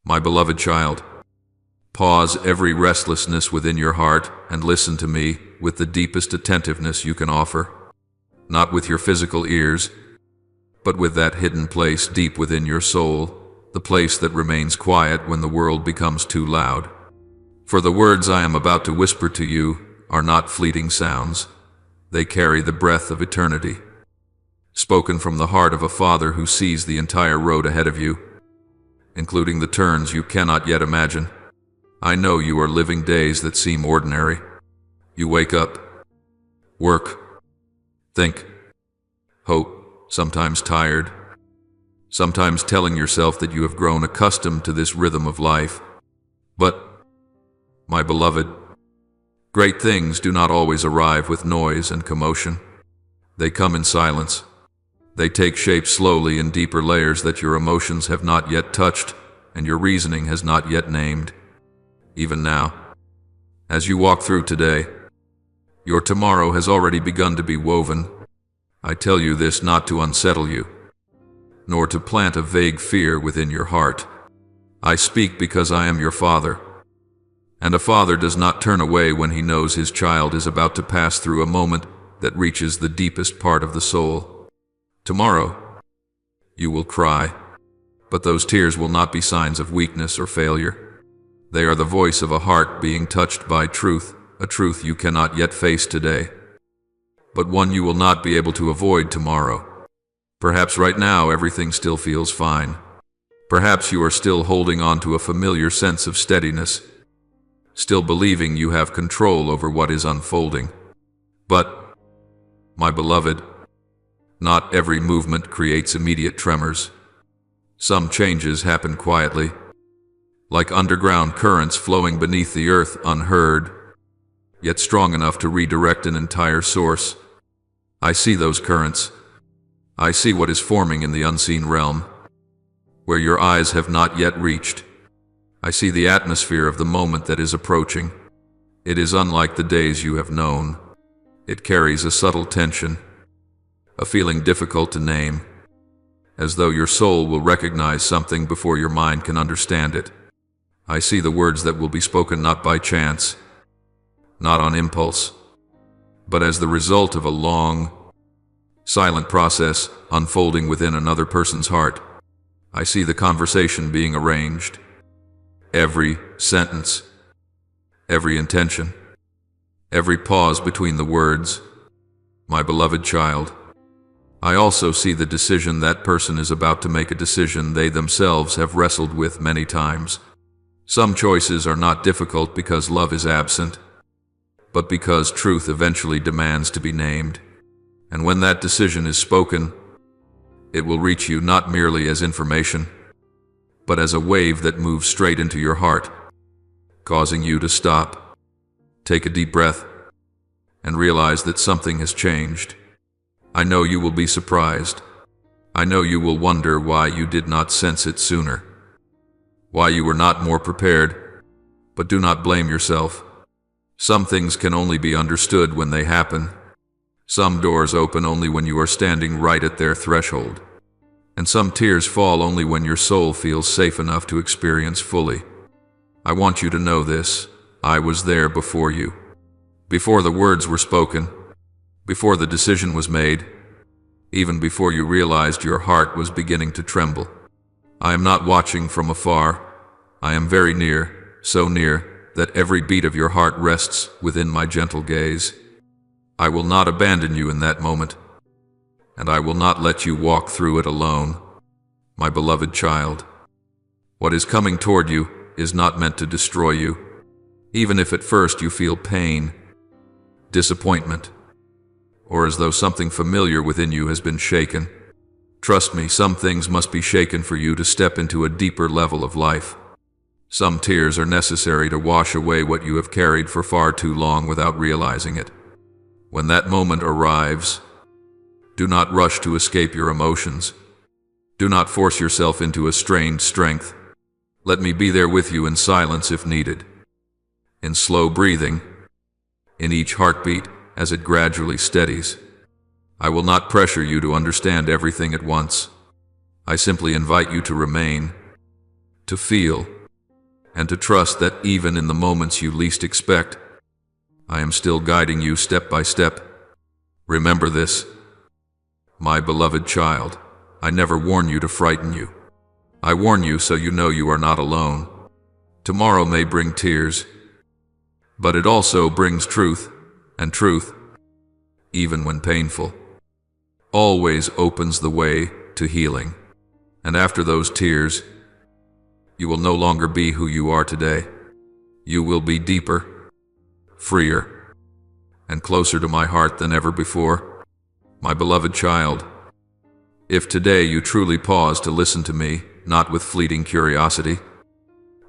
My beloved child, pause every restlessness within your heart and listen to me with the deepest attentiveness you can offer, not with your physical ears, but with that hidden place deep within your soul, the place that remains quiet when the world becomes too loud. For the words I am about to whisper to you are not fleeting sounds. They carry the breath of eternity, spoken from the heart of a father who sees the entire road ahead of you, including the turns you cannot yet imagine. I know you are living days that seem ordinary. You wake up, work, think, hope, sometimes tired, sometimes telling yourself that you have grown accustomed to this rhythm of life. But, my beloved, great things do not always arrive with noise and commotion. They come in silence. They take shape slowly in deeper layers that your emotions have not yet touched and your reasoning has not yet named. Even now, as you walk through today, your tomorrow has already begun to be woven. I tell you this not to unsettle you, nor to plant a vague fear within your heart. I speak because I am your father, and a father does not turn away when he knows his child is about to pass through a moment that reaches the deepest part of the soul. Tomorrow, you will cry, but those tears will not be signs of weakness or failure. They are the voice of a heart being touched by truth, a truth you cannot yet face today, but one you will not be able to avoid tomorrow. Perhaps right now everything still feels fine. Perhaps you are still holding on to a familiar sense of steadiness, still believing you have control over what is unfolding. But, my beloved, not every movement creates immediate tremors. Some changes happen quietly, like underground currents flowing beneath the earth unheard, yet strong enough to redirect an entire source. I see those currents. I see what is forming in the unseen realm, where your eyes have not yet reached. I see the atmosphere of the moment that is approaching. It is unlike the days you have known. It carries a subtle tension, a feeling difficult to name, as though your soul will recognize something before your mind can understand it. I see the words that will be spoken not by chance, not on impulse, but as the result of a long, silent process unfolding within another person's heart. I see the conversation being arranged, every sentence, every intention, every pause between the words. My beloved child, I also see the decision that person is about to make, a decision they themselves have wrestled with many times. Some choices are not difficult because love is absent, but because truth eventually demands to be named. And when that decision is spoken, it will reach you not merely as information, but as a wave that moves straight into your heart, causing you to stop, take a deep breath, and realize that something has changed. I know you will be surprised. I know you will wonder why you did not sense it sooner, why you were not more prepared, but do not blame yourself. Some things can only be understood when they happen. Some doors open only when you are standing right at their threshold. And some tears fall only when your soul feels safe enough to experience fully. I want you to know this. I was there before you. Before the words were spoken, before the decision was made, even before you realized your heart was beginning to tremble. I am not watching from afar. I am very near, so near that every beat of your heart rests within my gentle gaze. I will not abandon you in that moment, and I will not let you walk through it alone, my beloved child. What is coming toward you is not meant to destroy you, even if at first you feel pain, disappointment, or as though something familiar within you has been shaken. Trust me, some things must be shaken for you to step into a deeper level of life. Some tears are necessary to wash away what you have carried for far too long without realizing it. When that moment arrives, do not rush to escape your emotions. Do not force yourself into a strained strength. Let me be there with you in silence if needed, in slow breathing, in each heartbeat as it gradually steadies. I will not pressure you to understand everything at once. I simply invite you to remain, to feel, and to trust that even in the moments you least expect, I am still guiding you step by step. Remember this, my beloved child. I never warn you to frighten you. I warn you so you know you are not alone. Tomorrow may bring tears, but it also brings truth, and truth, even when painful, always opens the way to healing. And after those tears, you will no longer be who you are today. You will be deeper, freer, and closer to my heart than ever before. My beloved child, if today you truly pause to listen to me, not with fleeting curiosity,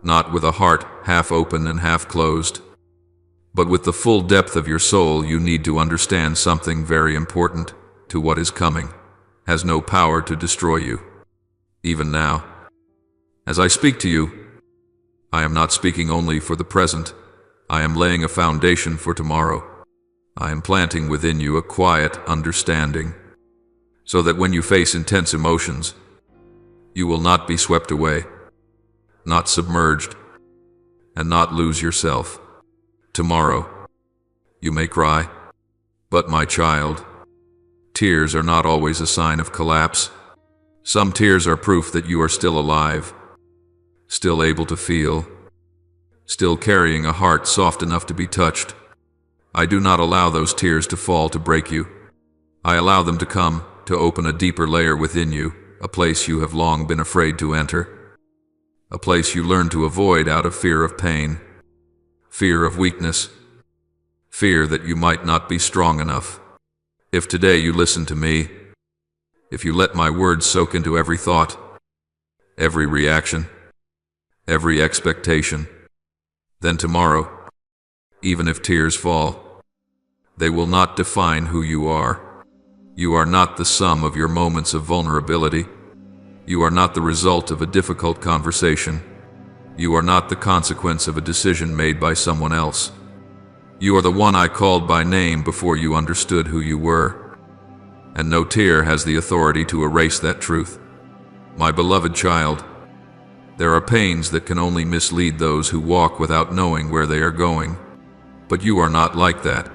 not with a heart half open and half closed, but with the full depth of your soul, you need to understand something very important. To what is coming has no power to destroy you. Even now, as I speak to you, I am not speaking only for the present. I am laying a foundation for tomorrow. I am planting within you a quiet understanding, so that when you face intense emotions, you will not be swept away, not submerged, and not lose yourself. Tomorrow, you may cry, but my child, tears are not always a sign of collapse. Some tears are proof that you are still alive, still able to feel, still carrying a heart soft enough to be touched. I do not allow those tears to fall to break you. I allow them to come to open a deeper layer within you, a place you have long been afraid to enter, a place you learn to avoid out of fear of pain, fear of weakness, fear that you might not be strong enough. If today you listen to me, if you let my words soak into every thought, every reaction, every expectation, then tomorrow, even if tears fall, they will not define who you are. You are not the sum of your moments of vulnerability. You are not the result of a difficult conversation. You are not the consequence of a decision made by someone else. You are the one I called by name before you understood who you were. And no tear has the authority to erase that truth. My beloved child, there are pains that can only mislead those who walk without knowing where they are going. But you are not like that.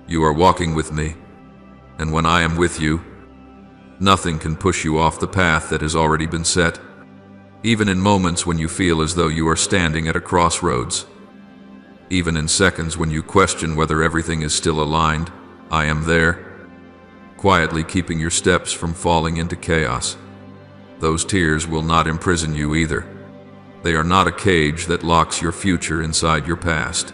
You are walking with me, and when I am with you, nothing can push you off the path that has already been set. Even in moments when you feel as though you are standing at a crossroads, even in seconds when you question whether everything is still aligned, I am there, quietly keeping your steps from falling into chaos. Those tears will not imprison you either. They are not a cage that locks your future inside your past.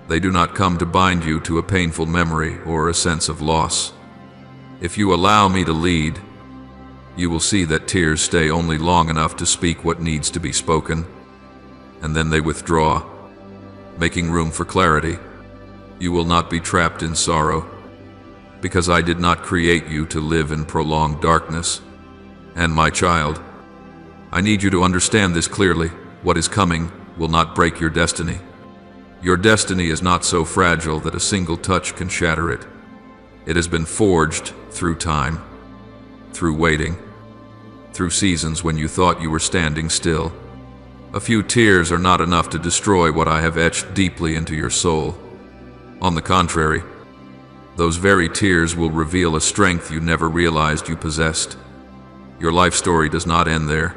They do not come to bind you to a painful memory or a sense of loss. If you allow me to lead, you will see that tears stay only long enough to speak what needs to be spoken, and then they withdraw, making room for clarity. You will not be trapped in sorrow, because I did not create you to live in prolonged darkness. And my child, I need you to understand this clearly. What is coming will not break your destiny. Your destiny is not so fragile that a single touch can shatter it. It has been forged through time, through waiting, through seasons when you thought you were standing still. A few tears are not enough to destroy what I have etched deeply into your soul. On the contrary, those very tears will reveal a strength you never realized you possessed. Your life story does not end there.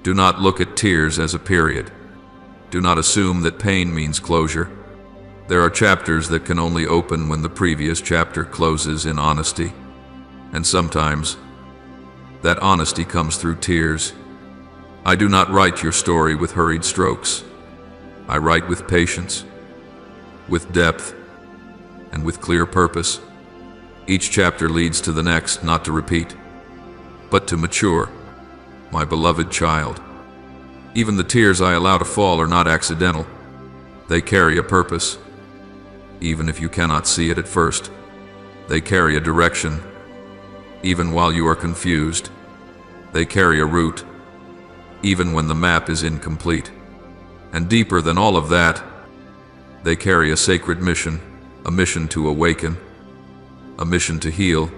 Do not look at tears as a period. Do not assume that pain means closure. There are chapters that can only open when the previous chapter closes in honesty. And sometimes, that honesty comes through tears. I do not write your story with hurried strokes. I write with patience, with depth, and with clear purpose. Each chapter leads to the next, not to repeat, but to mature. My beloved child, even the tears I allow to fall are not accidental. They carry a purpose. Even if you cannot see it at first, they carry a direction. Even while you are confused, they carry a route, even when the map is incomplete. And deeper than all of that, they carry a sacred mission, a mission to awaken, a mission to heal,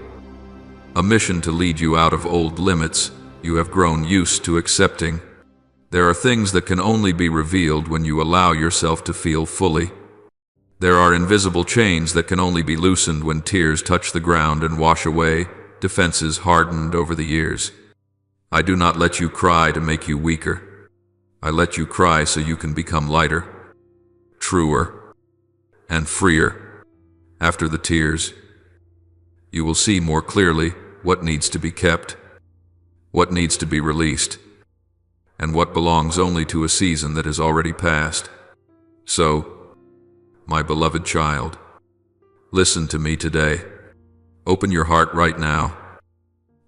a mission to lead you out of old limits you have grown used to accepting. There are things that can only be revealed when you allow yourself to feel fully. There are invisible chains that can only be loosened when tears touch the ground and wash away defenses hardened over the years. I do not let you cry to make you weaker. I let you cry so you can become lighter, truer, and freer. After the tears, you will see more clearly what needs to be kept, what needs to be released, and what belongs only to a season that has already passed. So, my beloved child, listen to me today. Open your heart right now,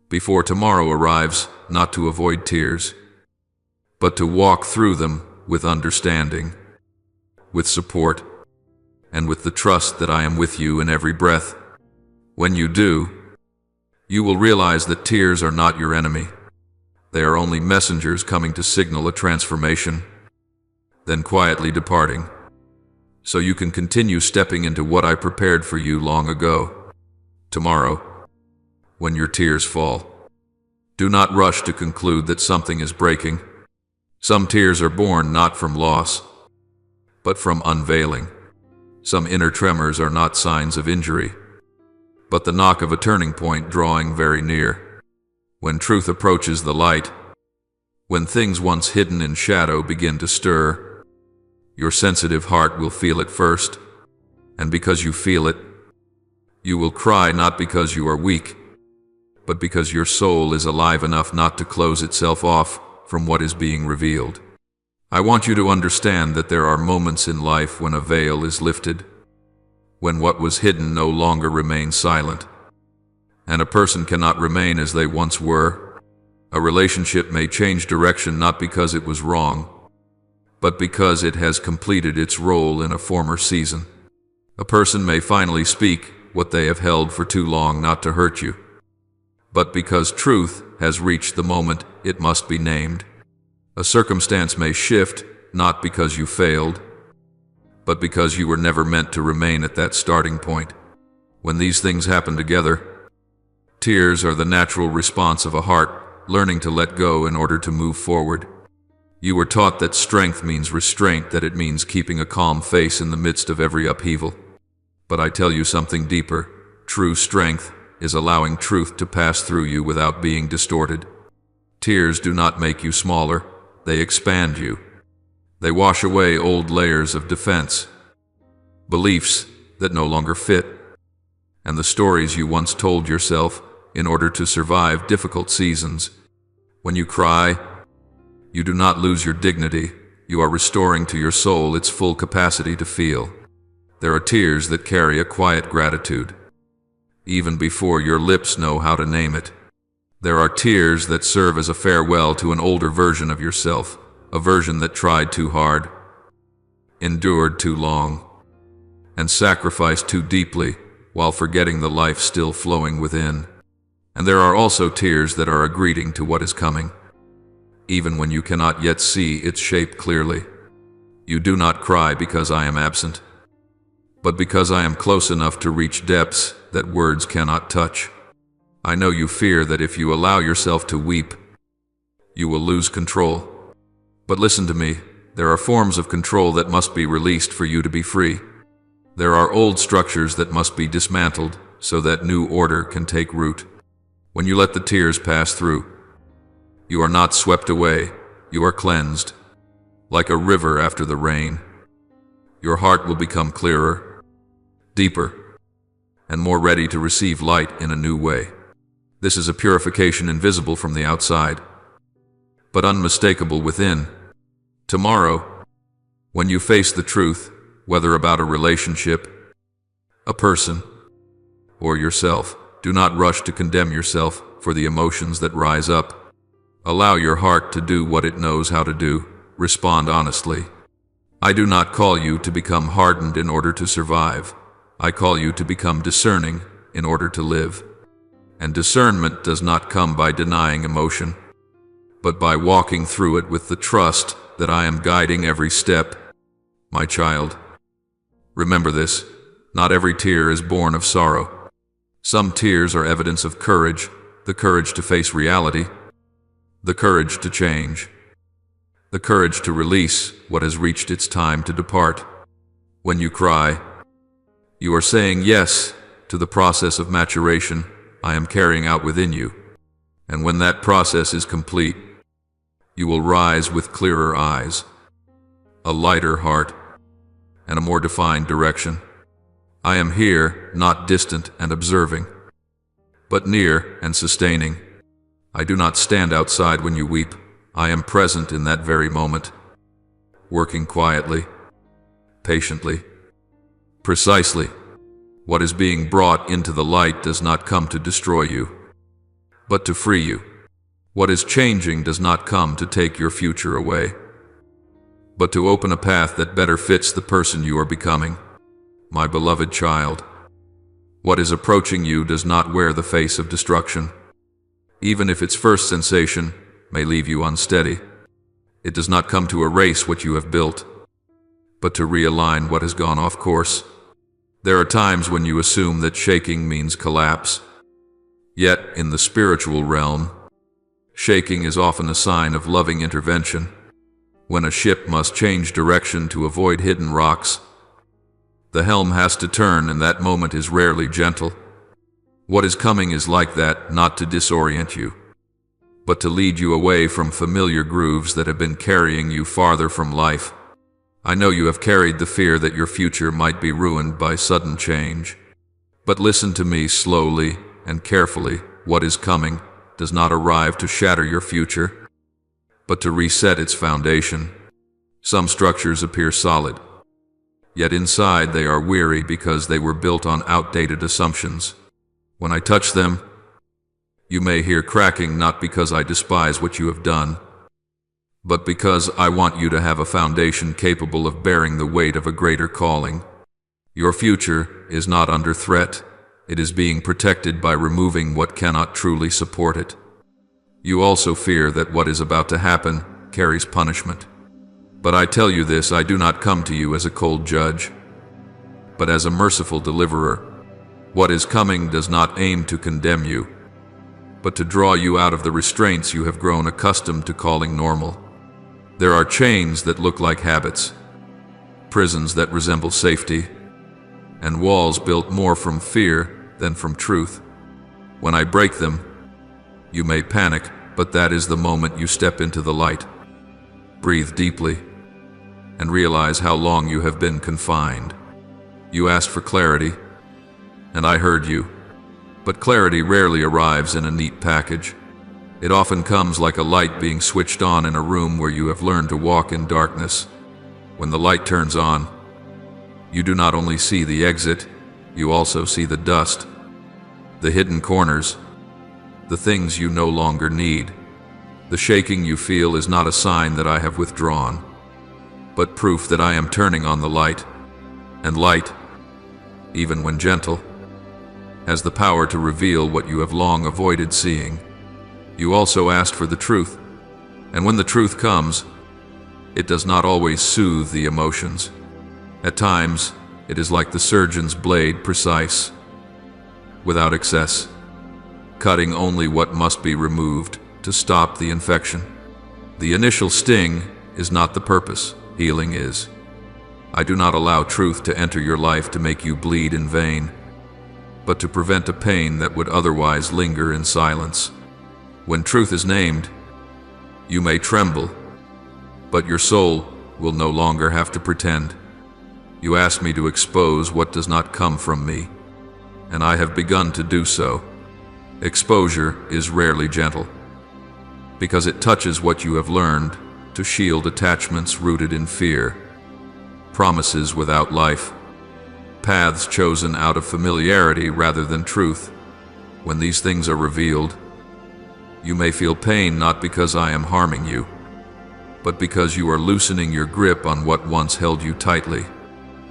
before tomorrow arrives, not to avoid tears, but to walk through them with understanding, with support, and with the trust that I am with you in every breath. When you do, you will realize that tears are not your enemy. They are only messengers coming to signal a transformation, then quietly departing, so you can continue stepping into what I prepared for you long ago. Tomorrow, when your tears fall, do not rush to conclude that something is breaking. Some tears are born not from loss, but from unveiling. Some inner tremors are not signs of injury, but the knock of a turning point drawing very near. When truth approaches the light, when things once hidden in shadow begin to stir, your sensitive heart will feel it first, and because you feel it, you will cry not because you are weak, but because your soul is alive enough not to close itself off from what is being revealed. I want you to understand that there are moments in life when a veil is lifted, when what was hidden no longer remains silent, and a person cannot remain as they once were. A relationship may change direction not because it was wrong, but because it has completed its role in a former season. A person may finally speak what they have held for too long not to hurt you, but because truth has reached the moment it must be named. A circumstance may shift not because you failed, but because you were never meant to remain at that starting point. When these things happen together, tears are the natural response of a heart learning to let go in order to move forward. You were taught that strength means restraint, that it means keeping a calm face in the midst of every upheaval. But I tell you something deeper. True strength is allowing truth to pass through you without being distorted. Tears do not make you smaller, they expand you. They wash away old layers of defense, beliefs that no longer fit, and the stories you once told yourself in order to survive difficult seasons. When you cry, you do not lose your dignity. You are restoring to your soul its full capacity to feel. There are tears that carry a quiet gratitude, even before your lips know how to name it. There are tears that serve as a farewell to an older version of yourself, a version that tried too hard, endured too long, and sacrificed too deeply while forgetting the life still flowing within. And there are also tears that are a greeting to what is coming, even when you cannot yet see its shape clearly. You do not cry because I am absent, but because I am close enough to reach depths that words cannot touch. I know you fear that if you allow yourself to weep, you will lose control. But listen to me, there are forms of control that must be released for you to be free. There are old structures that must be dismantled so that new order can take root. When you let the tears pass through, you are not swept away, you are cleansed, like a river after the rain. Your heart will become clearer, deeper, and more ready to receive light in a new way. This is a purification invisible from the outside, but unmistakable within. Tomorrow, when you face the truth, whether about a relationship, a person, or yourself, do not rush to condemn yourself for the emotions that rise up. Allow your heart to do what it knows how to do. Respond honestly. I do not call you to become hardened in order to survive. I call you to become discerning in order to live. And discernment does not come by denying emotion, but by walking through it with the trust that I am guiding every step. My child, remember this, not every tear is born of sorrow. Some tears are evidence of courage, the courage to face reality, the courage to change. the courage to release what has reached its time to depart. When you cry, you are saying yes to the process of maturation I am carrying out within you. And when that process is complete, you will rise with clearer eyes, a lighter heart, and a more defined direction. I am here, not distant and observing, but near and sustaining. I do not stand outside when you weep. I am present in that very moment, working quietly, patiently, precisely. What is being brought into the light does not come to destroy you, but to free you. What is changing does not come to take your future away, but to open a path that better fits the person you are becoming. My beloved child, what is approaching you does not wear the face of destruction. Even if its first sensation may leave you unsteady, it does not come to erase what you have built, but to realign what has gone off course. There are times when you assume that shaking means collapse. Yet, in the spiritual realm, shaking is often a sign of loving intervention. When a ship must change direction to avoid hidden rocks, the helm has to turn, and that moment is rarely gentle. What is coming is like that, not to disorient you, but to lead you away from familiar grooves that have been carrying you farther from life. I know you have carried the fear that your future might be ruined by sudden change. But listen to me slowly and carefully. What is coming does not arrive to shatter your future, but to reset its foundation. Some structures appear solid, yet inside they are weary because they were built on outdated assumptions. When I touch them, you may hear cracking, not because I despise what you have done, but because I want you to have a foundation capable of bearing the weight of a greater calling. Your future is not under threat. It is being protected by removing what cannot truly support it. You also fear that what is about to happen carries punishment. But I tell you this, I do not come to you as a cold judge, but as a merciful deliverer. What is coming does not aim to condemn you, but to draw you out of the restraints you have grown accustomed to calling normal. There are chains that look like habits, prisons that resemble safety, and walls built more from fear than from truth. When I break them, you may panic, but that is the moment you step into the light. Breathe deeply and realize how long you have been confined. You asked for clarity, and I heard you. But clarity rarely arrives in a neat package. It often comes like a light being switched on in a room where you have learned to walk in darkness. When the light turns on, you do not only see the exit, you also see the dust, the hidden corners, the things you no longer need. The shaking you feel is not a sign that I have withdrawn, but proof that I am turning on the light. And light, even when gentle, has the power to reveal what you have long avoided seeing. You also asked for the truth, and when the truth comes, it does not always soothe the emotions. At times, it is like the surgeon's blade, precise, without excess, cutting only what must be removed to stop the infection. The initial sting is not the purpose, healing is. I do not allow truth to enter your life to make you bleed in vain, but to prevent a pain that would otherwise linger in silence. When truth is named, you may tremble, but your soul will no longer have to pretend. You asked me to expose what does not come from me, and I have begun to do so. Exposure is rarely gentle, because it touches what you have learned to shield attachments rooted in fear, promises without life, paths chosen out of familiarity rather than truth. When these things are revealed, you may feel pain, not because I am harming you, but because you are loosening your grip on what once held you tightly.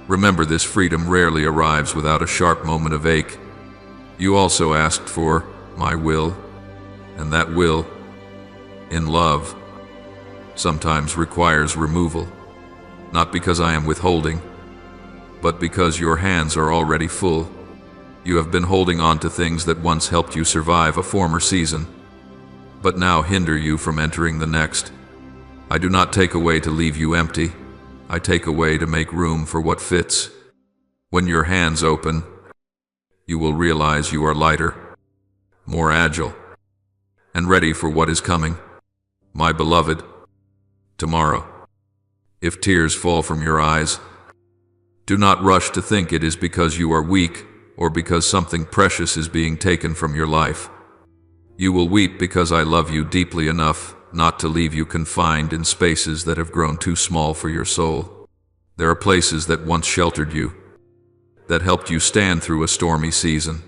Remember, this freedom rarely arrives without a sharp moment of ache. You also asked for my will, and that will, in love, sometimes requires removal, not because I am withholding, but because your hands are already full. You have been holding on to things that once helped you survive a former season, but now hinder you from entering the next. I do not take away to leave you empty. I take away to make room for what fits. When your hands open, you will realize you are lighter, more agile, and ready for what is coming. My beloved, tomorrow, if tears fall from your eyes, do not rush to think it is because you are weak or because something precious is being taken from your life. You will weep because I love you deeply enough not to leave you confined in spaces that have grown too small for your soul. There are places that once sheltered you, that helped you stand through a stormy season,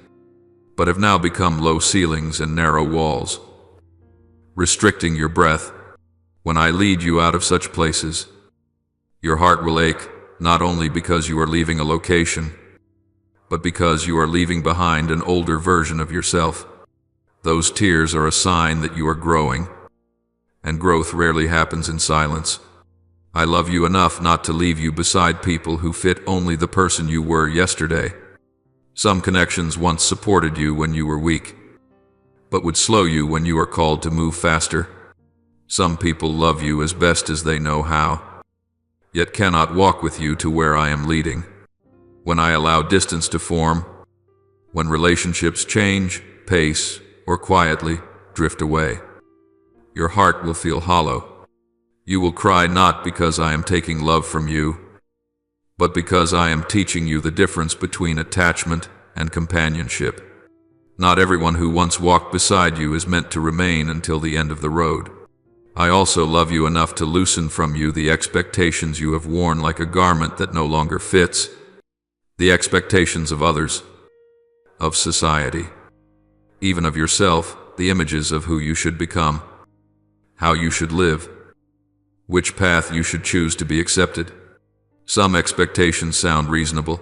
but have now become low ceilings and narrow walls, restricting your breath. When I lead you out of such places, your heart will ache, not only because you are leaving a location, but because you are leaving behind an older version of yourself. Those tears are a sign that you are growing, and growth rarely happens in silence. I love you enough not to leave you beside people who fit only the person you were yesterday. Some connections once supported you when you were weak, but would slow you when you are called to move faster. Some people love you as best as they know how, yet cannot walk with you to where I am leading. When I allow distance to form, when relationships change, pace, or quietly drift away, your heart will feel hollow. You will cry not because I am taking love from you, but because I am teaching you the difference between attachment and companionship. Not everyone who once walked beside you is meant to remain until the end of the road. I also love you enough to loosen from you the expectations you have worn like a garment that no longer fits, the expectations of others, of society, even of yourself, the images of who you should become, how you should live, which path you should choose to be accepted. Some expectations sound reasonable,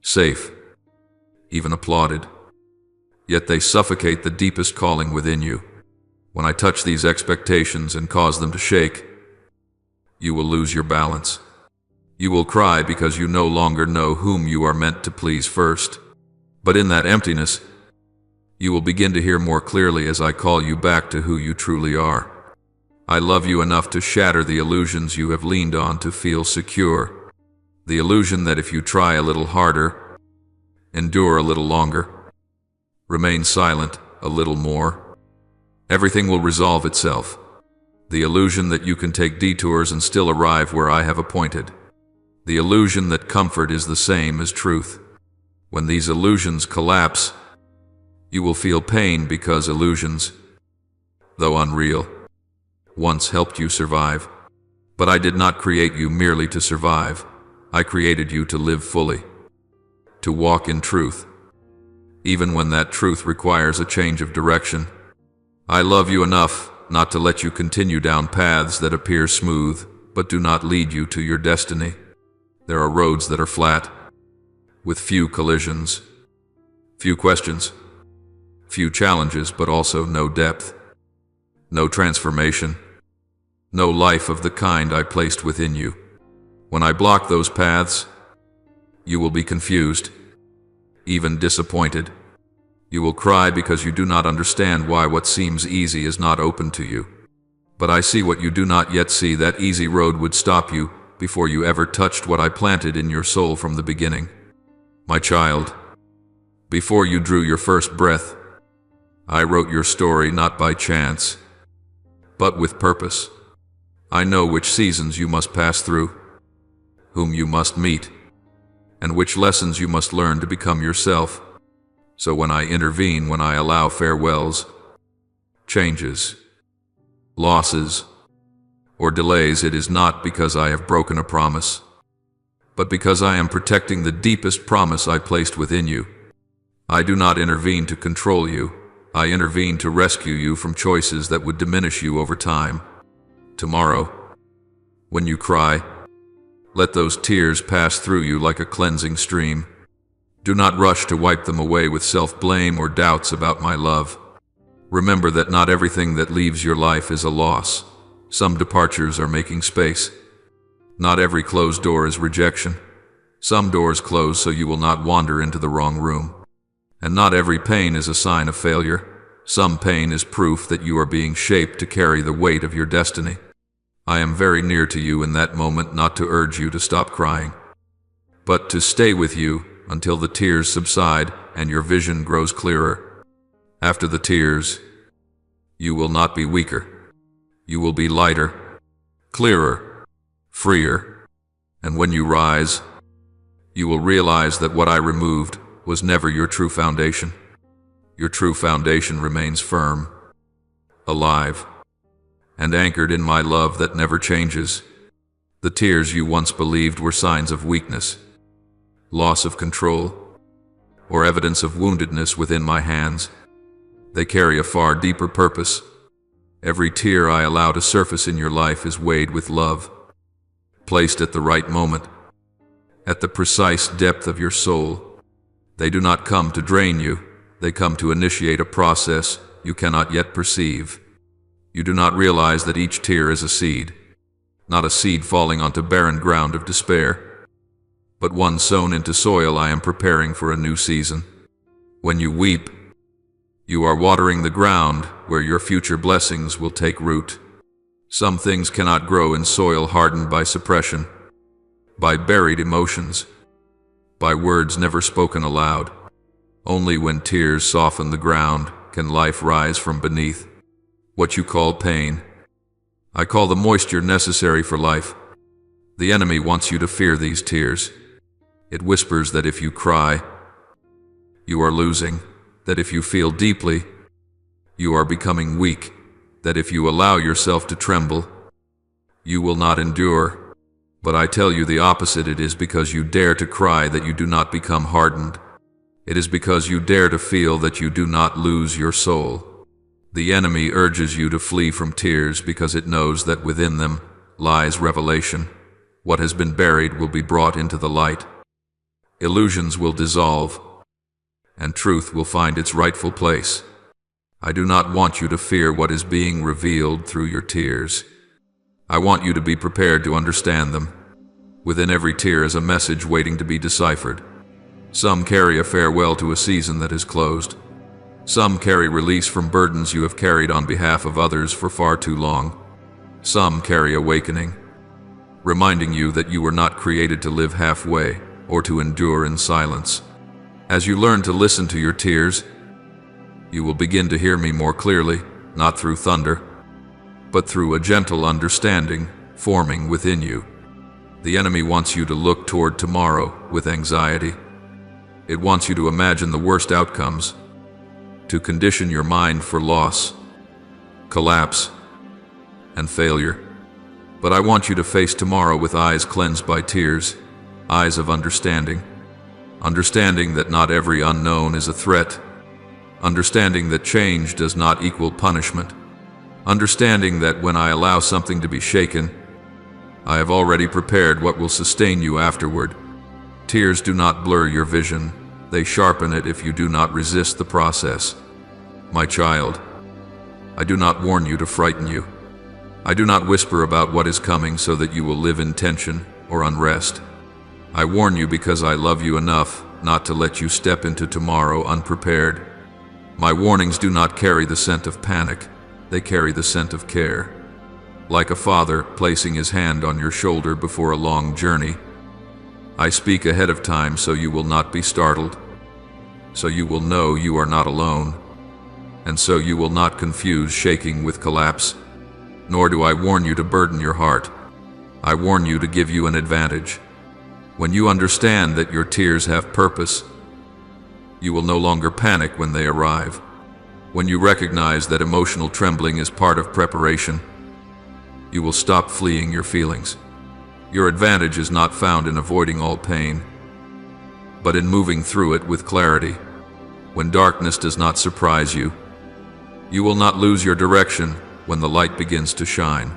safe, even applauded, yet they suffocate the deepest calling within you. When I touch these expectations and cause them to shake, you will lose your balance. You will cry because you no longer know whom you are meant to please first. But in that emptiness, you will begin to hear more clearly as I call you back to who you truly are. I love you enough to shatter the illusions you have leaned on to feel secure. The illusion that if you try a little harder, endure a little longer, remain silent a little more, everything will resolve itself. The illusion that you can take detours and still arrive where I have appointed. The illusion that comfort is the same as truth. When these illusions collapse, you will feel pain because illusions, though unreal, once helped you survive. But I did not create you merely to survive. I created you to live fully, to walk in truth, even when that truth requires a change of direction. I love you enough not to let you continue down paths that appear smooth, but do not lead you to your destiny. There are roads that are flat, with few collisions, few questions, few challenges, but also no depth, no transformation, no life of the kind I placed within you. When I block those paths, you will be confused, even disappointed. You will cry because you do not understand why what seems easy is not open to you. But I see what you do not yet see. That easy road would stop you before you ever touched what I planted in your soul from the beginning. My child, before you drew your first breath, I wrote your story not by chance, but with purpose. I know which seasons you must pass through, whom you must meet, and which lessons you must learn to become yourself. So when I intervene, when I allow farewells, changes, losses, or delays, it is not because I have broken a promise, but because I am protecting the deepest promise I placed within you. I do not intervene to control you. I intervene to rescue you from choices that would diminish you over time. Tomorrow, when you cry, let those tears pass through you like a cleansing stream. Do not rush to wipe them away with self-blame or doubts about my love. Remember that not everything that leaves your life is a loss. Some departures are making space. Not every closed door is rejection. Some doors close so you will not wander into the wrong room. And not every pain is a sign of failure. Some pain is proof that you are being shaped to carry the weight of your destiny. I am very near to you in that moment, not to urge you to stop crying, but to stay with you until the tears subside and your vision grows clearer. After the tears, you will not be weaker. You will be lighter, clearer, freer, and when you rise, you will realize that what I removed was never your true foundation. Your true foundation remains firm, alive, and anchored in my love that never changes. The tears you once believed were signs of weakness, loss of control, or evidence of woundedness within my hands. They carry a far deeper purpose. Every tear I allow to surface in your life is weighed with love, placed at the right moment, at the precise depth of your soul. They do not come to drain you. They come to initiate a process you cannot yet perceive. You do not realize that each tear is a seed, not a seed falling onto barren ground of despair, but one sown into soil I am preparing for a new season. When you weep, you are watering the ground where your future blessings will take root. Some things cannot grow in soil hardened by suppression, by buried emotions, by words never spoken aloud. Only when tears soften the ground can life rise from beneath. What you call pain, I call the moisture necessary for life. The enemy wants you to fear these tears. It whispers that if you cry, you are losing, that if you feel deeply, you are becoming weak, that if you allow yourself to tremble, you will not endure. But I tell you the opposite. It is because you dare to cry that you do not become hardened. It is because you dare to feel that you do not lose your soul. The enemy urges you to flee from tears because it knows that within them lies revelation. What has been buried will be brought into the light. Illusions will dissolve, and truth will find its rightful place. I do not want you to fear what is being revealed through your tears. I want you to be prepared to understand them. Within every tear is a message waiting to be deciphered. Some carry a farewell to a season that is closed. Some carry release from burdens you have carried on behalf of others for far too long. Some carry awakening, reminding you that you were not created to live halfway or to endure in silence. As you learn to listen to your tears, you will begin to hear me more clearly, not through thunder, but through a gentle understanding forming within you. The enemy wants you to look toward tomorrow with anxiety. It wants you to imagine the worst outcomes, to condition your mind for loss, collapse, and failure. But I want you to face tomorrow with eyes cleansed by tears, eyes of understanding. Understanding that not every unknown is a threat. Understanding that change does not equal punishment. Understanding that when I allow something to be shaken, I have already prepared what will sustain you afterward. Tears do not blur your vision. They sharpen it if you do not resist the process. My child, I do not warn you to frighten you. I do not whisper about what is coming so that you will live in tension or unrest. I warn you because I love you enough not to let you step into tomorrow unprepared. My warnings do not carry the scent of panic. They carry the scent of care. Like a father placing his hand on your shoulder before a long journey, I speak ahead of time so you will not be startled, so you will know you are not alone, and so you will not confuse shaking with collapse. Nor do I warn you to burden your heart. I warn you to give you an advantage. When you understand that your tears have purpose, you will no longer panic when they arrive. When you recognize that emotional trembling is part of preparation, you will stop fleeing your feelings. Your advantage is not found in avoiding all pain, but in moving through it with clarity. When darkness does not surprise you, you will not lose your direction when the light begins to shine.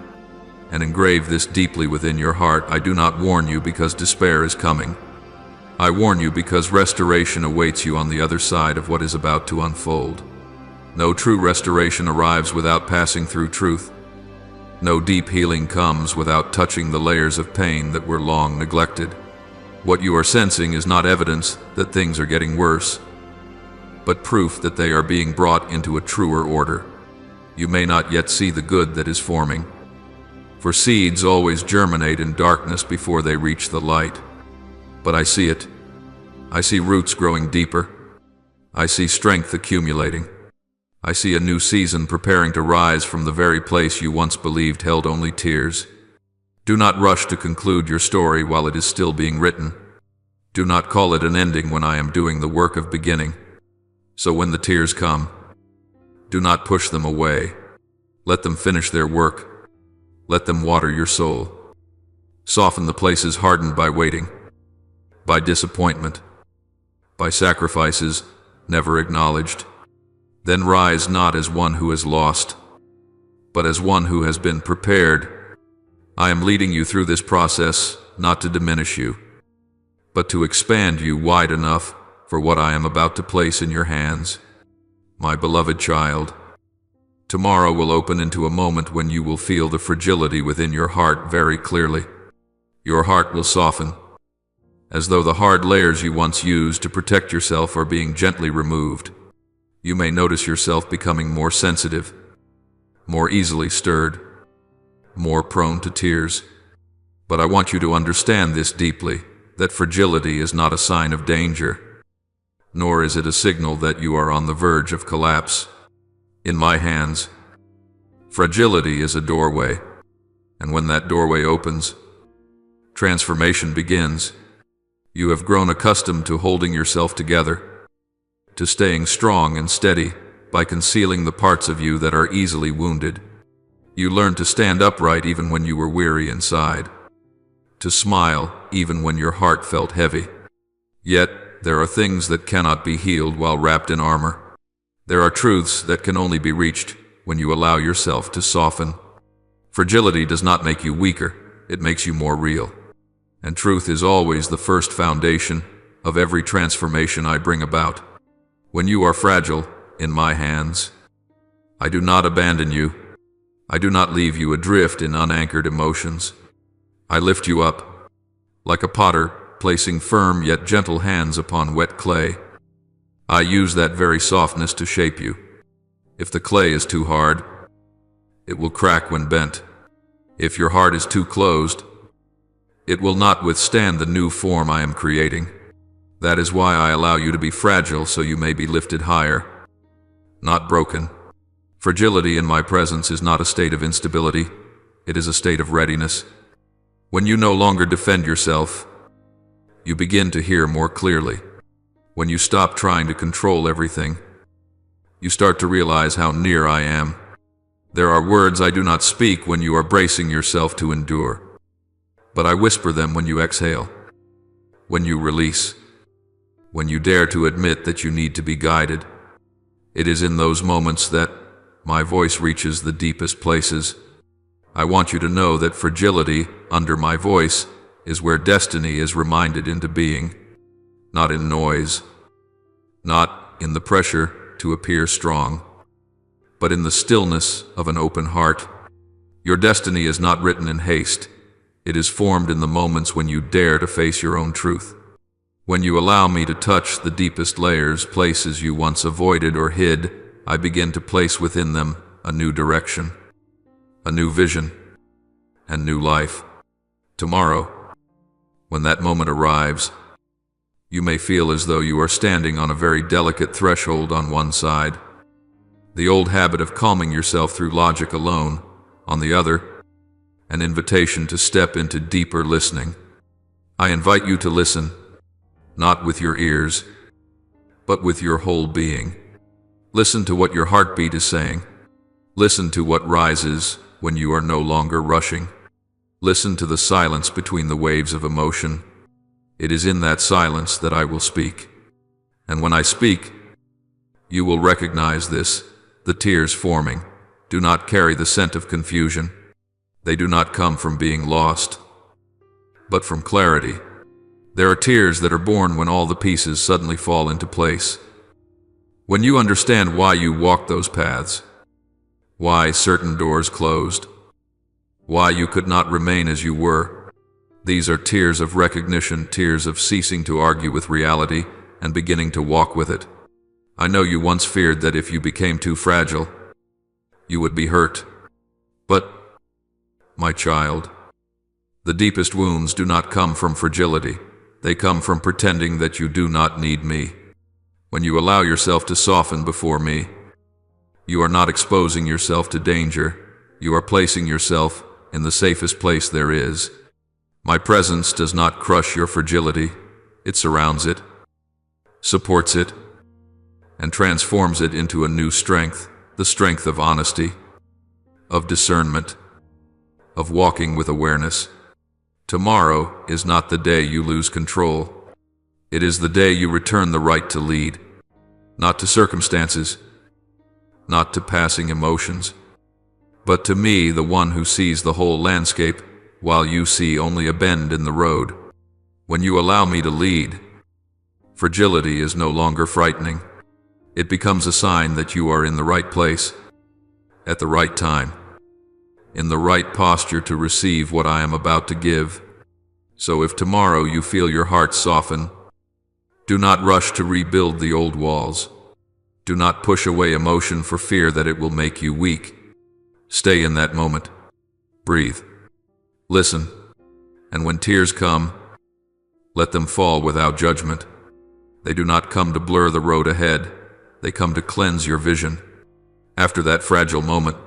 And engrave this deeply within your heart. I do not warn you because despair is coming. I warn you because restoration awaits you on the other side of what is about to unfold. No true restoration arrives without passing through truth. No deep healing comes without touching the layers of pain that were long neglected. What you are sensing is not evidence that things are getting worse, but proof that they are being brought into a truer order. You may not yet see the good that is forming, for seeds always germinate in darkness before they reach the light. But I see it. I see roots growing deeper. I see strength accumulating. I see a new season preparing to rise from the very place you once believed held only tears. Do not rush to conclude your story while it is still being written. Do not call it an ending when I am doing the work of beginning. So when the tears come, do not push them away. Let them finish their work. Let them water your soul. Soften the places hardened by waiting, by disappointment, by sacrifices never acknowledged. Then rise not as one who is lost, but as one who has been prepared. I am leading you through this process not to diminish you, but to expand you wide enough for what I am about to place in your hands. My beloved child, tomorrow will open into a moment when you will feel the fragility within your heart very clearly. Your heart will soften, as though the hard layers you once used to protect yourself are being gently removed. You may notice yourself becoming more sensitive, more easily stirred, more prone to tears. But I want you to understand this deeply, that fragility is not a sign of danger, nor is it a signal that you are on the verge of collapse. In my hands, fragility is a doorway, and when that doorway opens, transformation begins. You have grown accustomed to holding yourself together, to staying strong and steady by concealing the parts of you that are easily wounded. You learned to stand upright even when you were weary inside, to smile even when your heart felt heavy. Yet, there are things that cannot be healed while wrapped in armor. There are truths that can only be reached when you allow yourself to soften. Fragility does not make you weaker, it makes you more real. And truth is always the first foundation of every transformation I bring about. When you are fragile, in my hands, I do not abandon you. I do not leave you adrift in unanchored emotions. I lift you up, like a potter placing firm yet gentle hands upon wet clay. I use that very softness to shape you. If the clay is too hard, it will crack when bent. If your heart is too closed, it will not withstand the new form I am creating. That is why I allow you to be fragile, so you may be lifted higher, not broken. Fragility in my presence is not a state of instability, it is a state of readiness. When you no longer defend yourself, you begin to hear more clearly. When you stop trying to control everything, you start to realize how near I am. There are words I do not speak when you are bracing yourself to endure, but I whisper them when you exhale, when you release, when you dare to admit that you need to be guided. It is in those moments that my voice reaches the deepest places. I want you to know that fragility under my voice is where destiny is reminded into being, not in noise, not in the pressure to appear strong, but in the stillness of an open heart. Your destiny is not written in haste. It is formed in the moments when you dare to face your own truth. When you allow me to touch the deepest layers, places you once avoided or hid, I begin to place within them a new direction, a new vision, and new life. Tomorrow, when that moment arrives, you may feel as though you are standing on a very delicate threshold on one side, the old habit of calming yourself through logic alone, on the other, an invitation to step into deeper listening. I invite you to listen, not with your ears, but with your whole being. Listen to what your heartbeat is saying. Listen to what rises when you are no longer rushing. Listen to the silence between the waves of emotion. It is in that silence that I will speak. And when I speak, you will recognize this. The tears forming do not carry the scent of confusion. They do not come from being lost, but from clarity. There are tears that are born when all the pieces suddenly fall into place. When you understand why you walked those paths, why certain doors closed, why you could not remain as you were, these are tears of recognition, tears of ceasing to argue with reality and beginning to walk with it. I know you once feared that if you became too fragile, you would be hurt. But my child. The deepest wounds do not come from fragility. They come from pretending that you do not need me. When you allow yourself to soften before me, you are not exposing yourself to danger. You are placing yourself in the safest place there is. My presence does not crush your fragility. It surrounds it, supports it, and transforms it into a new strength, the strength of honesty, of discernment, of walking with awareness. Tomorrow is not the day you lose control. It is the day you return the right to lead, not to circumstances, not to passing emotions, but to me, the one who sees the whole landscape, while you see only a bend in the road. When you allow me to lead, fragility is no longer frightening. It becomes a sign that you are in the right place, at the right time, in the right posture to receive what I am about to give. So if tomorrow you feel your heart soften, do not rush to rebuild the old walls. Do not push away emotion for fear that it will make you weak. Stay in that moment. Breathe. Listen. And when tears come, let them fall without judgment. They do not come to blur the road ahead. They come to cleanse your vision. After that fragile moment,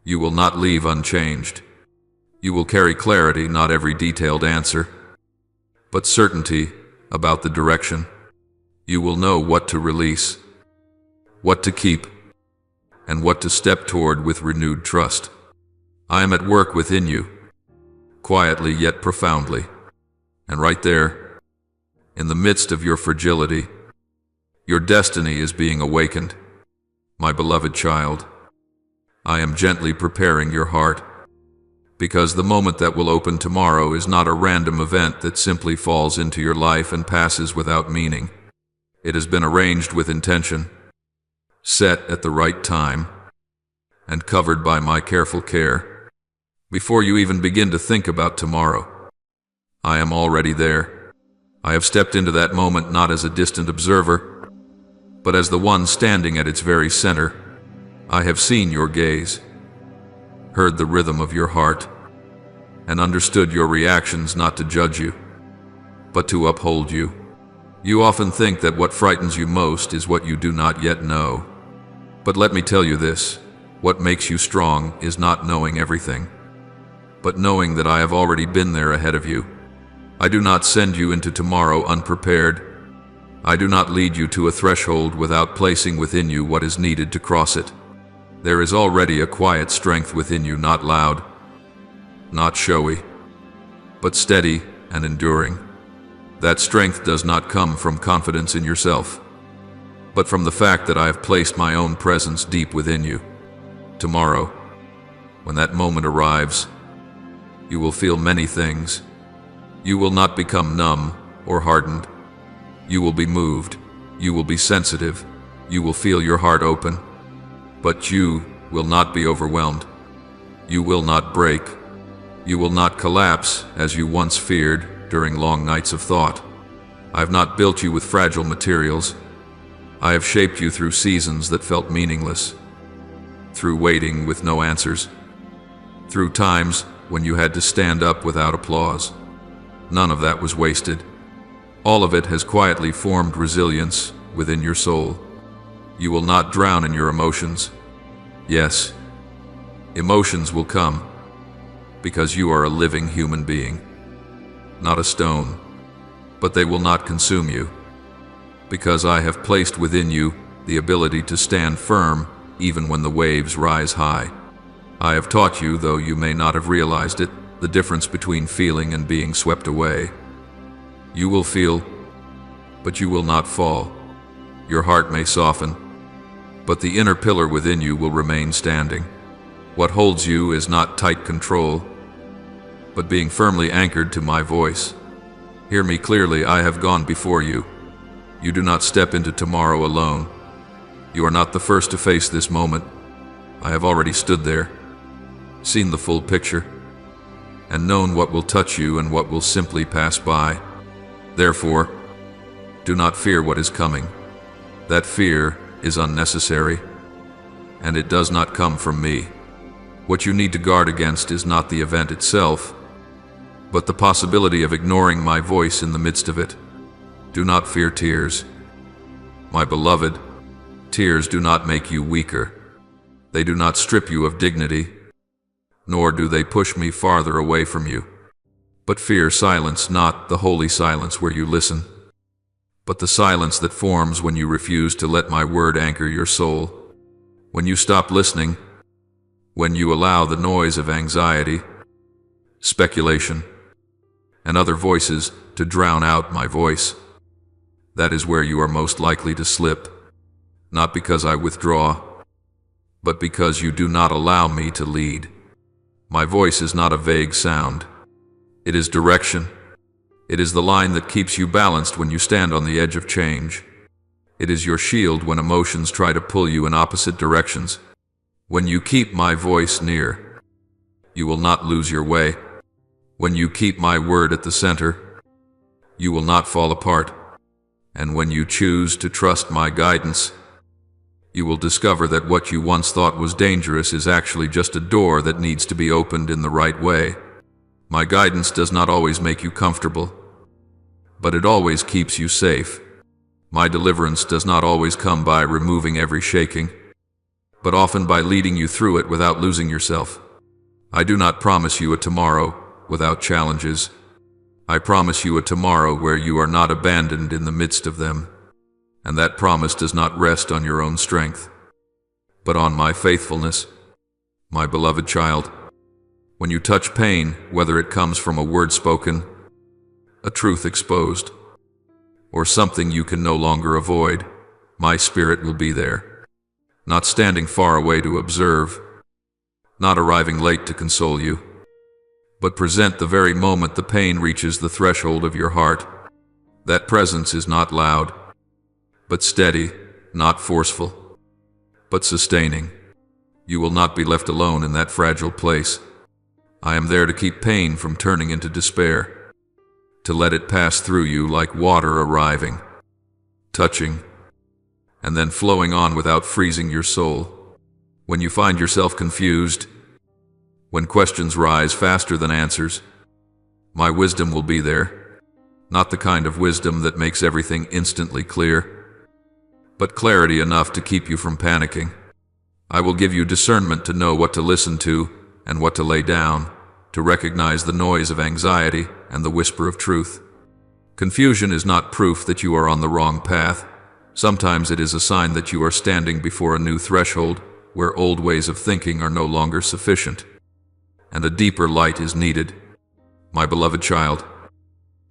you will not leave unchanged. You will carry clarity, not every detailed answer, but certainty about the direction. You will know what to release, what to keep, and what to step toward with renewed trust. I am at work within you, quietly yet profoundly, and right there, in the midst of your fragility, your destiny is being awakened. My beloved child, I am gently preparing your heart, because the moment that will open tomorrow is not a random event that simply falls into your life and passes without meaning. It has been arranged with intention, set at the right time, and covered by my careful care. Before you even begin to think about tomorrow, I am already there. I have stepped into that moment not as a distant observer, but as the one standing at its very center. I have seen your gaze, heard the rhythm of your heart, and understood your reactions not to judge you, but to uphold you. You often think that what frightens you most is what you do not yet know. But let me tell you this, what makes you strong is not knowing everything, but knowing that I have already been there ahead of you. I do not send you into tomorrow unprepared. I do not lead you to a threshold without placing within you what is needed to cross it. There is already a quiet strength within you, not loud, not showy, but steady and enduring. That strength does not come from confidence in yourself, but from the fact that I have placed my own presence deep within you. Tomorrow, when that moment arrives, you will feel many things. You will not become numb or hardened. You will be moved. You will be sensitive. You will feel your heart open. But you will not be overwhelmed. You will not break. You will not collapse as you once feared during long nights of thought. I have not built you with fragile materials. I have shaped you through seasons that felt meaningless, through waiting with no answers, through times when you had to stand up without applause. None of that was wasted. All of it has quietly formed resilience within your soul. You will not drown in your emotions. Yes, emotions will come, because you are a living human being, not a stone, but they will not consume you, because I have placed within you the ability to stand firm even when the waves rise high. I have taught you, though you may not have realized it, the difference between feeling and being swept away. You will feel, but you will not fall. Your heart may soften, but the inner pillar within you will remain standing. What holds you is not tight control, but being firmly anchored to my voice. Hear me clearly, I have gone before you. You do not step into tomorrow alone. You are not the first to face this moment. I have already stood there, seen the full picture, and known what will touch you and what will simply pass by. Therefore, do not fear what is coming. That fear is unnecessary, and it does not come from me. What you need to guard against is not the event itself, but the possibility of ignoring my voice in the midst of it. Do not fear tears. My beloved, tears do not make you weaker. They do not strip you of dignity, nor do they push me farther away from you. But fear silence, not the holy silence where you listen, but the silence that forms when you refuse to let my word anchor your soul. When you stop listening, when you allow the noise of anxiety, speculation, and other voices to drown out my voice, that is where you are most likely to slip, not because I withdraw, but because you do not allow me to lead. My voice is not a vague sound. It is direction. It is the line that keeps you balanced when you stand on the edge of change. It is your shield when emotions try to pull you in opposite directions. When you keep my voice near, you will not lose your way. When you keep my word at the center, you will not fall apart. And when you choose to trust my guidance, you will discover that what you once thought was dangerous is actually just a door that needs to be opened in the right way. My guidance does not always make you comfortable, but it always keeps you safe. My deliverance does not always come by removing every shaking, but often by leading you through it without losing yourself. I do not promise you a tomorrow without challenges. I promise you a tomorrow where you are not abandoned in the midst of them, and that promise does not rest on your own strength, but on my faithfulness. My beloved child, when you touch pain, whether it comes from a word spoken, a truth exposed, or something you can no longer avoid, my spirit will be there, not standing far away to observe, not arriving late to console you, but present the very moment the pain reaches the threshold of your heart. That presence is not loud, but steady, not forceful, but sustaining. You will not be left alone in that fragile place. I am there to keep pain from turning into despair, to let it pass through you like water arriving, touching, and then flowing on without freezing your soul. When you find yourself confused, when questions rise faster than answers, my wisdom will be there. Not the kind of wisdom that makes everything instantly clear, but clarity enough to keep you from panicking. I will give you discernment to know what to listen to and what to lay down, to recognize the noise of anxiety and the whisper of truth. Confusion is not proof that you are on the wrong path. Sometimes it is a sign that you are standing before a new threshold where old ways of thinking are no longer sufficient, and a deeper light is needed. My beloved child,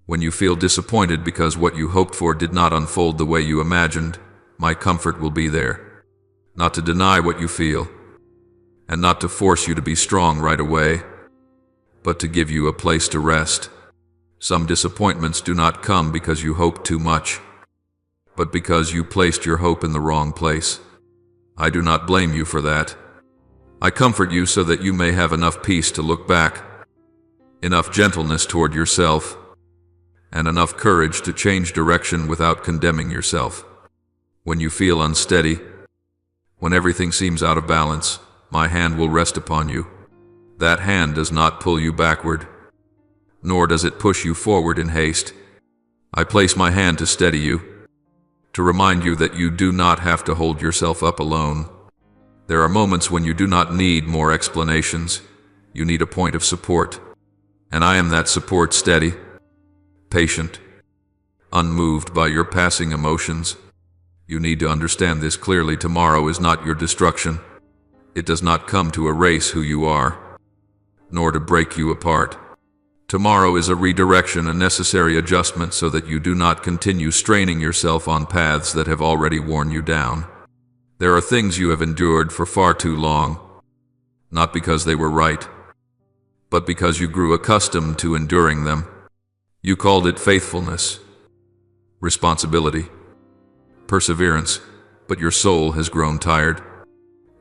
when you feel disappointed because what you hoped for did not unfold the way you imagined, my comfort will be there, not to deny what you feel, and not to force you to be strong right away, but to give you a place to rest. Some disappointments do not come because you hoped too much, but because you placed your hope in the wrong place. I do not blame you for that. I comfort you so that you may have enough peace to look back, enough gentleness toward yourself, and enough courage to change direction without condemning yourself. When you feel unsteady, when everything seems out of balance, my hand will rest upon you. That hand does not pull you backward, nor does it push you forward in haste. I place my hand to steady you, to remind you that you do not have to hold yourself up alone. There are moments when you do not need more explanations. You need a point of support, and I am that support, steady, patient, unmoved by your passing emotions. You need to understand this clearly. Tomorrow is not your destruction. It does not come to erase who you are, nor to break you apart. Tomorrow is a redirection, a necessary adjustment so that you do not continue straining yourself on paths that have already worn you down. There are things you have endured for far too long, not because they were right, but because you grew accustomed to enduring them. You called it faithfulness, responsibility, perseverance, but your soul has grown tired.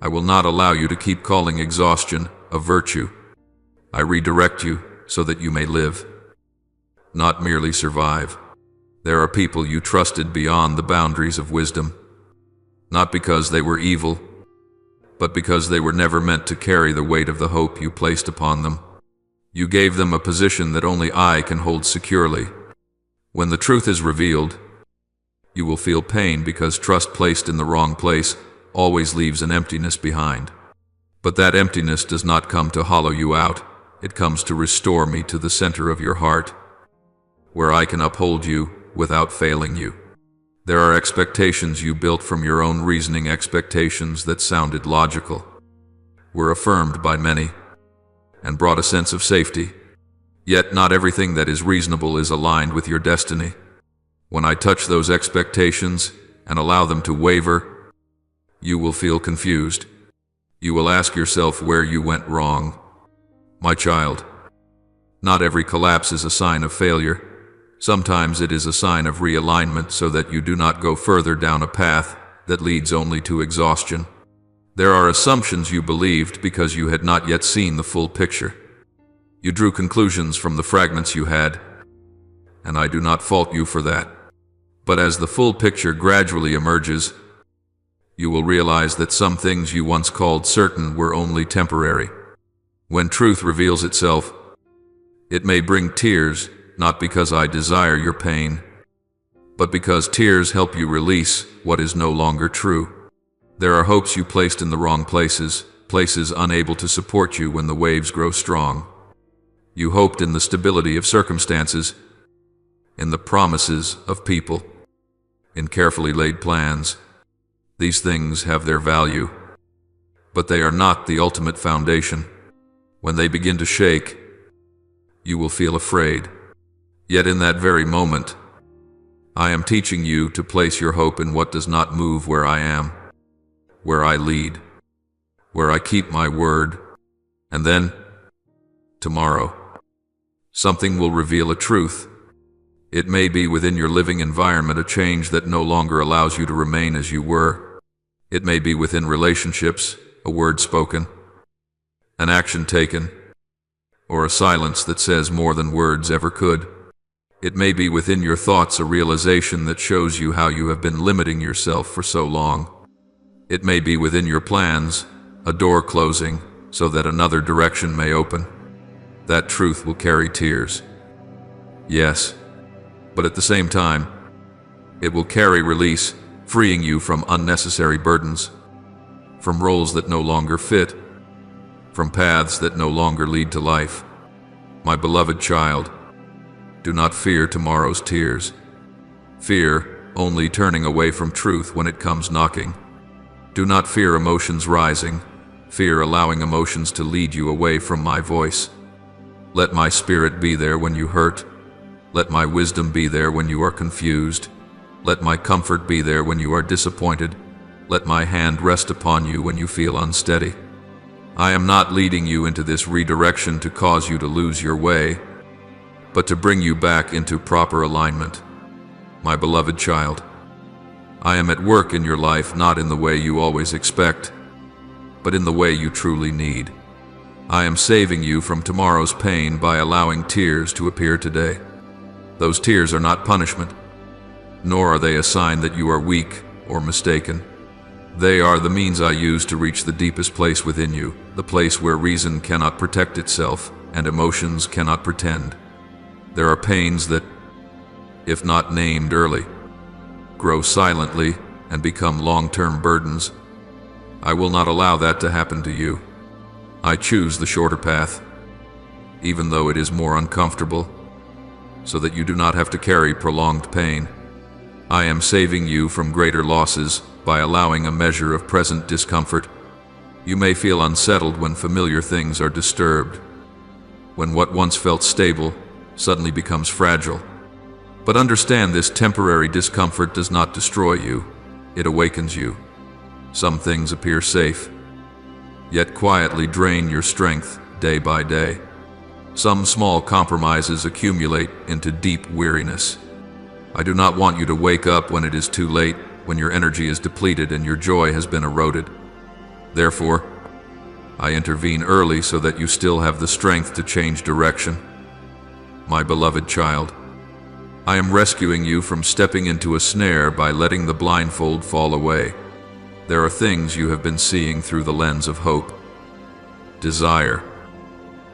I will not allow you to keep calling exhaustion a virtue. I redirect you so that you may live, not merely survive. There are people you trusted beyond the boundaries of wisdom, not because they were evil, but because they were never meant to carry the weight of the hope you placed upon them. You gave them a position that only I can hold securely. When the truth is revealed, you will feel pain because trust placed in the wrong place always leaves an emptiness behind. But that emptiness does not come to hollow you out. It comes to restore me to the center of your heart, where I can uphold you without failing you. There are expectations you built from your own reasoning, expectations that sounded logical, were affirmed by many, and brought a sense of safety. Yet not everything that is reasonable is aligned with your destiny. When I touch those expectations and allow them to waver, you will feel confused. You will ask yourself where you went wrong. My child, not every collapse is a sign of failure. Sometimes it is a sign of realignment so that you do not go further down a path that leads only to exhaustion. There are assumptions you believed because you had not yet seen the full picture. You drew conclusions from the fragments you had, and I do not fault you for that. But as the full picture gradually emerges, you will realize that some things you once called certain were only temporary. When truth reveals itself, it may bring tears, not because I desire your pain, but because tears help you release what is no longer true. There are hopes you placed in the wrong places, places unable to support you when the waves grow strong. You hoped in the stability of circumstances, in the promises of people, in carefully laid plans. These things have their value, but they are not the ultimate foundation. When they begin to shake, you will feel afraid. Yet in that very moment, I am teaching you to place your hope in what does not move, where I am, where I lead, where I keep my word. And then, tomorrow, something will reveal a truth. It may be within your living environment, a change that no longer allows you to remain as you were. It may be within relationships, a word spoken, an action taken, or a silence that says more than words ever could. It may be within your thoughts, a realization that shows you how you have been limiting yourself for so long. It may be within your plans, a door closing so that another direction may open. That truth will carry tears. Yes, but at the same time, it will carry release, freeing you from unnecessary burdens, from roles that no longer fit, from paths that no longer lead to life. My beloved child, do not fear tomorrow's tears. Fear only turning away from truth when it comes knocking. Do not fear emotions rising. Fear allowing emotions to lead you away from my voice. Let my spirit be there when you hurt. Let my wisdom be there when you are confused. Let my comfort be there when you are disappointed. Let my hand rest upon you when you feel unsteady. I am not leading you into this redirection to cause you to lose your way, but to bring you back into proper alignment. My beloved child, I am at work in your life not in the way you always expect, but in the way you truly need. I am saving you from tomorrow's pain by allowing tears to appear today. Those tears are not punishment, nor are they a sign that you are weak or mistaken. They are the means I use to reach the deepest place within you, the place where reason cannot protect itself and emotions cannot pretend. There are pains that, if not named early, grow silently and become long-term burdens. I will not allow that to happen to you. I choose the shorter path, even though it is more uncomfortable, so that you do not have to carry prolonged pain. I am saving you from greater losses by allowing a measure of present discomfort. You may feel unsettled when familiar things are disturbed, when what once felt stable suddenly becomes fragile. But understand, this temporary discomfort does not destroy you, it awakens you. Some things appear safe, yet quietly drain your strength day by day. Some small compromises accumulate into deep weariness. I do not want you to wake up when it is too late, when your energy is depleted and your joy has been eroded. Therefore, I intervene early so that you still have the strength to change direction. My beloved child, I am rescuing you from stepping into a snare by letting the blindfold fall away. There are things you have been seeing through the lens of hope, desire,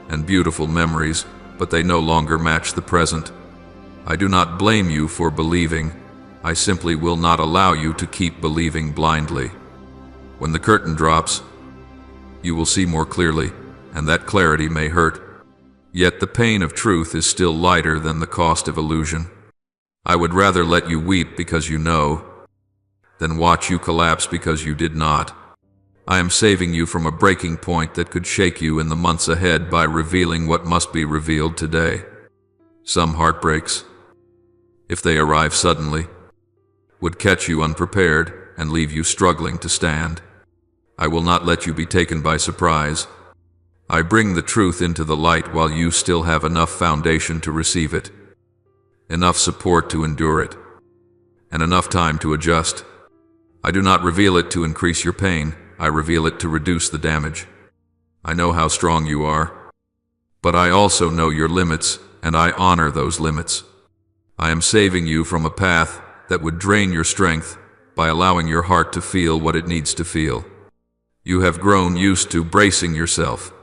and beautiful memories, but they no longer match the present. I do not blame you for believing. I simply will not allow you to keep believing blindly. When the curtain drops, you will see more clearly, and that clarity may hurt. Yet the pain of truth is still lighter than the cost of illusion. I would rather let you weep because you know, than watch you collapse because you did not. I am saving you from a breaking point that could shake you in the months ahead by revealing what must be revealed today. Some heartbreaks, if they arrive suddenly, would catch you unprepared and leave you struggling to stand. I will not let you be taken by surprise. I bring the truth into the light while you still have enough foundation to receive it, enough support to endure it, and enough time to adjust. I do not reveal it to increase your pain. I reveal it to reduce the damage. I know how strong you are, but I also know your limits, and I honor those limits. I am saving you from a path that would drain your strength by allowing your heart to feel what it needs to feel. You have grown used to bracing yourself,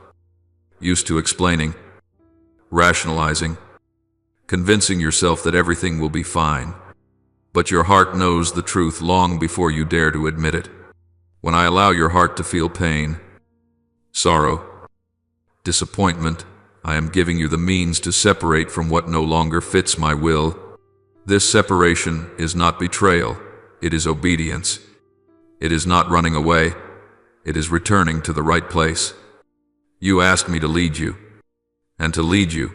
used to explaining, rationalizing, convincing yourself that everything will be fine. But your heart knows the truth long before you dare to admit it. When I allow your heart to feel pain, sorrow, disappointment, I am giving you the means to separate from what no longer fits my will. This separation is not betrayal, it is obedience. It is not running away, it is returning to the right place. You asked me to lead you, and to lead you,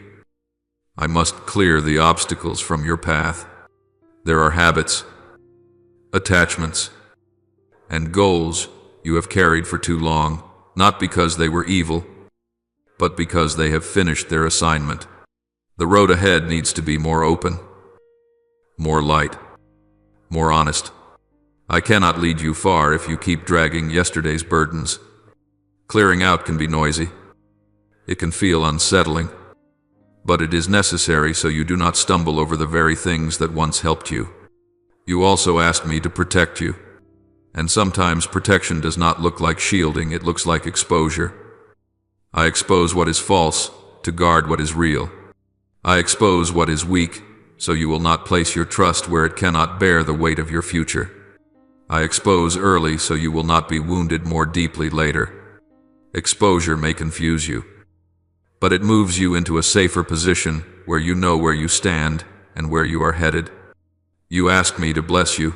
I must clear the obstacles from your path. There are habits, attachments, and goals you have carried for too long, not because they were evil, but because they have finished their assignment. The road ahead needs to be more open, more light, more honest. I cannot lead you far if you keep dragging yesterday's burdens. Clearing out can be noisy. It can feel unsettling, but it is necessary so you do not stumble over the very things that once helped you. You also asked me to protect you. And sometimes protection does not look like shielding, it looks like exposure. I expose what is false to guard what is real. I expose what is weak so you will not place your trust where it cannot bear the weight of your future. I expose early so you will not be wounded more deeply later. Exposure may confuse you, but it moves you into a safer position where you know where you stand and where you are headed. You asked me to bless you,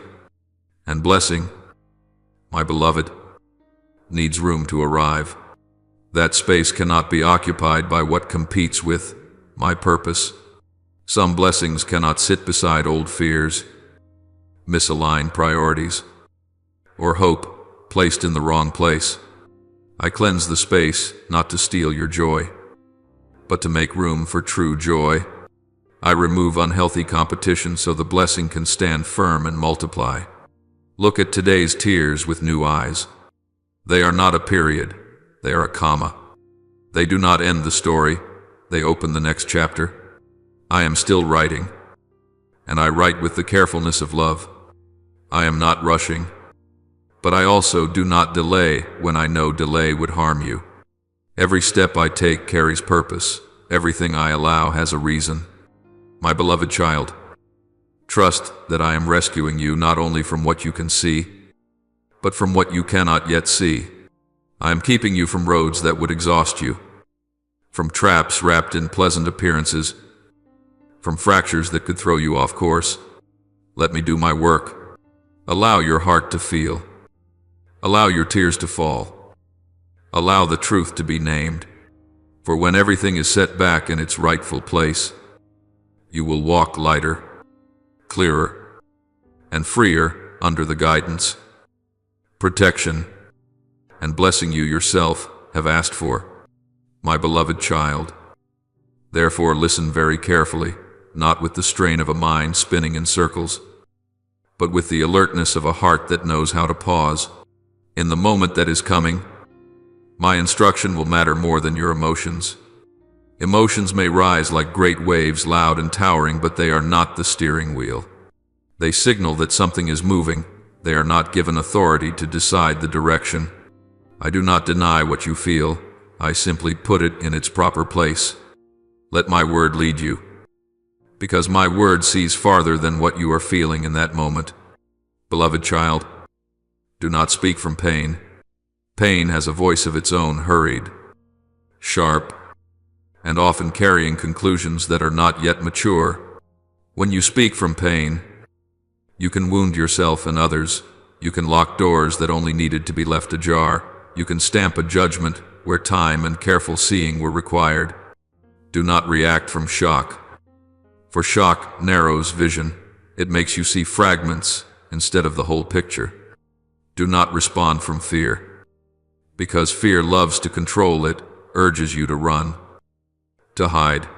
and blessing, my beloved, needs room to arrive. That space cannot be occupied by what competes with my purpose. Some blessings cannot sit beside old fears, misaligned priorities, or hope placed in the wrong place. I cleanse the space not to steal your joy, but to make room for true joy. I remove unhealthy competition so the blessing can stand firm and multiply. Look at today's tears with new eyes. They are not a period, they are a comma. They do not end the story, they open the next chapter. I am still writing, and I write with the carefulness of love. I am not rushing, but I also do not delay when I know delay would harm you. Every step I take carries purpose. Everything I allow has a reason. My beloved child, trust that I am rescuing you not only from what you can see, but from what you cannot yet see. I am keeping you from roads that would exhaust you, from traps wrapped in pleasant appearances, from fractures that could throw you off course. Let me do my work. Allow your heart to feel. Allow your tears to fall. Allow the truth to be named. For when everything is set back in its rightful place, you will walk lighter, clearer, and freer under the guidance, protection, and blessing you yourself have asked for, my beloved child. Therefore listen very carefully, not with the strain of a mind spinning in circles, but with the alertness of a heart that knows how to pause. In the moment that is coming, my instruction will matter more than your emotions. Emotions may rise like great waves, loud and towering, but they are not the steering wheel. They signal that something is moving, They are not given authority to decide the direction. I do not deny what you feel. I simply put it in its proper place. Let my word lead you, because my word sees farther than what you are feeling in that moment. Beloved child, do not speak from pain. Pain has a voice of its own, hurried, sharp, and often carrying conclusions that are not yet mature. When you speak from pain, you can wound yourself and others. You can lock doors that only needed to be left ajar. You can stamp a judgment where time and careful seeing were required. Do not react from shock, for shock narrows vision. It makes you see fragments instead of the whole picture. Do not respond from fear, because fear loves to control. It urges you to run, to hide,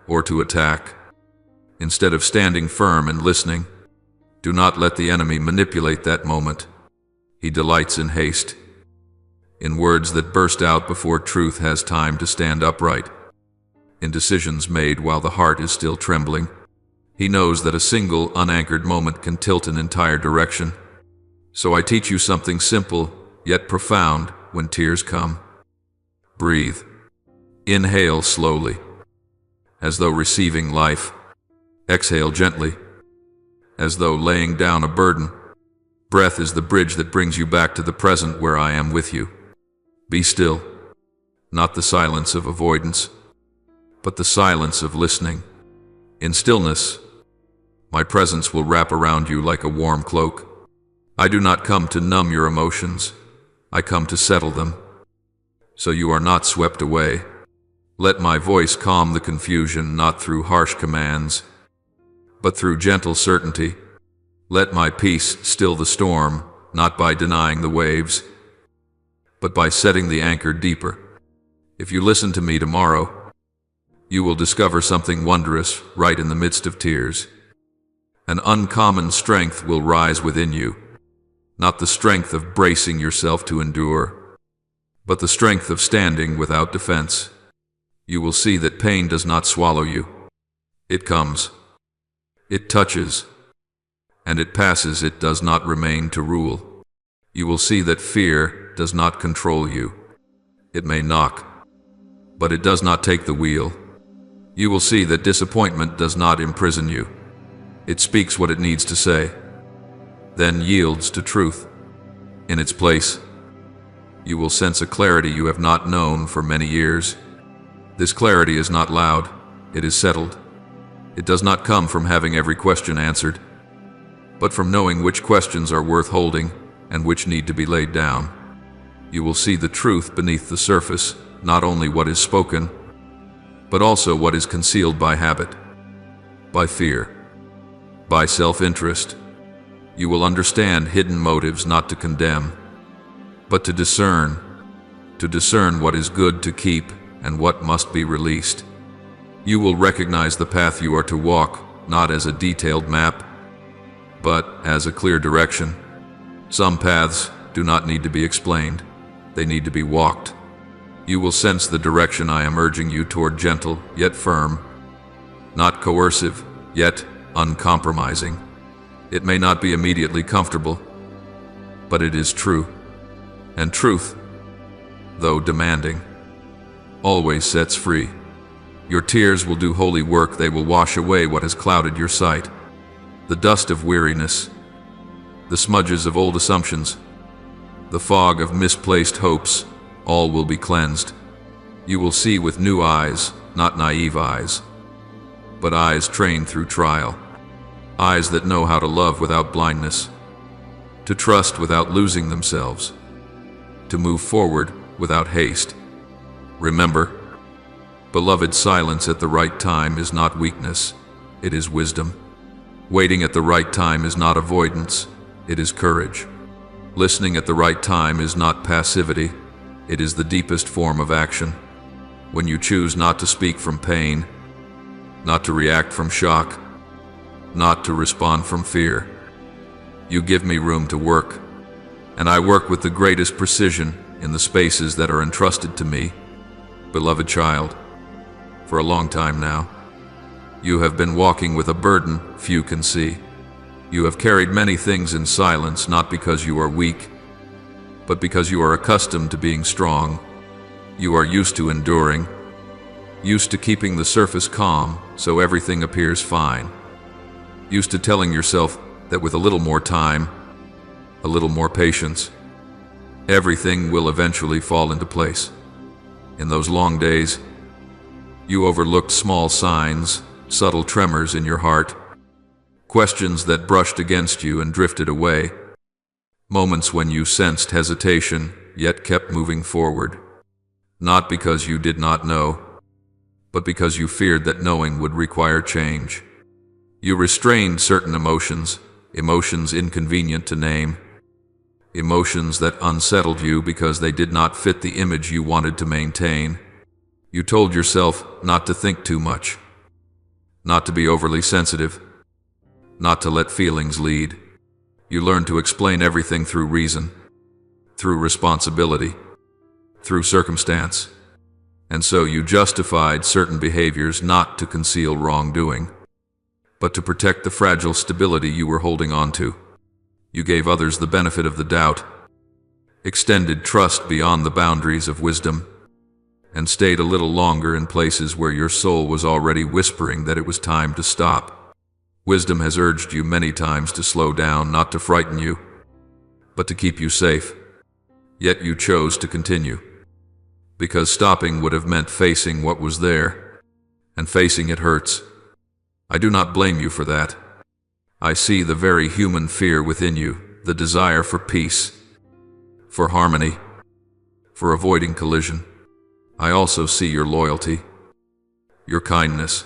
or to attack, instead of standing firm and listening. Do not let the enemy manipulate that moment. He delights in haste, in words that burst out before truth has time to stand upright, in decisions made while the heart is still trembling. He knows that a single, unanchored moment can tilt an entire direction. So I teach you something simple, yet profound when tears come. Breathe. Inhale slowly, as though receiving life. Exhale gently, as though laying down a burden. Breath is the bridge that brings you back to the present where I am with you. Be still, not the silence of avoidance, but the silence of listening. In stillness, my presence will wrap around you like a warm cloak. I do not come to numb your emotions. I come to settle them, so you are not swept away. Let my voice calm the confusion, not through harsh commands, but through gentle certainty. Let my peace still the storm, not by denying the waves, but by setting the anchor deeper. If you listen to me tomorrow, you will discover something wondrous right in the midst of tears. An uncommon strength will rise within you, not the strength of bracing yourself to endure, but the strength of standing without defense. You will see that pain does not swallow you. It comes, it touches, and it passes. It does not remain to rule. You will see that fear does not control you. It may knock, but it does not take the wheel. You will see that disappointment does not imprison you. It speaks what it needs to say, then yields to truth. In its place, you will sense a clarity you have not known for many years. This clarity is not loud, it is settled. It does not come from having every question answered, but from knowing which questions are worth holding and which need to be laid down. You will see the truth beneath the surface, not only what is spoken, but also what is concealed by habit, by fear, by self-interest. You will understand hidden motives, not to condemn, but to discern what is good to keep and what must be released. You will recognize the path you are to walk, not as a detailed map, but as a clear direction. Some paths do not need to be explained, they need to be walked. You will sense the direction I am urging you toward, gentle yet firm, not coercive yet uncompromising. It may not be immediately comfortable, but it is true. And truth, though demanding, always sets free. Your tears will do holy work. They will wash away what has clouded your sight. The dust of weariness, the smudges of old assumptions, the fog of misplaced hopes, all will be cleansed. You will see with new eyes, not naive eyes, but eyes trained through trial. Eyes that know how to love without blindness, to trust without losing themselves, to move forward without haste. Remember, beloved, silence at the right time is not weakness, it is wisdom. Waiting at the right time is not avoidance, it is courage. Listening at the right time is not passivity, it is the deepest form of action. When you choose not to speak from pain, not to react from shock, not to respond from fear, you give me room to work, and I work with the greatest precision in the spaces that are entrusted to me. Beloved child, for a long time now, you have been walking with a burden few can see. You have carried many things in silence, not because you are weak, but because you are accustomed to being strong. You are used to enduring, used to keeping the surface calm so everything appears fine, used to telling yourself that with a little more time, a little more patience, everything will eventually fall into place. In those long days, you overlooked small signs, subtle tremors in your heart, questions that brushed against you and drifted away, moments when you sensed hesitation yet kept moving forward, not because you did not know, but because you feared that knowing would require change. You restrained certain emotions, emotions inconvenient to name, emotions that unsettled you because they did not fit the image you wanted to maintain. You told yourself not to think too much, not to be overly sensitive, not to let feelings lead. You learned to explain everything through reason, through responsibility, through circumstance. And so you justified certain behaviors not to conceal wrongdoing, but to protect the fragile stability you were holding on to. You gave others the benefit of the doubt, extended trust beyond the boundaries of wisdom, and stayed a little longer in places where your soul was already whispering that it was time to stop. Wisdom has urged you many times to slow down, not to frighten you, but to keep you safe. Yet you chose to continue, because stopping would have meant facing what was there, and facing it hurts. I do not blame you for that. I see the very human fear within you, the desire for peace, for harmony, for avoiding collision. I also see your loyalty, your kindness,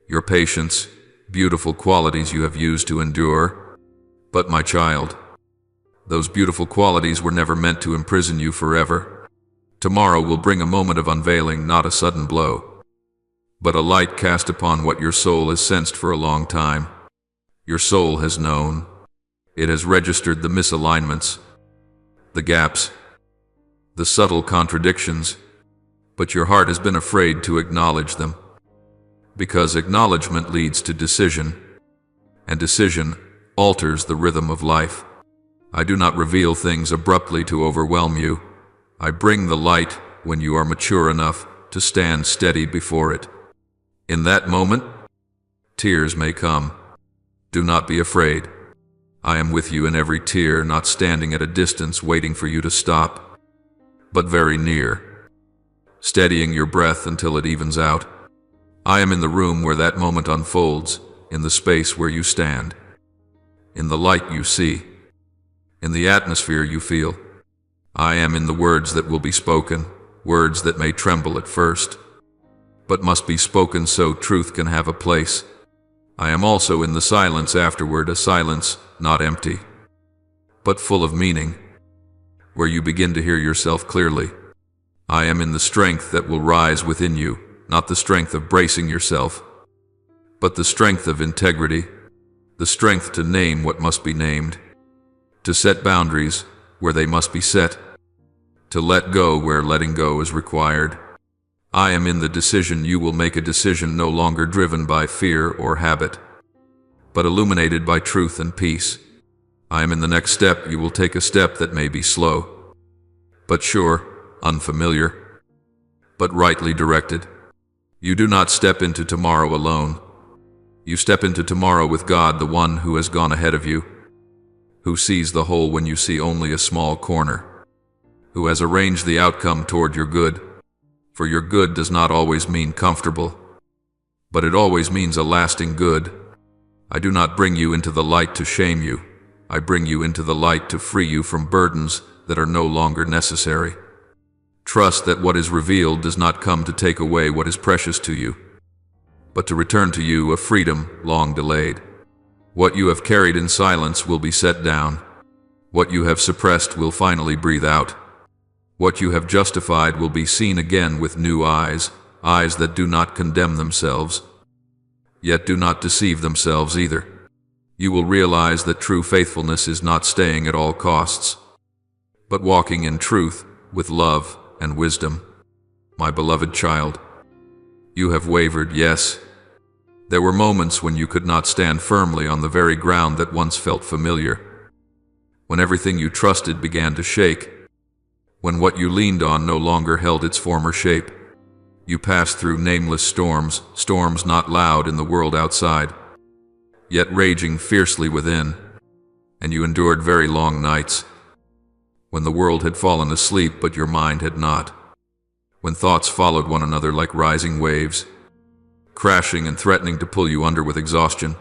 your patience, beautiful qualities you have used to endure. But my child, those beautiful qualities were never meant to imprison you forever. Tomorrow will bring a moment of unveiling, not a sudden blow, but a light cast upon what your soul has sensed for a long time. Your soul has known. It has registered the misalignments, the gaps, the subtle contradictions, but your heart has been afraid to acknowledge them, because acknowledgement leads to decision, and decision alters the rhythm of life. I do not reveal things abruptly to overwhelm you. I bring the light when you are mature enough to stand steady before it. In that moment, tears may come. Do not be afraid. I am with you in every tear, not standing at a distance waiting for you to stop, but very near, steadying your breath until it evens out. I am in the room where that moment unfolds, in the space where you stand, in the light you see, in the atmosphere you feel. I am in the words that will be spoken, words that may tremble at first, but must be spoken so truth can have a place. I am also in the silence afterward, a silence not empty, but full of meaning, where you begin to hear yourself clearly. I am in the strength that will rise within you, not the strength of bracing yourself, but the strength of integrity, the strength to name what must be named, to set boundaries where they must be set, to let go where letting go is required. I am in the decision you will make, a decision no longer driven by fear or habit, but illuminated by truth and peace. I am in the next step you will take, a step that may be slow, but sure, unfamiliar, but rightly directed. You do not step into tomorrow alone. You step into tomorrow with God, the one who has gone ahead of you, who sees the whole when you see only a small corner, who has arranged the outcome toward your good. For your good does not always mean comfortable, but it always means a lasting good. I do not bring you into the light to shame you. I bring you into the light to free you from burdens that are no longer necessary. Trust that what is revealed does not come to take away what is precious to you, but to return to you a freedom long delayed. What you have carried in silence will be set down. What you have suppressed will finally breathe out. What you have justified will be seen again with new eyes, eyes that do not condemn themselves, yet do not deceive themselves either. You will realize that true faithfulness is not staying at all costs, but walking in truth with love and wisdom. My beloved child, you have wavered, yes, There were moments when you could not stand firmly on the very ground that once felt familiar, when everything you trusted began to shake, when what you leaned on no longer held its former shape. You passed through nameless storms, storms not loud in the world outside, yet raging fiercely within, and you endured very long nights, when the world had fallen asleep but your mind had not, when thoughts followed one another like rising waves, crashing and threatening to pull you under with exhaustion,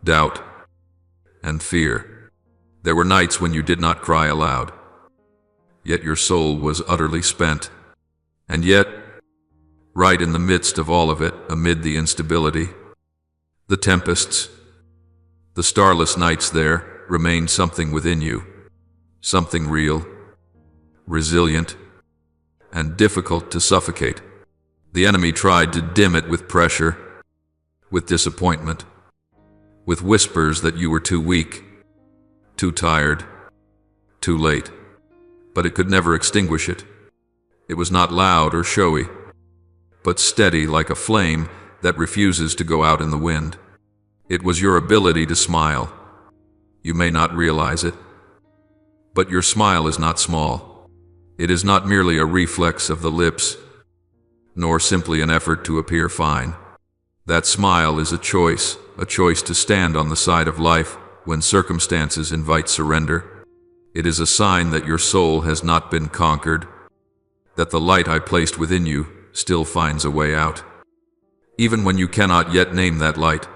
doubt, and fear. There were nights when you did not cry aloud, yet your soul was utterly spent. And yet, right in the midst of all of it, amid the instability, the tempests, the starless nights, there remained something within you, something real, resilient, and difficult to suffocate. The enemy tried to dim it with pressure, with disappointment, with whispers that you were too weak, too tired, too late. But it could never extinguish it. It was not loud or showy, but steady like a flame that refuses to go out in the wind. It was your ability to smile. You may not realize it, but your smile is not small. It is not merely a reflex of the lips, nor simply an effort to appear fine. That smile is a choice to stand on the side of life when circumstances invite surrender. It is a sign that your soul has not been conquered, that the light I placed within you still finds a way out. Even when you cannot yet name that light,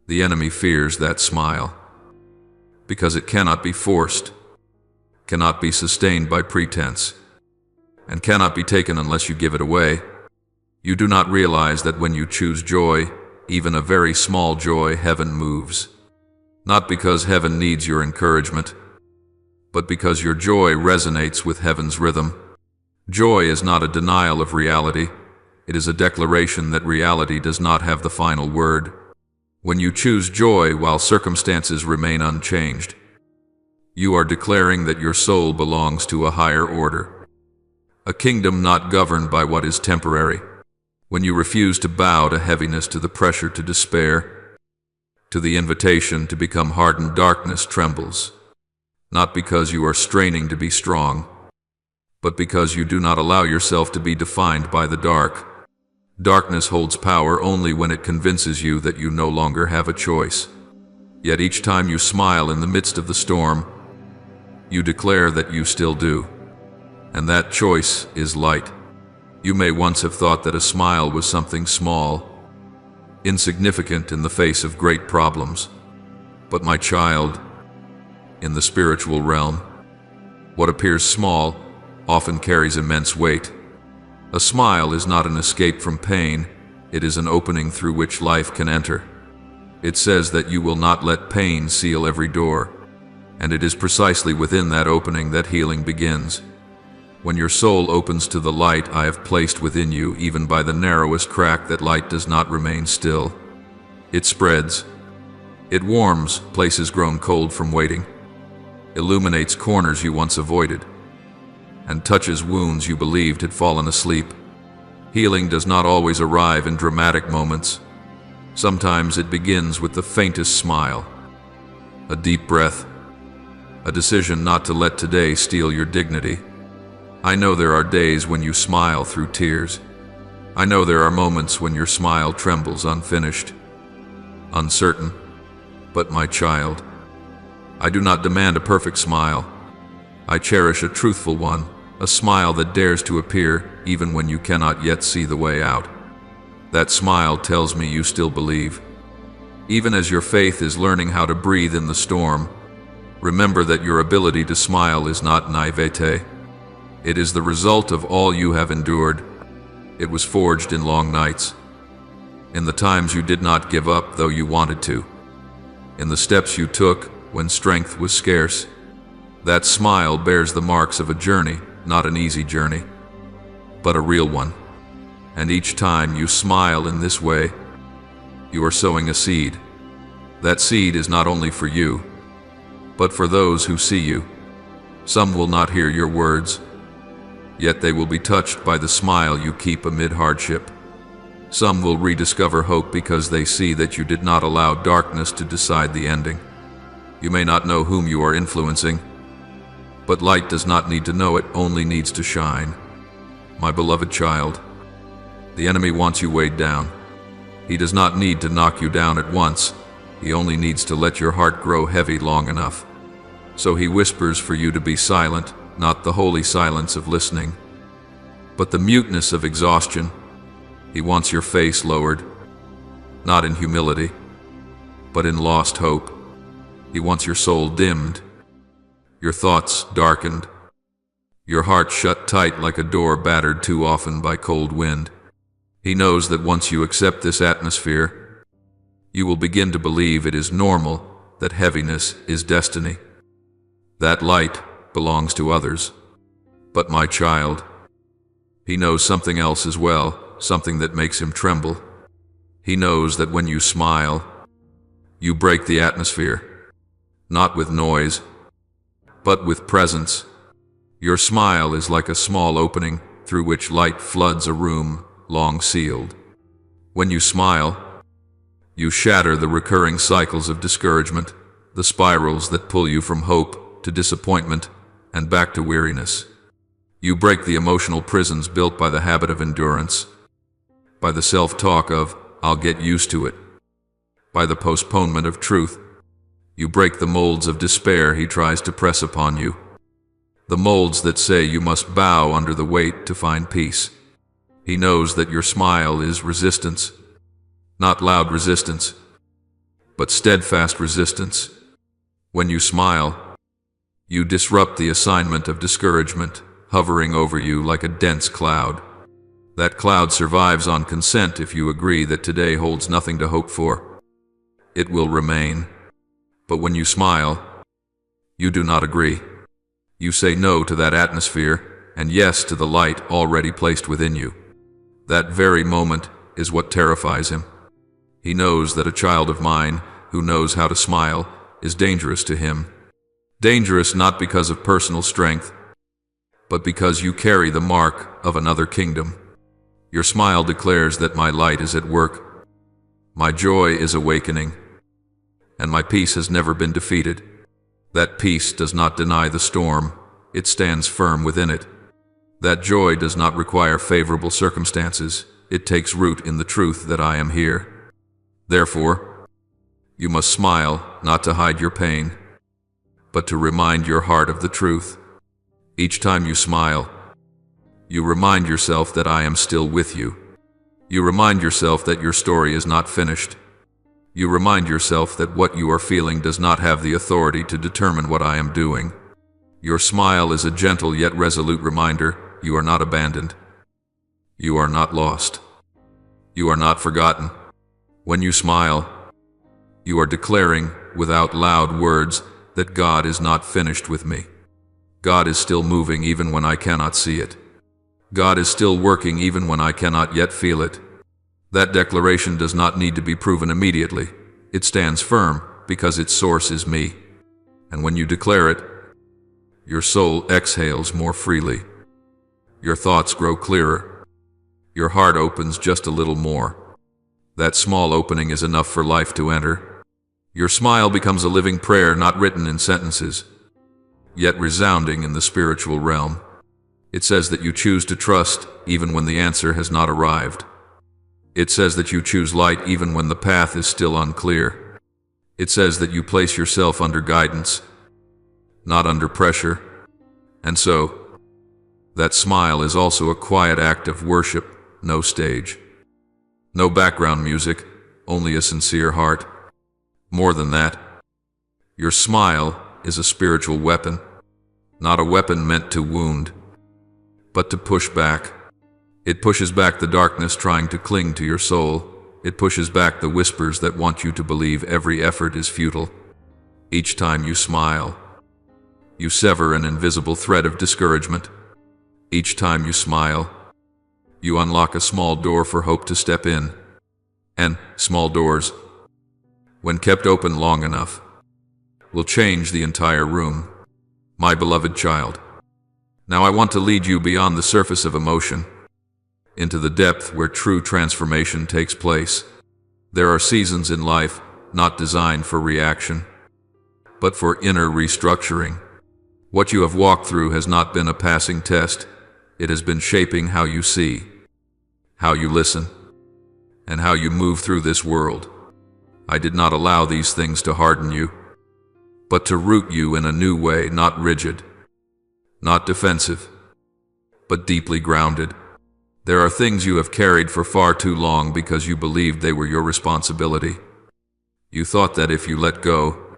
the enemy fears that smile, because it cannot be forced, cannot be sustained by pretense, and cannot be taken unless you give it away. You do not realize that when you choose joy, even a very small joy, heaven moves. Not because heaven needs your encouragement, but because your joy resonates with heaven's rhythm. Joy is not a denial of reality. It is a declaration that reality does not have the final word. When you choose joy while circumstances remain unchanged, you are declaring that your soul belongs to a higher order, a kingdom not governed by what is temporary. When you refuse to bow to heaviness, to the pressure to despair, to the invitation to become hardened, darkness trembles, not because you are straining to be strong, but because you do not allow yourself to be defined by the dark. Darkness holds power only when it convinces you that you no longer have a choice. Yet each time you smile in the midst of the storm, you declare that you still do, and that choice is light. You may once have thought that a smile was something small, insignificant in the face of great problems. But my child, in the spiritual realm, what appears small often carries immense weight. A smile is not an escape from pain, it is an opening through which life can enter. It says that you will not let pain seal every door, and it is precisely within that opening that healing begins. When your soul opens to the light I have placed within you, even by the narrowest crack, that light does not remain still. It spreads. It warms places grown cold from waiting, illuminates corners you once avoided, and touches wounds you believed had fallen asleep. Healing does not always arrive in dramatic moments. Sometimes it begins with the faintest smile, a deep breath, a decision not to let today steal your dignity. I know there are days when you smile through tears. I know there are moments when your smile trembles unfinished, uncertain. But my child, I do not demand a perfect smile. I cherish a truthful one, a smile that dares to appear even when you cannot yet see the way out. That smile tells me you still believe. Even as your faith is learning how to breathe in the storm, remember that your ability to smile is not naivete. It is the result of all you have endured. It was forged in long nights, in the times you did not give up though you wanted to, in the steps you took when strength was scarce. That smile bears the marks of a journey, not an easy journey, but a real one. And each time you smile in this way, you are sowing a seed. That seed is not only for you, but for those who see you. Some will not hear your words, yet they will be touched by the smile you keep amid hardship. Some will rediscover hope because they see that you did not allow darkness to decide the ending. You may not know whom you are influencing, but light does not need to know it, only needs to shine. My beloved child, the enemy wants you weighed down. He does not need to knock you down at once. He only needs to let your heart grow heavy long enough. So he whispers for you to be silent, not the holy silence of listening, but the muteness of exhaustion. He wants your face lowered, not in humility, but in lost hope. He wants your soul dimmed, your thoughts darkened, your heart shut tight like a door battered too often by cold wind. He knows that once you accept this atmosphere, you will begin to believe it is normal, that heaviness is destiny. That light belongs to others. But my child, he knows something else as well, something that makes him tremble. He knows that when you smile, you break the atmosphere, not with noise, but with presence. Your smile is like a small opening through which light floods a room long sealed. When you smile, you shatter the recurring cycles of discouragement, the spirals that pull you from hope to disappointment and back to weariness. You break the emotional prisons built by the habit of endurance, by the self-talk of, "I'll get used to it," by the postponement of truth. You break the molds of despair he tries to press upon you, the molds that say you must bow under the weight to find peace. He knows that your smile is resistance, not loud resistance, but steadfast resistance. When you smile, you disrupt the assignment of discouragement hovering over you like a dense cloud. That cloud survives on consent if you agree that today holds nothing to hope for. It will remain. But when you smile, you do not agree. You say no to that atmosphere and yes to the light already placed within you. That very moment is what terrifies him. He knows that a child of mine who knows how to smile is dangerous to him. Dangerous not because of personal strength, but because you carry the mark of another kingdom. Your smile declares that my light is at work, my joy is awakening, and my peace has never been defeated. That peace does not deny the storm, it stands firm within it. That joy does not require favorable circumstances, it takes root in the truth that I am here. Therefore, you must smile not to hide your pain, but to remind your heart of the truth. Each time you smile, you remind yourself that I am still with you. You remind yourself that your story is not finished. You remind yourself that what you are feeling does not have the authority to determine what I am doing. Your smile is a gentle yet resolute reminder you are not abandoned. You are not lost. You are not forgotten. When you smile, you are declaring, without loud words, that God is not finished with me. God is still moving even when I cannot see it. God is still working even when I cannot yet feel it. That declaration does not need to be proven immediately. It stands firm because its source is me. And when you declare it, your soul exhales more freely. Your thoughts grow clearer. Your heart opens just a little more. That small opening is enough for life to enter. Your smile becomes a living prayer not written in sentences, yet resounding in the spiritual realm. It says that you choose to trust even when the answer has not arrived. It says that you choose light even when the path is still unclear. It says that you place yourself under guidance, not under pressure. And so, that smile is also a quiet act of worship, no stage. No background music, only a sincere heart. More than that, your smile is a spiritual weapon, not a weapon meant to wound, but to push back. It pushes back the darkness trying to cling to your soul. It pushes back the whispers that want you to believe every effort is futile. Each time you smile, you sever an invisible thread of discouragement. Each time you smile, you unlock a small door for hope to step in. And small doors, when kept open long enough, will change the entire room. My beloved child, now I want to lead you beyond the surface of emotion. into the depth where true transformation takes place. There are seasons in life not designed for reaction, but for inner restructuring. What you have walked through has not been a passing test. It has been shaping how you see, how you listen, and how you move through this world. I did not allow these things to harden you, but to root you in a new way, not rigid, not defensive, but deeply grounded. There are things you have carried for far too long because you believed they were your responsibility. You thought that if you let go,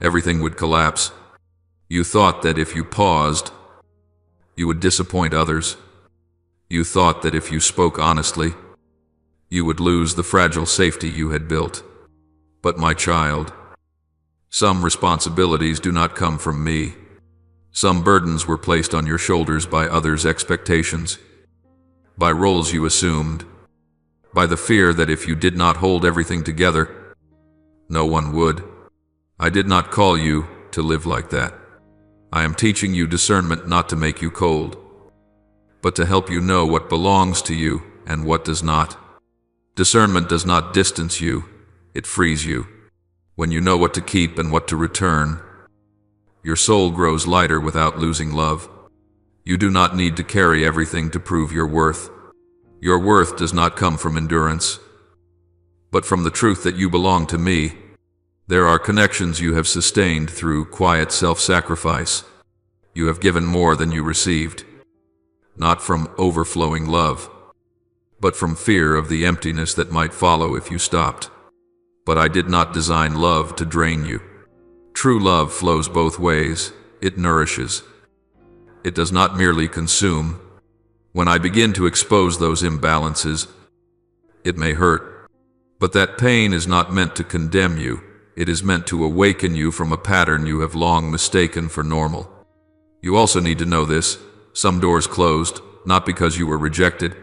everything would collapse. You thought that if you paused, you would disappoint others. You thought that if you spoke honestly, you would lose the fragile safety you had built. But my child, some responsibilities do not come from me. Some burdens were placed on your shoulders by others' expectations, by roles you assumed, by the fear that if you did not hold everything together, no one would. I did not call you to live like that. I am teaching you discernment not to make you cold, but to help you know what belongs to you and what does not. Discernment does not distance you, it frees you. When you know what to keep and what to return, your soul grows lighter without losing love. You do not need to carry everything to prove your worth. Your worth does not come from endurance, but from the truth that you belong to me. There are connections you have sustained through quiet self-sacrifice. You have given more than you received, not from overflowing love, but from fear of the emptiness that might follow if you stopped. But I did not design love to drain you. True love flows both ways. It nourishes. It does not merely consume. When I begin to expose those imbalances, it may hurt. But that pain is not meant to condemn you. It is meant to awaken you from a pattern you have long mistaken for normal. You also need to know this. Some doors closed, not because you were rejected,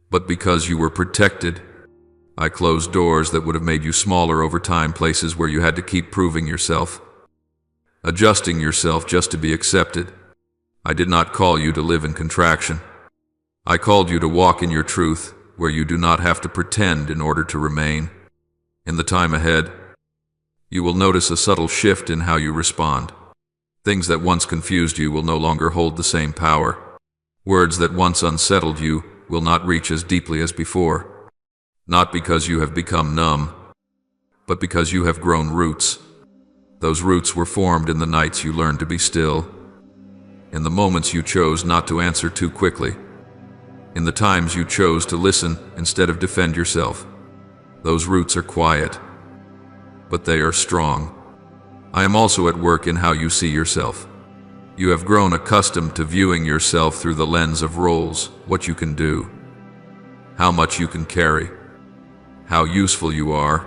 but because you were protected. I closed doors that would have made you smaller over time, places where you had to keep proving yourself, adjusting yourself just to be accepted. I did not call you to live in contraction. I called you to walk in your truth, where you do not have to pretend in order to remain. In the time ahead, you will notice a subtle shift in how you respond. Things that once confused you will no longer hold the same power. Words that once unsettled you will not reach as deeply as before. Not because you have become numb, but because you have grown roots. Those roots were formed in the nights you learned to be still, in the moments you chose not to answer too quickly, in the times you chose to listen instead of defend yourself. Those roots are quiet, but they are strong. I am also at work in how you see yourself. You have grown accustomed to viewing yourself through the lens of roles, what you can do, how much you can carry, how useful you are,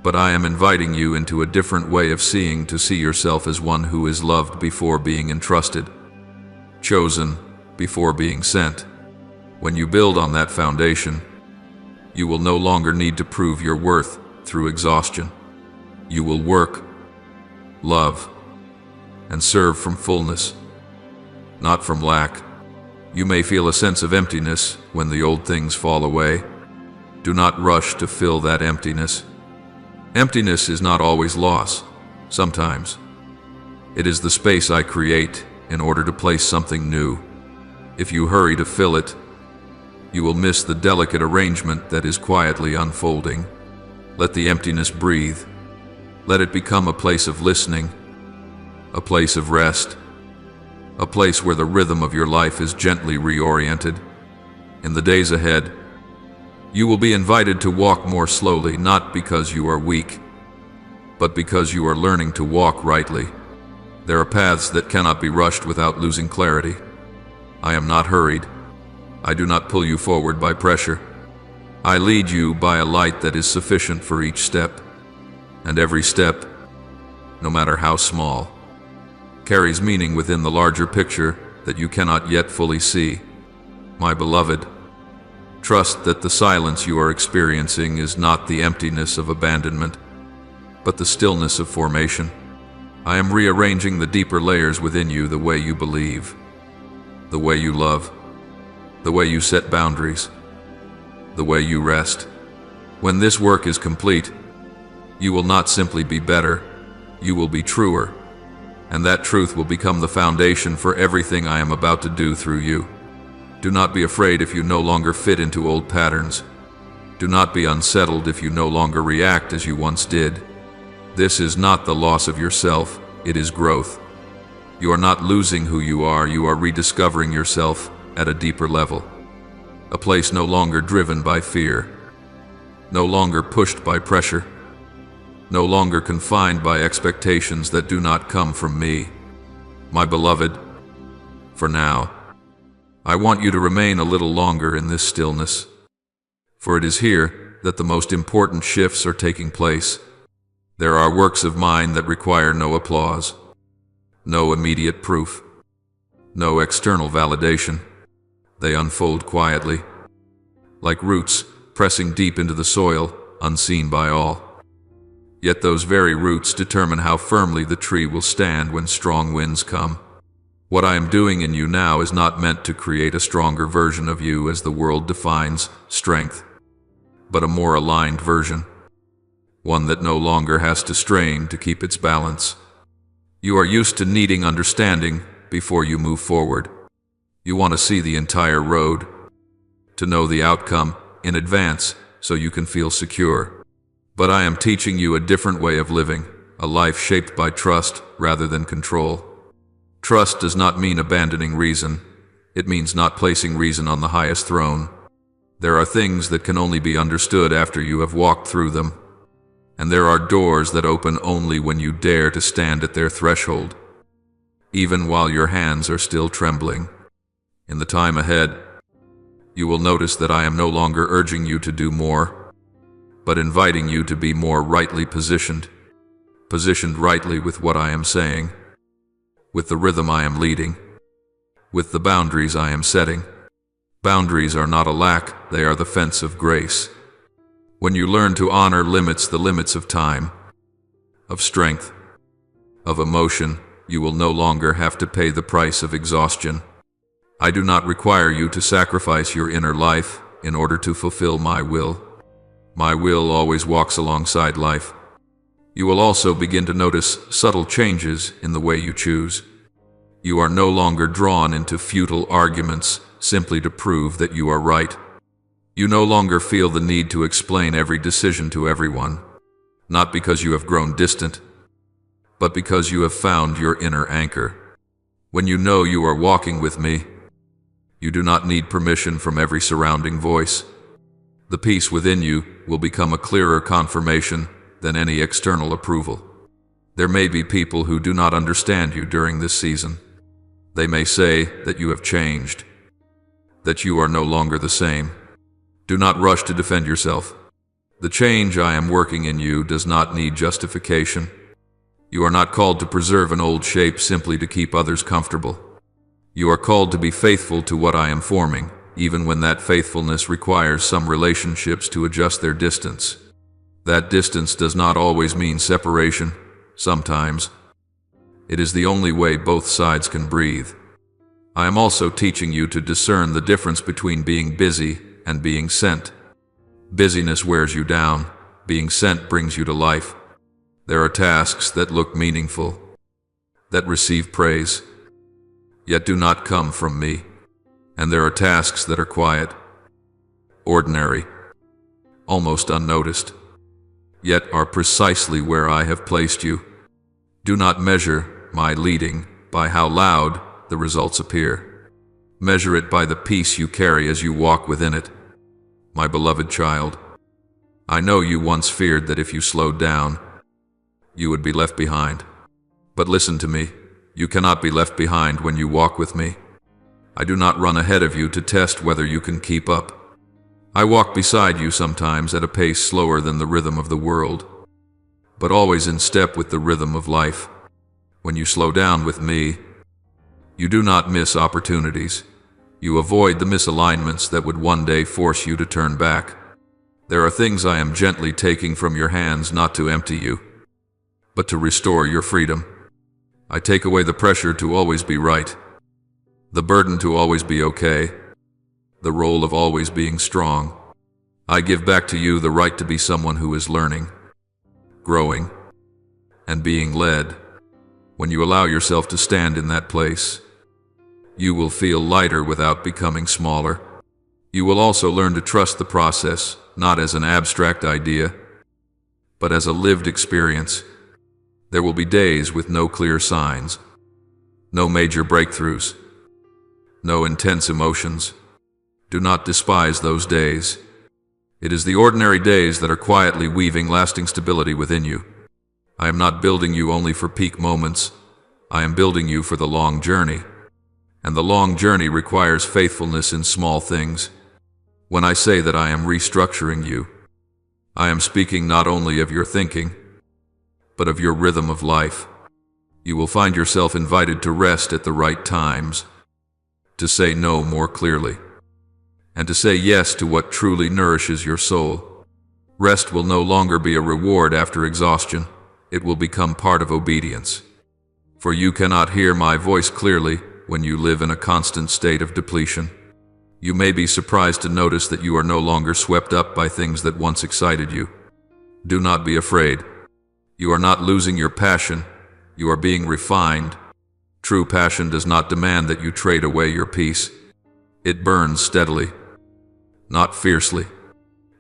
but I am inviting you into a different way of seeing, to see yourself as one who is loved before being entrusted, chosen before being sent. When you build on that foundation, you will no longer need to prove your worth through exhaustion. You will work, love, and serve from fullness, not from lack. You may feel a sense of emptiness when the old things fall away. Do not rush to fill that emptiness. Emptiness is not always loss. Sometimes it is the space I create in order to place something new. If you hurry to fill it, you will miss the delicate arrangement that is quietly unfolding. Let the emptiness breathe. Let it become a place of listening, a place of rest, a place where the rhythm of your life is gently reoriented. In the days ahead, you will be invited to walk more slowly, not because you are weak, but because you are learning to walk rightly. There are paths that cannot be rushed without losing clarity. I am not hurried. I do not pull you forward by pressure. I lead you by a light that is sufficient for each step, and every step, no matter how small, carries meaning within the larger picture that you cannot yet fully see. My beloved, trust that the silence you are experiencing is not the emptiness of abandonment, but the stillness of formation. I am rearranging the deeper layers within you, the way you believe, the way you love, the way you set boundaries, the way you rest. When this work is complete, you will not simply be better, you will be truer, and that truth will become the foundation for everything I am about to do through you. Do not be afraid if you no longer fit into old patterns. Do not be unsettled if you no longer react as you once did. This is not the loss of yourself, it is growth. You are not losing who you are rediscovering yourself at a deeper level. A place no longer driven by fear, no longer pushed by pressure, no longer confined by expectations that do not come from me. My beloved, for now, I want you to remain a little longer in this stillness, for it is here that the most important shifts are taking place. There are works of mine that require no applause, no immediate proof, no external validation. They unfold quietly, like roots pressing deep into the soil, unseen by all. Yet those very roots determine how firmly the tree will stand when strong winds come. What I am doing in you now is not meant to create a stronger version of you as the world defines strength, but a more aligned version, one that no longer has to strain to keep its balance. You are used to needing understanding before you move forward. You want to see the entire road, to know the outcome in advance so you can feel secure. But I am teaching you a different way of living, a life shaped by trust rather than control. Trust does not mean abandoning reason. It means not placing reason on the highest throne. There are things that can only be understood after you have walked through them. And there are doors that open only when you dare to stand at their threshold, even while your hands are still trembling. In the time ahead, you will notice that I am no longer urging you to do more, but inviting you to be more rightly positioned rightly with what I am saying, with the rhythm I am leading, with the boundaries I am setting. Boundaries are not a lack, they are the fence of grace. When you learn to honor limits, the limits of time, of strength, of emotion, you will no longer have to pay the price of exhaustion. I do not require you to sacrifice your inner life in order to fulfill my will. My will always walks alongside life. You will also begin to notice subtle changes in the way you choose. You are no longer drawn into futile arguments simply to prove that you are right. You no longer feel the need to explain every decision to everyone, not because you have grown distant, but because you have found your inner anchor. When you know you are walking with me, you do not need permission from every surrounding voice. The peace within you will become a clearer confirmation than any external approval. There may be people who do not understand you during this season. They may say that you have changed, that you are no longer the same. Do not rush to defend yourself. The change I am working in you does not need justification. You are not called to preserve an old shape simply to keep others comfortable. You are called to be faithful to what I am forming, even when that faithfulness requires some relationships to adjust their distance. That distance does not always mean separation. Sometimes it is the only way both sides can breathe. I am also teaching you to discern the difference between being busy and being sent. Busyness wears you down. Being sent brings you to life. There are tasks that look meaningful, that receive praise, yet do not come from me. And there are tasks that are quiet, ordinary, almost unnoticed, yet are precisely where I have placed you. Do not measure my leading by how loud the results appear. Measure it by the peace you carry as you walk within it. My beloved child, I know you once feared that if you slowed down, you would be left behind. But listen to me, you cannot be left behind when you walk with me. I do not run ahead of you to test whether you can keep up. I walk beside you sometimes at a pace slower than the rhythm of the world, but always in step with the rhythm of life. When you slow down with me, you do not miss opportunities. You avoid the misalignments that would one day force you to turn back. There are things I am gently taking from your hands not to empty you, but to restore your freedom. I take away the pressure to always be right, the burden to always be okay, the role of always being strong. I give back to you the right to be someone who is learning, growing, and being led. When you allow yourself to stand in that place, you will feel lighter without becoming smaller. You will also learn to trust the process, not as an abstract idea, but as a lived experience. There will be days with no clear signs, no major breakthroughs, no intense emotions. Do not despise those days. It is the ordinary days that are quietly weaving lasting stability within you. I am not building you only for peak moments. I am building you for the long journey. And the long journey requires faithfulness in small things. When I say that I am restructuring you, I am speaking not only of your thinking, but of your rhythm of life. You will find yourself invited to rest at the right times, to say no more clearly, and to say yes to what truly nourishes your soul. Rest will no longer be a reward after exhaustion. It will become part of obedience. For you cannot hear my voice clearly when you live in a constant state of depletion. You may be surprised to notice that you are no longer swept up by things that once excited you. Do not be afraid. You are not losing your passion. You are being refined. True passion does not demand that you trade away your peace. It burns steadily, not fiercely.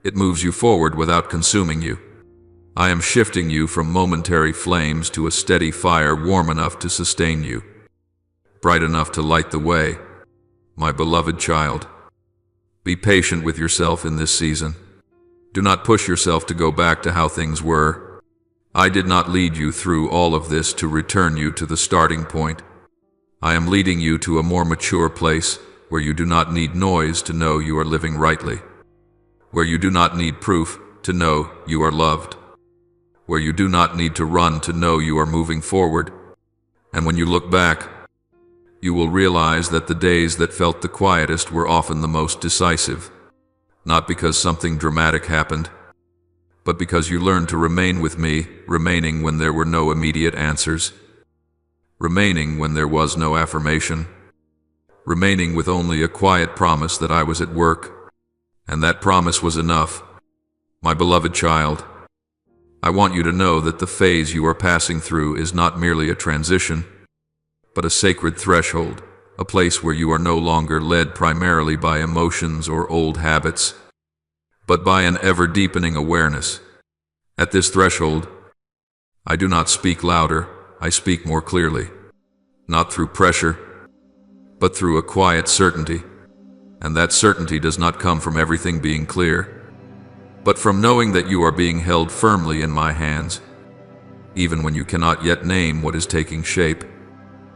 It moves you forward without consuming you. I am shifting you from momentary flames to a steady fire warm enough to sustain you, bright enough to light the way. My beloved child, be patient with yourself in this season. Do not push yourself to go back to how things were. I did not lead you through all of this to return you to the starting point. I am leading you to a more mature place where you do not need noise to know you are living rightly, where you do not need proof to know you are loved, where you do not need to run to know you are moving forward. And when you look back, you will realize that the days that felt the quietest were often the most decisive, not because something dramatic happened, but because you learned to remain with me, remaining when there were no immediate answers, remaining when there was no affirmation, remaining with only a quiet promise that I was at work, and that promise was enough. My beloved child, I want you to know that the phase you are passing through is not merely a transition, but a sacred threshold, a place where you are no longer led primarily by emotions or old habits, but by an ever-deepening awareness. At this threshold, I do not speak louder, I speak more clearly, not through pressure, but through a quiet certainty. And that certainty does not come from everything being clear, but from knowing that you are being held firmly in my hands, even when you cannot yet name what is taking shape.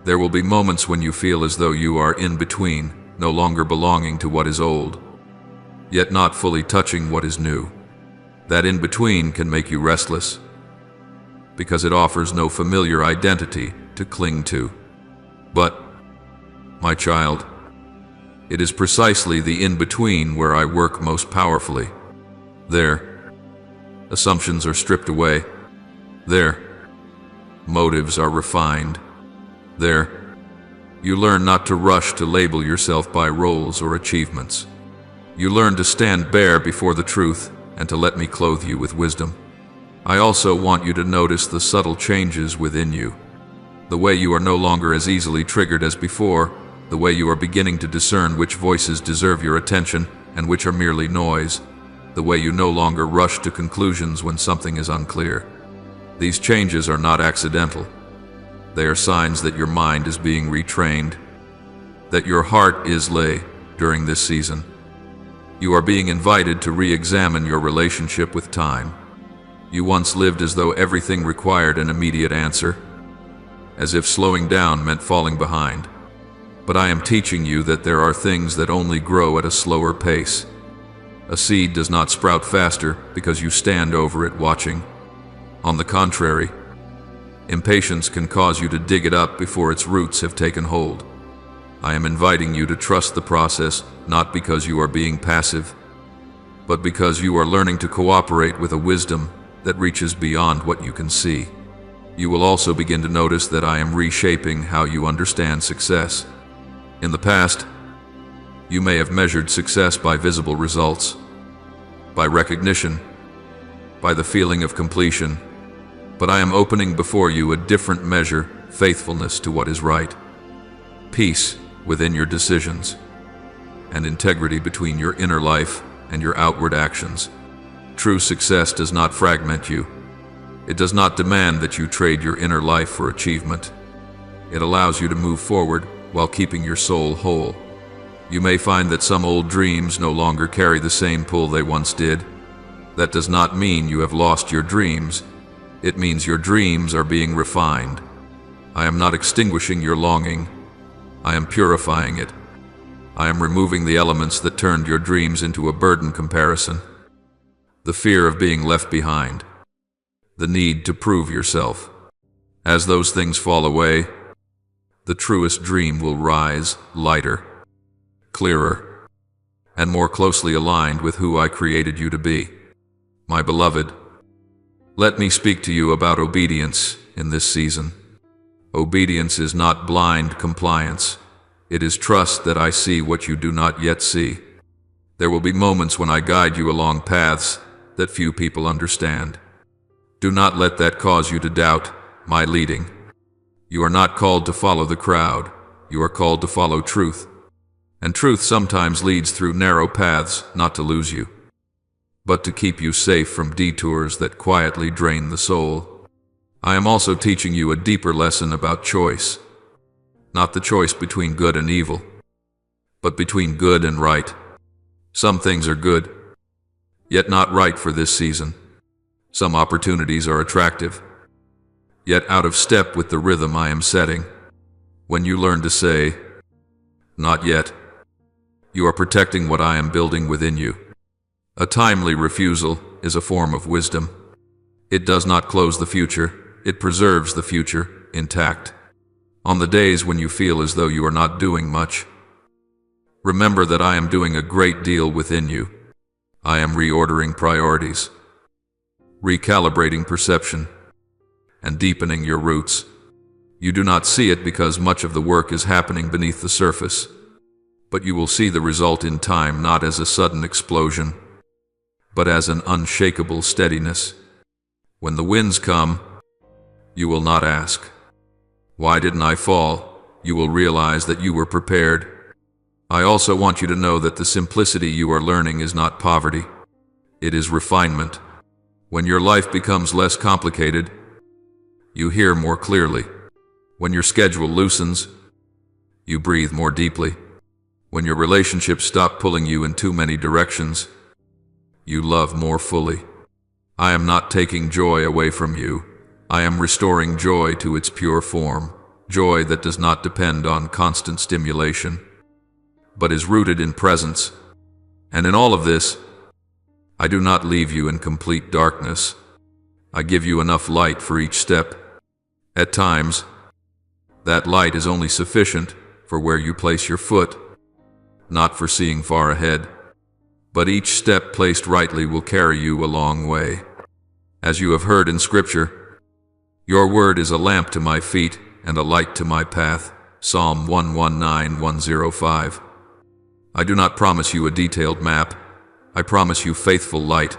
There will be moments when you feel as though you are in between, no longer belonging to what is old, yet not fully touching what is new. That in-between can make you restless, because it offers no familiar identity to cling to. But, my child, it is precisely the in-between where I work most powerfully. There, assumptions are stripped away. There, motives are refined. There, you learn not to rush to label yourself by roles or achievements. You learn to stand bare before the truth and to let me clothe you with wisdom. I also want you to notice the subtle changes within you. The way you are no longer as easily triggered as before, the way you are beginning to discern which voices deserve your attention and which are merely noise, the way you no longer rush to conclusions when something is unclear. These changes are not accidental. They are signs that your mind is being retrained, that your heart is lay during this season. You are being invited to re-examine your relationship with time. You once lived as though everything required an immediate answer, as if slowing down meant falling behind. But I am teaching you that there are things that only grow at a slower pace. A seed does not sprout faster because you stand over it watching. On the contrary, impatience can cause you to dig it up before its roots have taken hold. I am inviting you to trust the process, not because you are being passive, but because you are learning to cooperate with a wisdom that reaches beyond what you can see. You will also begin to notice that I am reshaping how you understand success. In the past, You may have measured success by visible results, by recognition, by the feeling of completion, but I am opening before you a different measure: faithfulness to what is right, peace within your decisions, and integrity between your inner life and your outward actions. True success does not fragment you. It does not demand that you trade your inner life for achievement. It allows you to move forward while keeping your soul whole. You may find that some old dreams no longer carry the same pull they once did. That does not mean you have lost your dreams. It means your dreams are being refined. I am not extinguishing your longing. I am purifying it. I am removing the elements that turned your dreams into a burden comparison. The fear of being left behind. The need to prove yourself. As those things fall away, the truest dream will rise, lighter, clearer, and more closely aligned with who I created you to be. My beloved, let me speak to you about obedience in this season. Obedience is not blind compliance. It is trust that I see what you do not yet see. There will be moments when I guide you along paths that few people understand. Do not let that cause you to doubt my leading. You are not called to follow the crowd. You are called to follow truth. And truth sometimes leads through narrow paths, not to lose you, but to keep you safe from detours that quietly drain the soul. I am also teaching you a deeper lesson about choice. Not the choice between good and evil, but between good and right. Some things are good, yet not right for this season. Some opportunities are attractive, yet out of step with the rhythm I am setting. When you learn to say, "Not yet," you are protecting what I am building within you. A timely refusal is a form of wisdom. It does not close the future, it preserves the future intact. On the days when you feel as though you are not doing much, remember that I am doing a great deal within you. I am reordering priorities, recalibrating perception, and deepening your roots. You do not see it because much of the work is happening beneath the surface, but you will see the result in time, not as a sudden explosion, but as an unshakable steadiness. When the winds come, you will not ask, "Why didn't I fall?" You will realize that you were prepared. I also want you to know that the simplicity you are learning is not poverty. It is refinement. When your life becomes less complicated, you hear more clearly. When your schedule loosens, you breathe more deeply. When your relationships stop pulling you in too many directions, you love more fully. I am not taking joy away from you. I am restoring joy to its pure form, joy that does not depend on constant stimulation, but is rooted in presence. And in all of this, I do not leave you in complete darkness. I give you enough light for each step. At times, that light is only sufficient for where you place your foot, not for seeing far ahead. But each step placed rightly will carry you a long way. As you have heard in Scripture, your word is a lamp to my feet and a light to my path. Psalm 119:105. I do not promise you a detailed map. I promise you faithful light.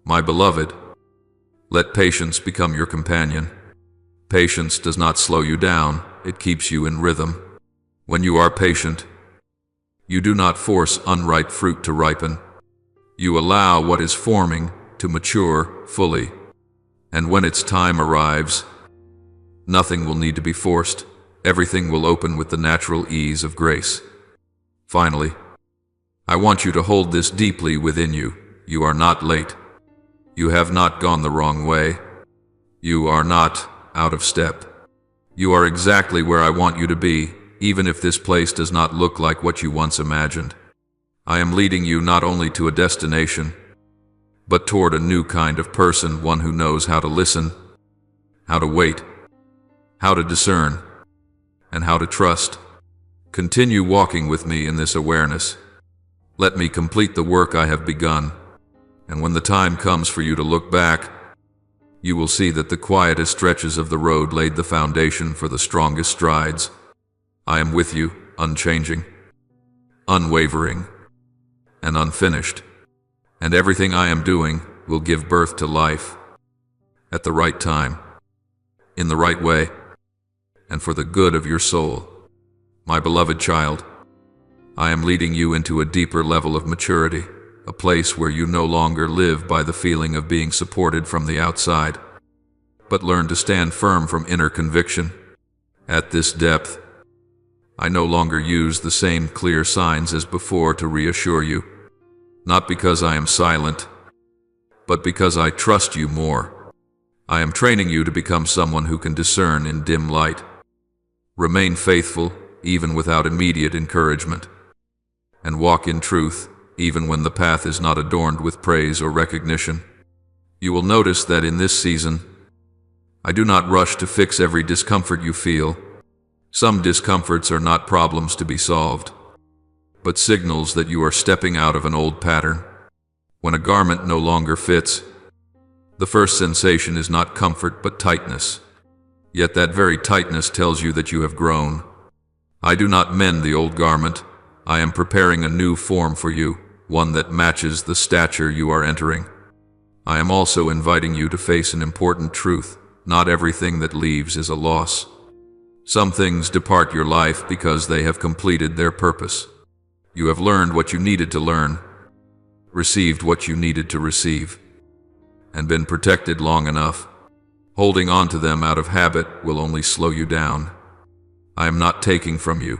My beloved, let patience become your companion. Patience does not slow you down, it keeps you in rhythm. When you are patient, you do not force unripe fruit to ripen. You allow what is forming to mature fully. And when its time arrives, nothing will need to be forced. Everything will open with the natural ease of grace. Finally, I want you to hold this deeply within you. You are not late. You have not gone the wrong way. You are not out of step. You are exactly where I want you to be, even if this place does not look like what you once imagined. I am leading you not only to a destination, but toward a new kind of person, one who knows how to listen, how to wait, how to discern, and how to trust. Continue walking with me in this awareness. Let me complete the work I have begun, and when the time comes for you to look back, you will see that the quietest stretches of the road laid the foundation for the strongest strides. I am with you, unchanging. unwavering, and unfinished. And everything I am doing will give birth to life at the right time, in the right way, and for the good of your soul. My beloved child, I am leading you into a deeper level of maturity, a place where you no longer live by the feeling of being supported from the outside, but learn to stand firm from inner conviction. At this depth, I no longer use the same clear signs as before to reassure you, not because I am silent, but because I trust you more. I am training you to become someone who can discern in dim light, remain faithful even without immediate encouragement, and walk in truth even when the path is not adorned with praise or recognition. You will notice that in this season, I do not rush to fix every discomfort you feel. Some discomforts are not problems to be solved, but signals that you are stepping out of an old pattern. When a garment no longer fits, the first sensation is not comfort but tightness. Yet that very tightness tells you that you have grown. I do not mend the old garment. I am preparing a new form for you, one that matches the stature you are entering. I am also inviting you to face an important truth. Not everything that leaves is a loss. Some things depart your life because they have completed their purpose. You have learned what you needed to learn, received what you needed to receive, and been protected long enough. Holding on to them out of habit will only slow you down. I am not taking from you.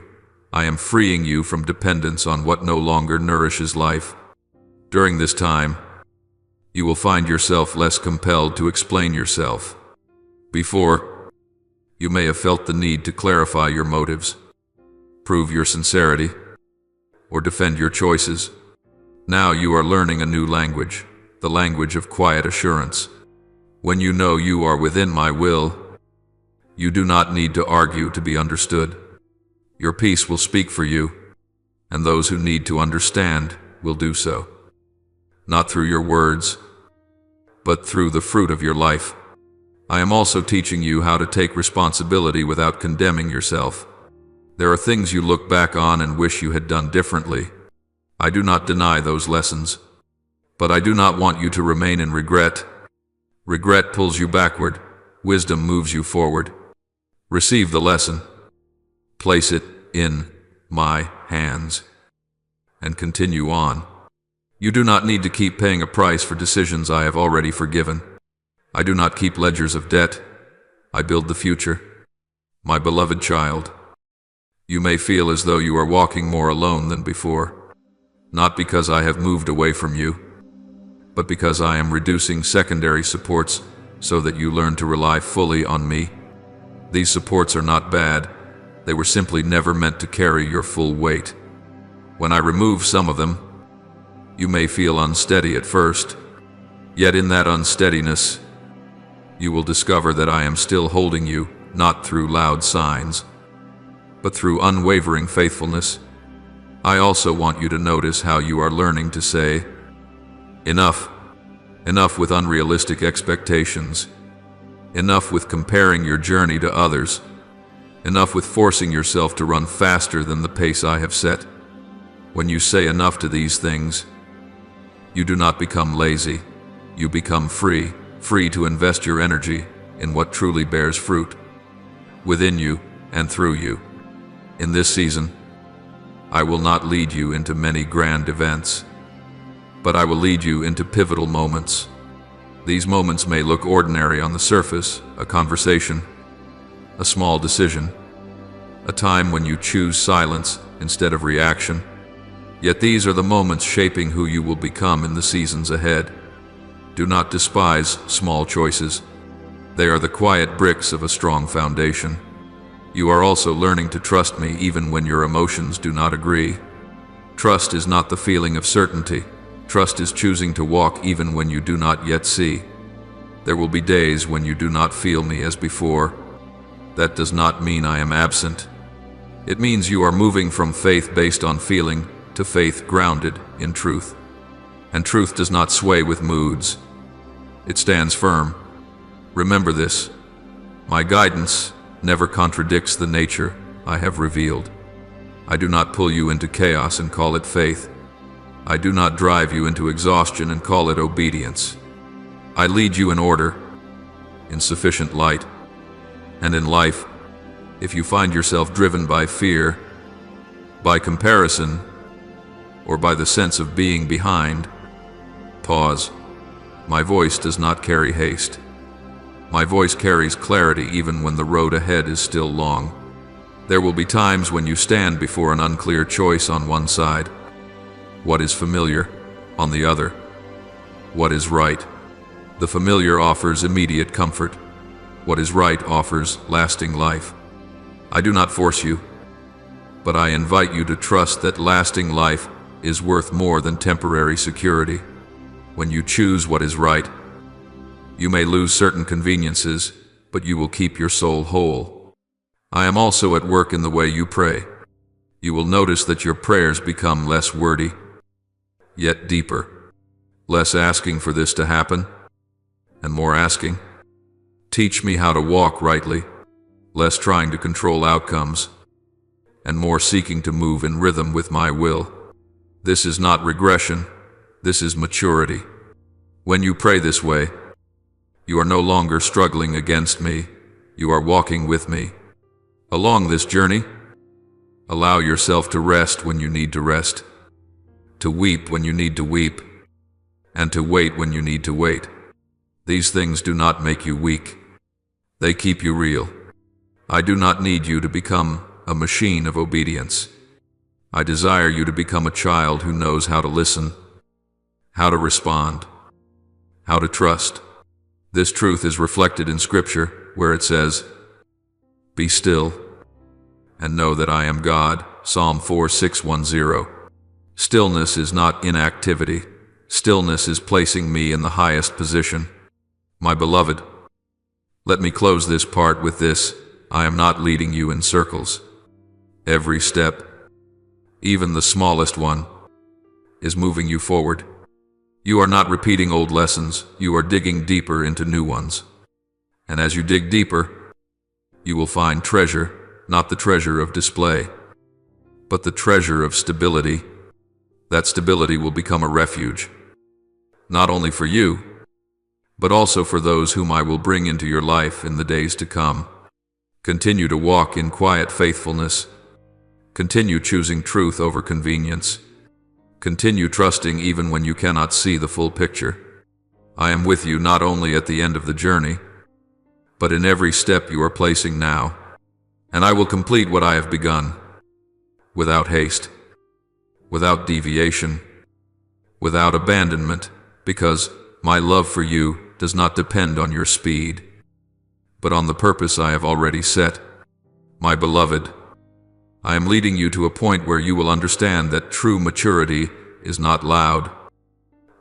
I am freeing you from dependence on what no longer nourishes life. During this time, you will find yourself less compelled to explain yourself. Before, you may have felt the need to clarify your motives, prove your sincerity, or defend your choices. Now you are learning a new language, the language of quiet assurance. When you know you are within my will, you do not need to argue to be understood. Your peace will speak for you, and those who need to understand will do so. Not through your words, but through the fruit of your life. I am also teaching you how to take responsibility without condemning yourself. There are things you look back on and wish you had done differently. I do not deny those lessons, but I do not want you to remain in regret. Regret pulls you backward. Wisdom moves you forward. Receive the lesson. Place it in my hands, and continue on. You do not need to keep paying a price for decisions I have already forgiven. I do not keep ledgers of debt. I build the future. My beloved child, you may feel as though you are walking more alone than before, not because I have moved away from you, but because I am reducing secondary supports so that you learn to rely fully on me. These supports are not bad. They were simply never meant to carry your full weight. When I remove some of them, you may feel unsteady at first. Yet in that unsteadiness, you will discover that I am still holding you, not through loud signs, but through unwavering faithfulness. I also want you to notice how you are learning to say, enough. Enough with unrealistic expectations. Enough with comparing your journey to others. Enough with forcing yourself to run faster than the pace I have set. When you say enough to these things, you do not become lazy. You become free, free to invest your energy in what truly bears fruit, within you and through you. In this season, I will not lead you into many grand events, but I will lead you into pivotal moments. These moments may look ordinary on the surface, a conversation, a small decision, a time when you choose silence instead of reaction. Yet these are the moments shaping who you will become in the seasons ahead. Do not despise small choices. They are the quiet bricks of a strong foundation. You are also learning to trust me even when your emotions do not agree. Trust is not the feeling of certainty. Trust is choosing to walk even when you do not yet see. There will be days when you do not feel me as before. That does not mean I am absent. It means you are moving from faith based on feeling to faith grounded in truth. And truth does not sway with moods. It stands firm. Remember this. My guidance never contradicts the nature I have revealed. I do not pull you into chaos and call it faith. I do not drive you into exhaustion and call it obedience. I lead you in order, in sufficient light. And in life, if you find yourself driven by fear, by comparison, or by the sense of being behind, pause. My voice does not carry haste. My voice carries clarity even when the road ahead is still long. There will be times when you stand before an unclear choice on one side. What is familiar? On the other. What is right? The familiar offers immediate comfort. What is right offers lasting life. I do not force you, but I invite you to trust that lasting life is worth more than temporary security. When you choose what is right, you may lose certain conveniences, but you will keep your soul whole. I am also at work in the way you pray. You will notice that your prayers become less wordy, yet deeper. Less asking for this to happen, and more asking, teach me how to walk rightly. Less trying to control outcomes, and more seeking to move in rhythm with my will. This is not regression, this is maturity. When you pray this way, you are no longer struggling against me, you are walking with me. Along this journey, allow yourself to rest when you need to rest, to weep when you need to weep, and to wait when you need to wait. These things do not make you weak, they keep you real. I do not need you to become a machine of obedience. I desire you to become a child who knows how to listen, how to respond, how to trust. This truth is reflected in Scripture, where it says, "Be still, and know that I am God." Psalm 4:610. Stillness is not inactivity. Stillness is placing me in the highest position. My beloved, let me close this part with this. I am not leading you in circles. Every step, even the smallest one, is moving you forward. You are not repeating old lessons, you are digging deeper into new ones. And as you dig deeper, you will find treasure, not the treasure of display, but the treasure of stability. That stability will become a refuge, not only for you, but also for those whom I will bring into your life in the days to come. Continue to walk in quiet faithfulness. Continue choosing truth over convenience. Continue trusting even when you cannot see the full picture. I am with you not only at the end of the journey, but in every step you are placing now. And I will complete what I have begun, without haste, without deviation, without abandonment, because my love for you does not depend on your speed, but on the purpose I have already set. My beloved, I am leading you to a point where you will understand that true maturity is not loud,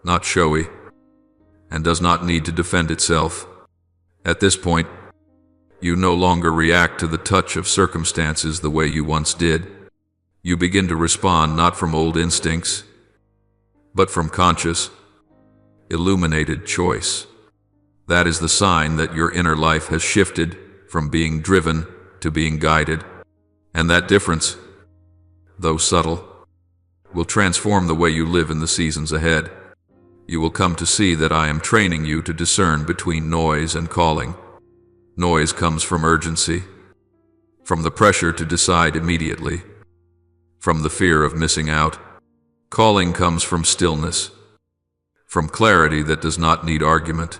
not showy, and does not need to defend itself. At this point, you no longer react to the touch of circumstances the way you once did. You begin to respond not from old instincts, but from conscious, illuminated choice. That is the sign that your inner life has shifted from being driven to being guided. And that difference, though subtle, will transform the way you live in the seasons ahead. You will come to see that I am training you to discern between noise and calling. Noise comes from urgency, from the pressure to decide immediately, from the fear of missing out. Calling comes from stillness, from clarity that does not need argument,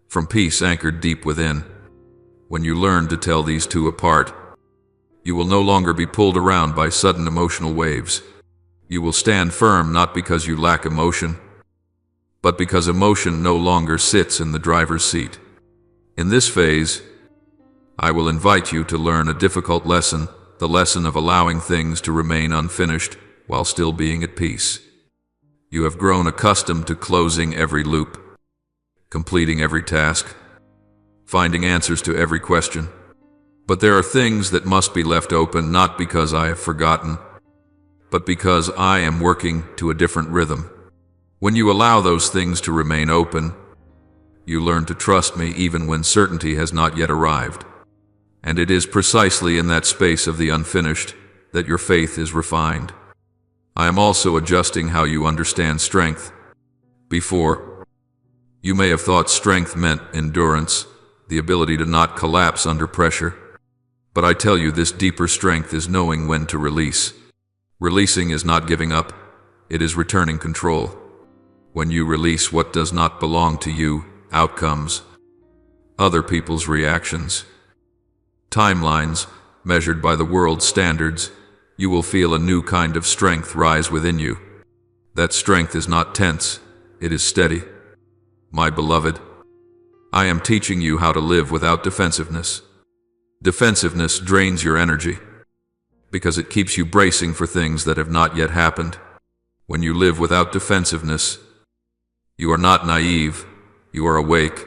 from peace anchored deep within. When you learn to tell these two apart, you will no longer be pulled around by sudden emotional waves. You will stand firm not because you lack emotion, but because emotion no longer sits in the driver's seat. In this phase, I will invite you to learn a difficult lesson, the lesson of allowing things to remain unfinished while still being at peace. You have grown accustomed to closing every loop, completing every task, finding answers to every question. But there are things that must be left open, not because I have forgotten, but because I am working to a different rhythm. When you allow those things to remain open, you learn to trust me even when certainty has not yet arrived. And it is precisely in that space of the unfinished that your faith is refined. I am also adjusting how you understand strength. Before, you may have thought strength meant endurance, the ability to not collapse under pressure. But I tell you, this deeper strength is knowing when to release. Releasing is not giving up, it is returning control. When you release what does not belong to you, outcomes, other people's reactions, timelines measured by the world's standards, you will feel a new kind of strength rise within you. That strength is not tense, it is steady. My beloved, I am teaching you how to live without defensiveness. Defensiveness drains your energy because it keeps you bracing for things that have not yet happened. When you live without defensiveness, you are not naive, you are awake.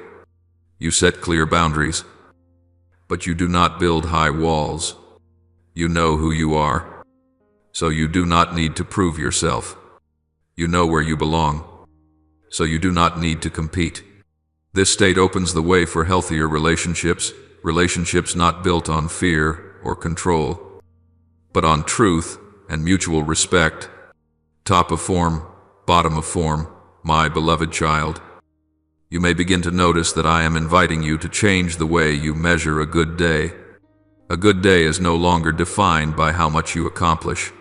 You set clear boundaries, but you do not build high walls. You know who you are, so you do not need to prove yourself. You know where you belong, so you do not need to compete. This state opens the way for healthier relationships, relationships not built on fear or control, but on truth and mutual respect. Top of form, bottom of form, my beloved child. You may begin to notice that I am inviting you to change the way you measure a good day. A good day is no longer defined by how much you accomplish,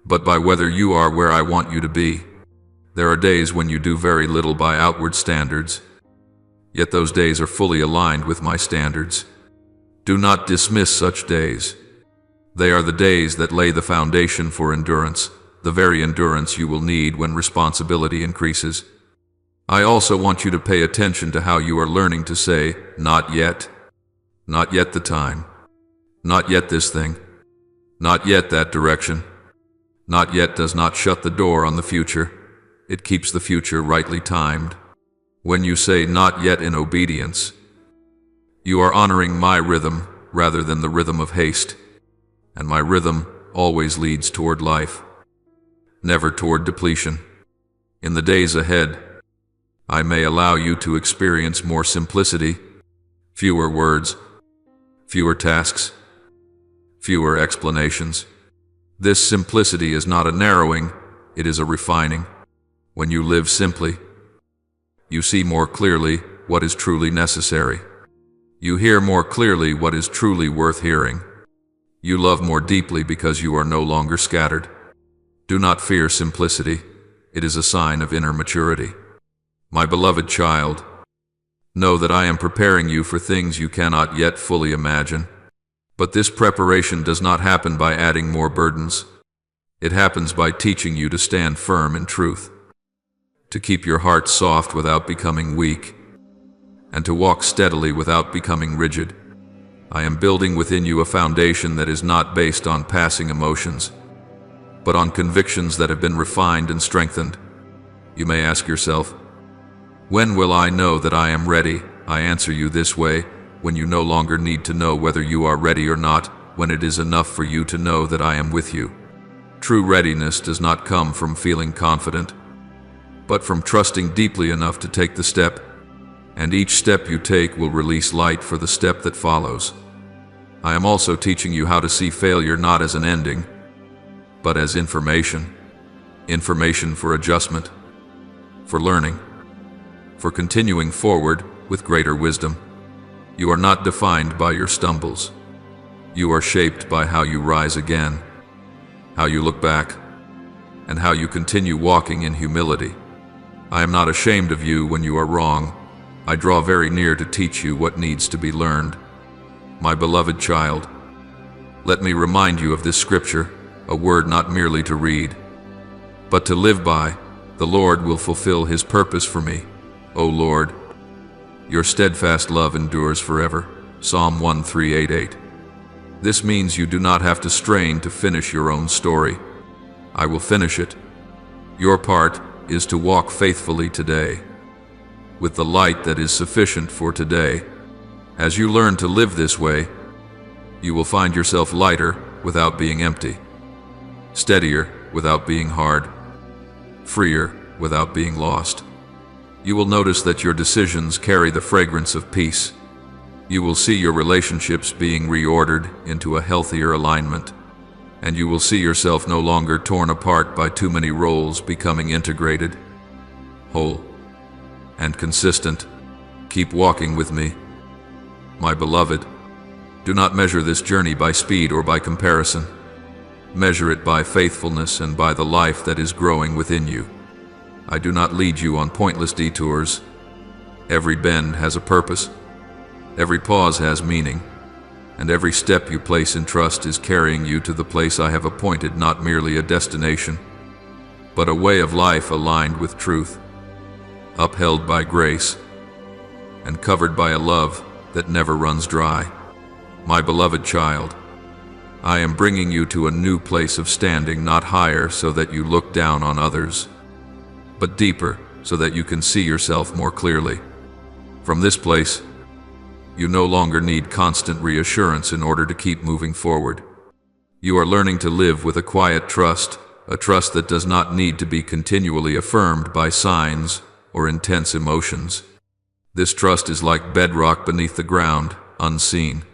but by whether you are where I want you to be. There are days when you do very little by outward standards, yet those days are fully aligned with my standards. Do not dismiss such days. They are the days that lay the foundation for endurance, the very endurance you will need when responsibility increases. I also want you to pay attention to how you are learning to say, not yet. Not yet the time. Not yet this thing. Not yet that direction. Not yet does not shut the door on the future. It keeps the future rightly timed. When you say not yet in obedience, you are honoring my rhythm rather than the rhythm of haste. And my rhythm always leads toward life, never toward depletion. In the days ahead, I may allow you to experience more simplicity, fewer words, fewer tasks, fewer explanations. This simplicity is not a narrowing, it is a refining. When you live simply, you see more clearly what is truly necessary. You hear more clearly what is truly worth hearing. You love more deeply because you are no longer scattered. Do not fear simplicity. It is a sign of inner maturity. My beloved child, know that I am preparing you for things you cannot yet fully imagine. But this preparation does not happen by adding more burdens. It happens by teaching you to stand firm in truth, to keep your heart soft without becoming weak, and to walk steadily without becoming rigid. I am building within you a foundation that is not based on passing emotions, but on convictions that have been refined and strengthened. You may ask yourself, when will I know that I am ready? I answer you this way, when you no longer need to know whether you are ready or not, when it is enough for you to know that I am with you. True readiness does not come from feeling confident, but from trusting deeply enough to take the step, and each step you take will release light for the step that follows. I am also teaching you how to see failure not as an ending, but as information. Information for adjustment, for learning, for continuing forward with greater wisdom. You are not defined by your stumbles. You are shaped by how you rise again, how you look back, and how you continue walking in humility. I am not ashamed of you when you are wrong. I draw very near to teach you what needs to be learned. My beloved child, let me remind you of this scripture, a word not merely to read, but to live by. The Lord will fulfill His purpose for me. O Lord, your steadfast love endures forever. Psalm 1388. This means you do not have to strain to finish your own story. I will finish it. Your part is to walk faithfully today, with the light that is sufficient for today. As you learn to live this way, you will find yourself lighter without being empty, steadier without being hard, freer without being lost. You will notice that your decisions carry the fragrance of peace. You will see your relationships being reordered into a healthier alignment. and you will see yourself no longer torn apart by too many roles, becoming integrated, whole, and consistent. Keep walking with me, my beloved. Do not measure this journey by speed or by comparison. Measure it by faithfulness and by the life that is growing within you. I do not lead you on pointless detours. Every bend has a purpose. Every pause has meaning. And every step you place in trust is carrying you to the place I have appointed, not merely a destination, but a way of life aligned with truth, upheld by grace, and covered by a love that never runs dry. My beloved child, I am bringing you to a new place of standing, not higher so that you look down on others, but deeper so that you can see yourself more clearly. From this place, you no longer need constant reassurance in order to keep moving forward. You are learning to live with a quiet trust, a trust that does not need to be continually affirmed by signs or intense emotions. This trust is like bedrock beneath the ground, unseen,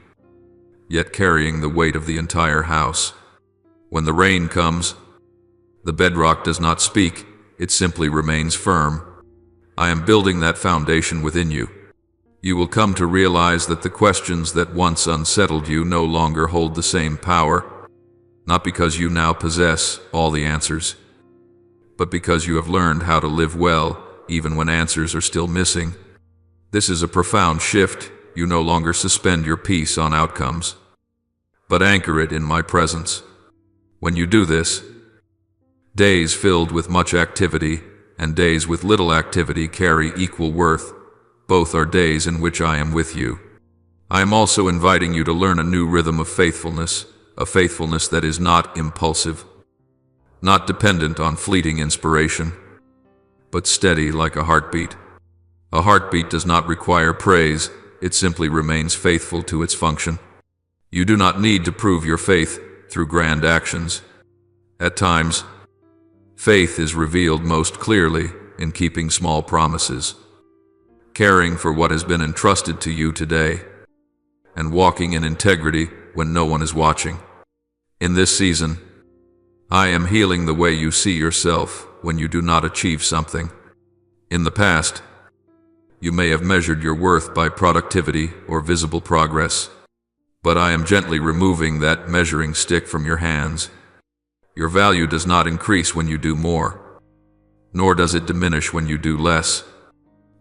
yet carrying the weight of the entire house. When the rain comes, the bedrock does not speak, it simply remains firm. I am building that foundation within you. You will come to realize that the questions that once unsettled you no longer hold the same power, not because you now possess all the answers, but because you have learned how to live well, even when answers are still missing. This is a profound shift. You no longer suspend your peace on outcomes, but anchor it in my presence. When you do this, days filled with much activity and days with little activity carry equal worth. Both are days in which I am with you. I am also inviting you to learn a new rhythm of faithfulness, a faithfulness that is not impulsive, not dependent on fleeting inspiration, but steady like a heartbeat. A heartbeat does not require praise, it simply remains faithful to its function. You do not need to prove your faith through grand actions. At times, faith is revealed most clearly in keeping small promises, caring for what has been entrusted to you today, and walking in integrity when no one is watching. In this season, I am healing the way you see yourself when you do not achieve something. In the past, you may have measured your worth by productivity or visible progress, but I am gently removing that measuring stick from your hands. Your value does not increase when you do more, nor does it diminish when you do less.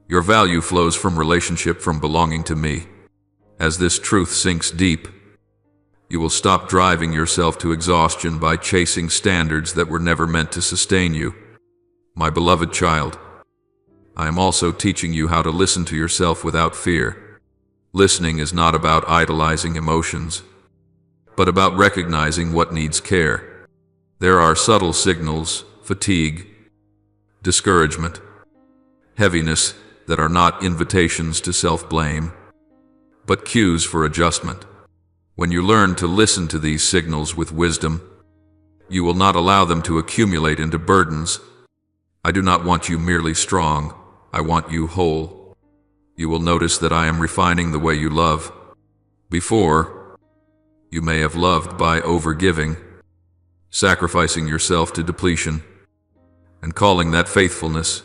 Your value flows from relationship, from belonging to me. As this truth sinks deep, you will stop driving yourself to exhaustion by chasing standards that were never meant to sustain you. My beloved child, I am also teaching you how to listen to yourself without fear. Listening is not about idolizing emotions, but about recognizing what needs care. There are subtle signals, fatigue, discouragement, heaviness, that are not invitations to self-blame, but cues for adjustment. When you learn to listen to these signals with wisdom, you will not allow them to accumulate into burdens. I do not want you merely strong, I want you whole. You will notice that I am refining the way you love. Before, you may have loved by overgiving, sacrificing yourself to depletion, and calling that faithfulness.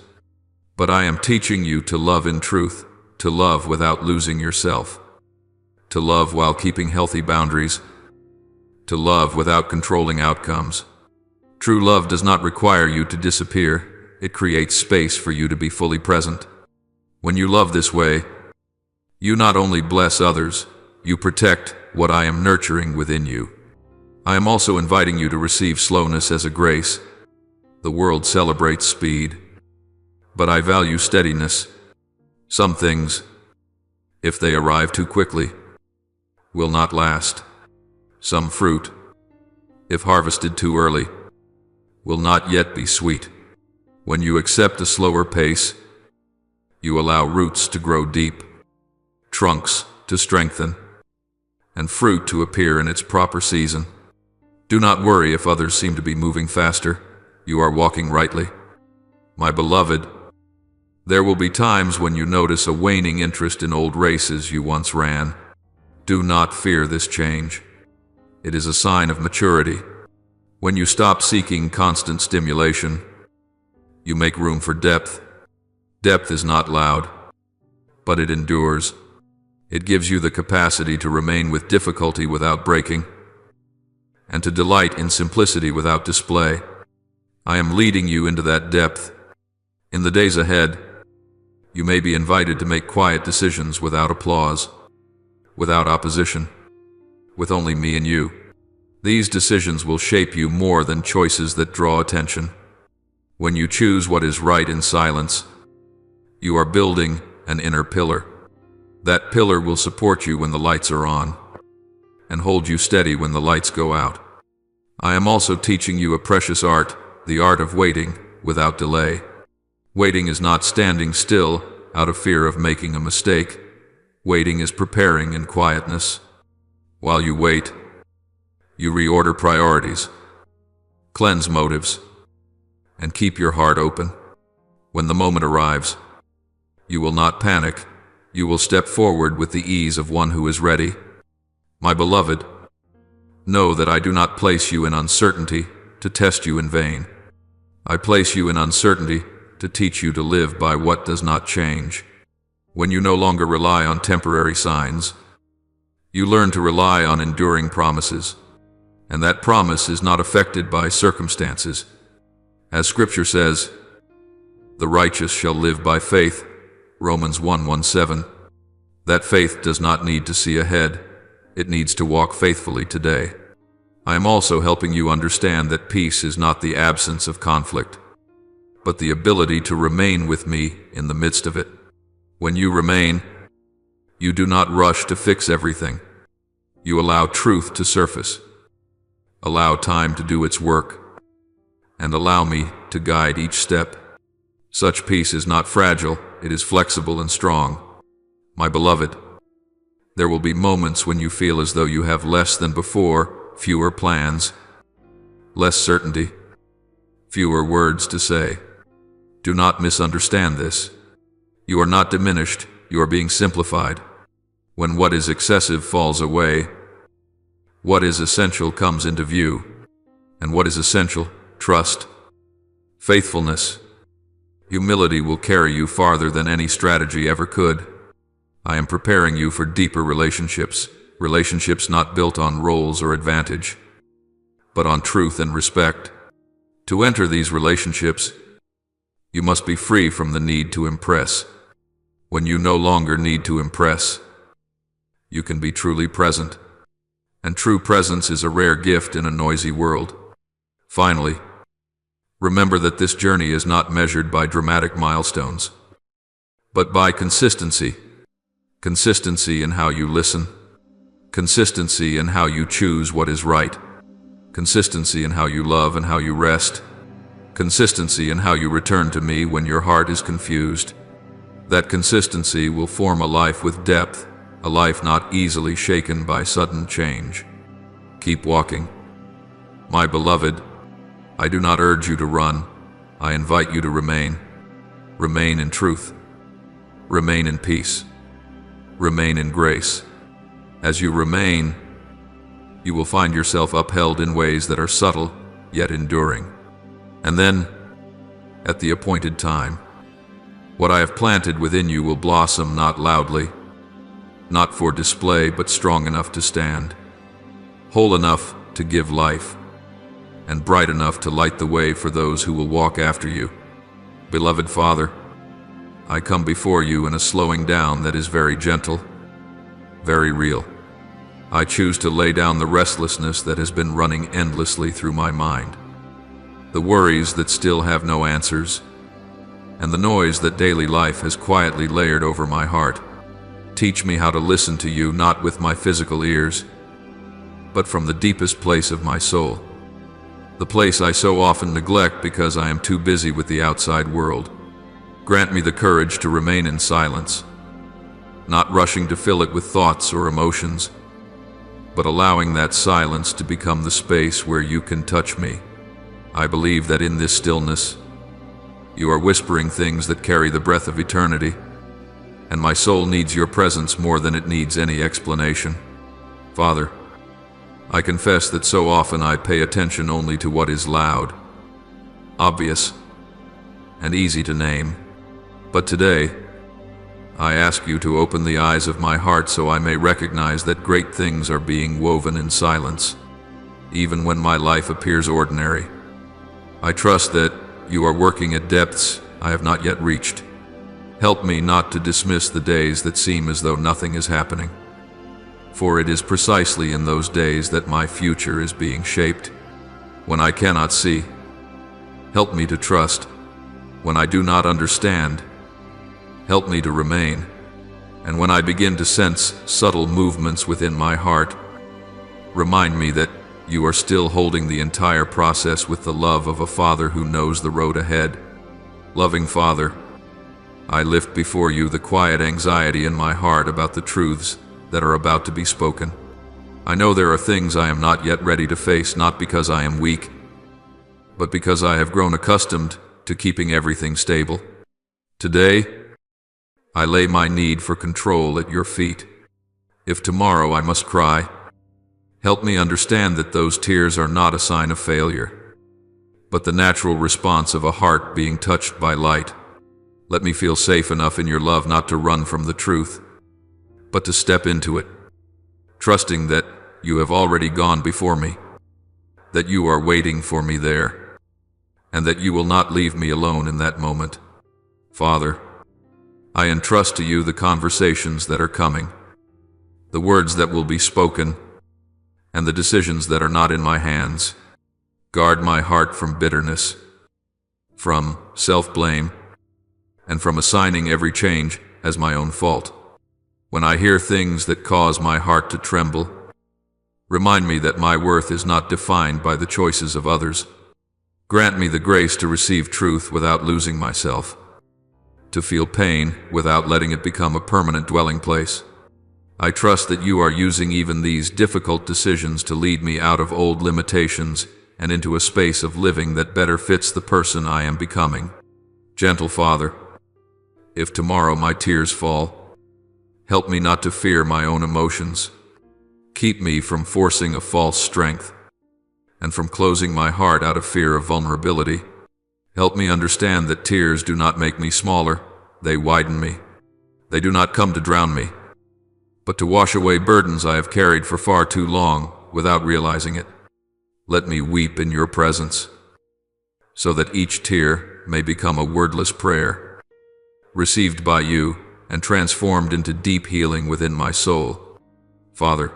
But I am teaching you to love in truth, to love without losing yourself, to love while keeping healthy boundaries, to love without controlling outcomes. True love does not require you to disappear, it creates space for you to be fully present. When you love this way, you not only bless others, you protect what I am nurturing within you. I am also inviting you to receive slowness as a grace. The world celebrates speed, but I value steadiness. Some things, if they arrive too quickly, will not last. Some fruit, if harvested too early, will not yet be sweet. When you accept a slower pace, you allow roots to grow deep, trunks to strengthen, and fruit to appear in its proper season. Do not worry if others seem to be moving faster. You are walking rightly. My beloved, there will be times when you notice a waning interest in old races you once ran. Do not fear this change. It is a sign of maturity. When you stop seeking constant stimulation, you make room for depth. Depth is not loud, but it endures. It gives you the capacity to remain with difficulty without breaking, and to delight in simplicity without display. I am leading you into that depth. In the days ahead, you may be invited to make quiet decisions without applause, without opposition, with only me and you. These decisions will shape you more than choices that draw attention. When you choose what is right in silence, you are building an inner pillar. That pillar will support you when the lights are on, and hold you steady when the lights go out. I am also teaching you a precious art, the art of waiting without delay. Waiting is not standing still out of fear of making a mistake. Waiting is preparing in quietness. While you wait, you reorder priorities, cleanse motives, and keep your heart open. When the moment arrives, you will not panic. You will step forward with the ease of one who is ready. My beloved, know that I do not place you in uncertainty to test you in vain. I place you in uncertainty to teach you to live by what does not change. When you no longer rely on temporary signs, you learn to rely on enduring promises, and that promise is not affected by circumstances. As Scripture says, "The righteous shall live by faith," Romans 1:17. That faith does not need to see ahead, it needs to walk faithfully today. I am also helping you understand that peace is not the absence of conflict, but the ability to remain with me in the midst of it. When you remain, you do not rush to fix everything. You allow truth to surface, allow time to do its work, and allow me to guide each step. Such peace is not fragile, it is flexible and strong. My beloved, there will be moments when you feel as though you have less than before, fewer plans, less certainty, fewer words to say. Do not misunderstand this. You are not diminished, you are being simplified. When what is excessive falls away, what is essential comes into view. And what is essential? Trust, faithfulness. Humility will carry you farther than any strategy ever could. I am preparing you for deeper relationships, relationships not built on roles or advantage, but on truth and respect. To enter these relationships, you must be free from the need to impress. When you no longer need to impress, you can be truly present. And true presence is a rare gift in a noisy world. Finally, remember that this journey is not measured by dramatic milestones, but by consistency. Consistency in how you listen, consistency in how you choose what is right, consistency in how you love and how you rest, consistency in how you return to me when your heart is confused. That consistency will form a life with depth, a life not easily shaken by sudden change. Keep walking. My beloved, I do not urge you to run. I invite you to remain. Remain in truth. Remain in peace. Remain in grace. As you remain, you will find yourself upheld in ways that are subtle, yet enduring. And then, at the appointed time, what I have planted within you will blossom not loudly, not for display, but strong enough to stand, whole enough to give life, and bright enough to light the way for those who will walk after you. Beloved Father, I come before you in a slowing down that is very gentle, very real. I choose to lay down the restlessness that has been running endlessly through my mind, the worries that still have no answers, and the noise that daily life has quietly layered over my heart. Teach me how to listen to you not with my physical ears, but from the deepest place of my soul, the place I so often neglect because I am too busy with the outside world. Grant me the courage to remain in silence, not rushing to fill it with thoughts or emotions, but allowing that silence to become the space where you can touch me. I believe that in this stillness, you are whispering things that carry the breath of eternity, and my soul needs your presence more than it needs any explanation. Father, I confess that so often I pay attention only to what is loud, obvious, and easy to name. But today, I ask you to open the eyes of my heart so I may recognize that great things are being woven in silence, even when my life appears ordinary. I trust that you are working at depths I have not yet reached. Help me not to dismiss the days that seem as though nothing is happening, for it is precisely in those days that my future is being shaped. When I cannot see, help me to trust. When I do not understand, help me to remain. And when I begin to sense subtle movements within my heart, remind me that you are still holding the entire process with the love of a father who knows the road ahead. Loving Father, I lift before you the quiet anxiety in my heart about the truths that are about to be spoken. I know there are things I am not yet ready to face, not because I am weak, but because I have grown accustomed to keeping everything stable. Today, I lay my need for control at your feet. If tomorrow I must cry, help me understand that those tears are not a sign of failure, but the natural response of a heart being touched by light. Let me feel safe enough in your love not to run from the truth, but to step into it, trusting that you have already gone before me, that you are waiting for me there, and that you will not leave me alone in that moment. Father, I entrust to you the conversations that are coming, the words that will be spoken, and the decisions that are not in my hands. Guard my heart from bitterness, from self-blame, and from assigning every change as my own fault. When I hear things that cause my heart to tremble, remind me that my worth is not defined by the choices of others. Grant me the grace to receive truth without losing myself, to feel pain without letting it become a permanent dwelling place. I trust that you are using even these difficult decisions to lead me out of old limitations and into a space of living that better fits the person I am becoming. Gentle Father, if tomorrow my tears fall, help me not to fear my own emotions. Keep me from forcing a false strength and from closing my heart out of fear of vulnerability. Help me understand that tears do not make me smaller, they widen me. They do not come to drown me, but to wash away burdens I have carried for far too long without realizing it. Let me weep in your presence, so that each tear may become a wordless prayer, received by you and transformed into deep healing within my soul. Father,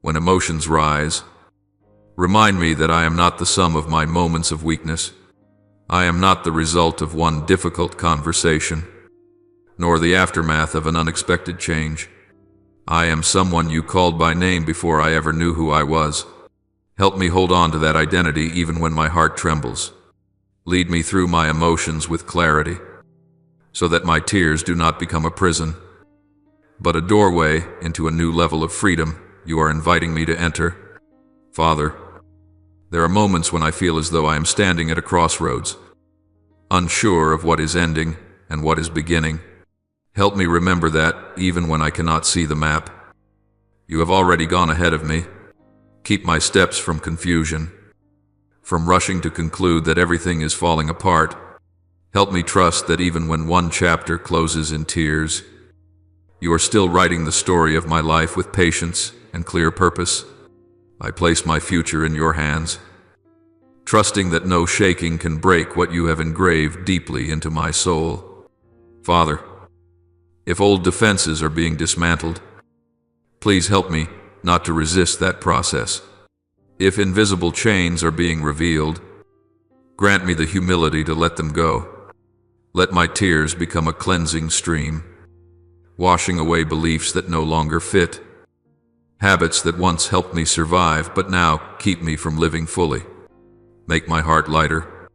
when emotions rise, remind me that I am not the sum of my moments of weakness. I am not the result of one difficult conversation, nor the aftermath of an unexpected change. I am someone you called by name before I ever knew who I was. Help me hold on to that identity even when my heart trembles. Lead me through my emotions with clarity, so that my tears do not become a prison, but a doorway into a new level of freedom you are inviting me to enter. Father, there are moments when I feel as though I am standing at a crossroads, unsure of what is ending and what is beginning. Help me remember that, even when I cannot see the map, you have already gone ahead of me. Keep my steps from confusion, from rushing to conclude that everything is falling apart. Help me trust that even when one chapter closes in tears, you are still writing the story of my life with patience and clear purpose. I place my future in your hands, trusting that no shaking can break what you have engraved deeply into my soul. Father, if old defenses are being dismantled, please help me not to resist that process. If invisible chains are being revealed, grant me the humility to let them go. Let my tears become a cleansing stream, washing away beliefs that no longer fit, habits that once helped me survive but now keep me from living fully. Make my heart lighter,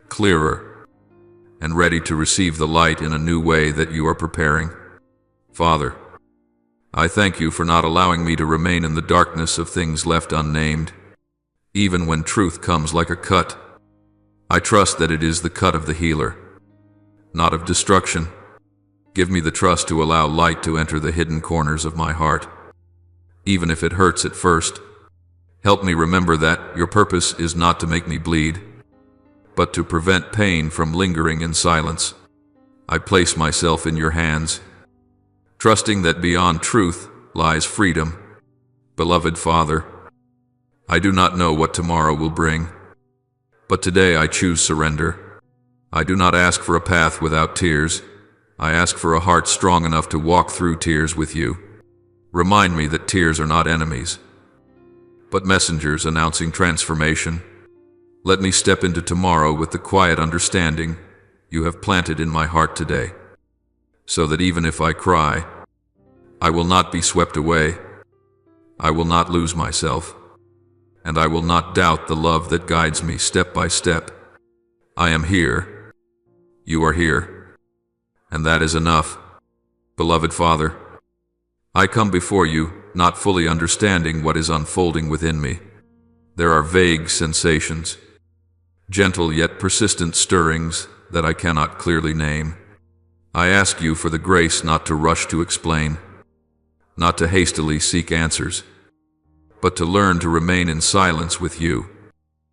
clearer, and ready to receive the light in a new way that you are preparing. Father, I thank you for not allowing me to remain in the darkness of things left unnamed, even when truth comes like a cut. I trust that it is the cut of the healer, not of destruction. Give me the trust to allow light to enter the hidden corners of my heart, even if it hurts at first. Help me remember that your purpose is not to make me bleed, but to prevent pain from lingering in silence. I place myself in your hands, trusting that beyond truth lies freedom. Beloved Father, I do not know what tomorrow will bring, but today I choose surrender. I do not ask for a path without tears. I ask for a heart strong enough to walk through tears with you. Remind me that tears are not enemies, but messengers announcing transformation. Let me step into tomorrow with the quiet understanding you have planted in my heart today, so that even if I cry, I will not be swept away. I will not lose myself, and I will not doubt the love that guides me step by step. I am here. You are here, and that is enough. Beloved Father, I come before you, not fully understanding what is unfolding within me. There are vague sensations, gentle yet persistent stirrings that I cannot clearly name. I ask you for the grace not to rush to explain, not to hastily seek answers, but to learn to remain in silence with you.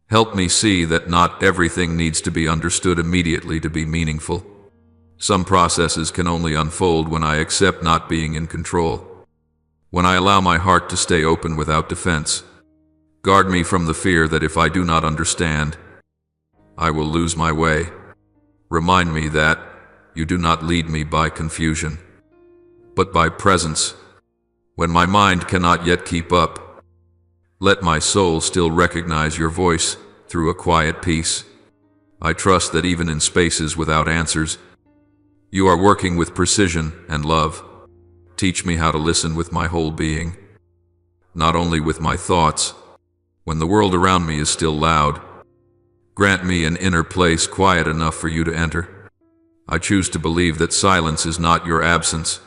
Help me see that not everything needs to be understood immediately to be meaningful. Some processes can only unfold when I accept not being in control, when I allow my heart to stay open without defense. Guard me from the fear that if I do not understand, I will lose my way. Remind me that you do not lead me by confusion, but by presence. When my mind cannot yet keep up, let my soul still recognize your voice through a quiet peace. I trust that even in spaces without answers, you are working with precision and love. Teach me how to listen with my whole being, not only with my thoughts. When the world around me is still loud, grant me an inner place quiet enough for you to enter. I choose to believe that silence is not your absence,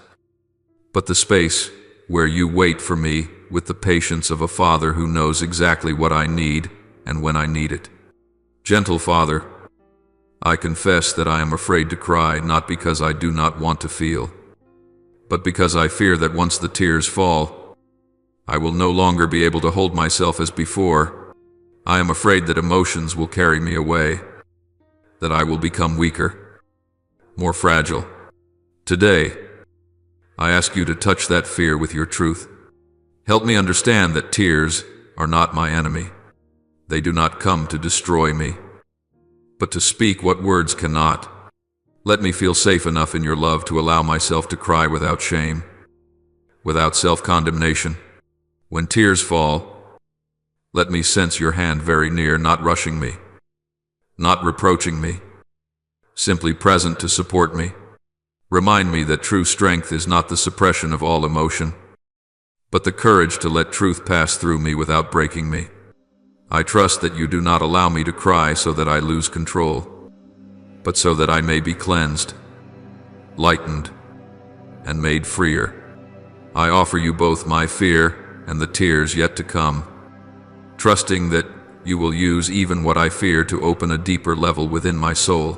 but the space where you wait for me with the patience of a father who knows exactly what I need and when I need it. Gentle Father, I confess that I am afraid to cry, not because I do not want to feel, but because I fear that once the tears fall, I will no longer be able to hold myself as before. I am afraid that emotions will carry me away, that I will become weaker, more fragile. Today, I ask you to touch that fear with your truth. Help me understand that tears are not my enemy. They do not come to destroy me, but to speak what words cannot. Let me feel safe enough in your love to allow myself to cry without shame, without self-condemnation. When tears fall, let me sense your hand very near, not rushing me, not reproaching me, simply present to support me. Remind me that true strength is not the suppression of all emotion, but the courage to let truth pass through me without breaking me. I trust that you do not allow me to cry so that I lose control, but so that I may be cleansed, lightened, and made freer. I offer you both my fear and the tears yet to come, trusting that you will use even what I fear to open a deeper level within my soul.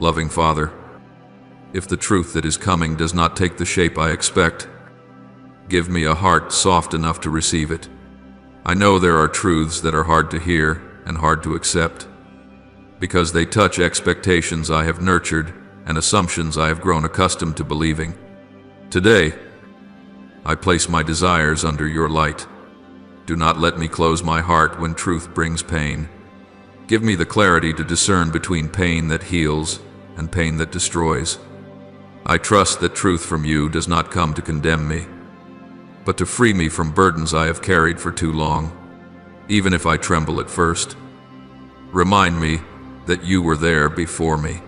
Loving Father, if the truth that is coming does not take the shape I expect, give me a heart soft enough to receive it. I know there are truths that are hard to hear and hard to accept, because they touch expectations I have nurtured and assumptions I have grown accustomed to believing. Today, I place my desires under your light. Do not let me close my heart when truth brings pain. Give me the clarity to discern between pain that heals and pain that destroys. I trust that truth from you does not come to condemn me, but to free me from burdens I have carried for too long, even if I tremble at first. Remind me that you were there before me,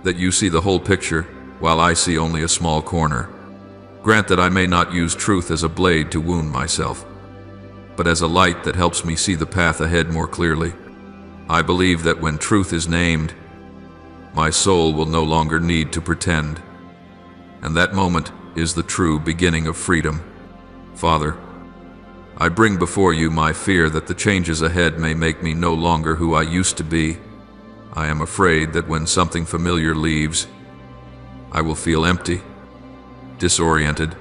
that you see the whole picture while I see only a small corner. Grant that I may not use truth as a blade to wound myself, but as a light that helps me see the path ahead more clearly. I believe that when truth is named, my soul will no longer need to pretend, and that moment is the true beginning of freedom. Father, I bring before you my fear that the changes ahead may make me no longer who I used to be. I am afraid that when something familiar leaves, I will feel empty, disoriented,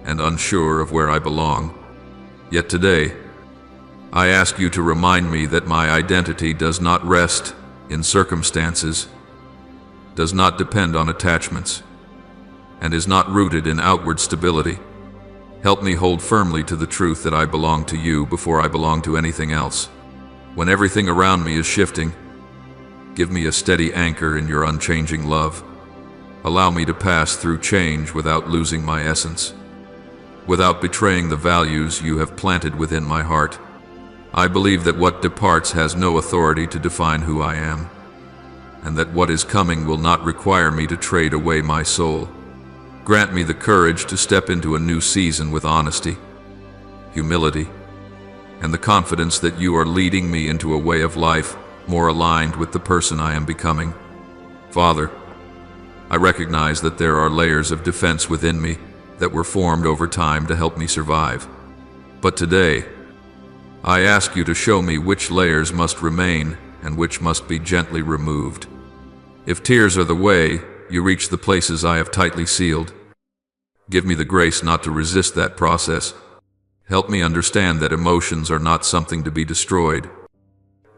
and unsure of where I belong. Yet today, I ask you to remind me that my identity does not rest in circumstances, does not depend on attachments, and is not rooted in outward stability. Help me hold firmly to the truth that I belong to you before I belong to anything else. When everything around me is shifting, give me a steady anchor in your unchanging love. Allow me to pass through change without losing my essence, without betraying the values you have planted within my heart. I believe that what departs has no authority to define who I am, and that what is coming will not require me to trade away my soul. Grant me the courage to step into a new season with honesty, humility, and the confidence that you are leading me into a way of life more aligned with the person I am becoming. Father, I recognize that there are layers of defense within me that were formed over time to help me survive. But today, I ask you to show me which layers must remain and which must be gently removed. If tears are the way you reach the places I have tightly sealed, give me the grace not to resist that process. Help me understand that emotions are not something to be destroyed,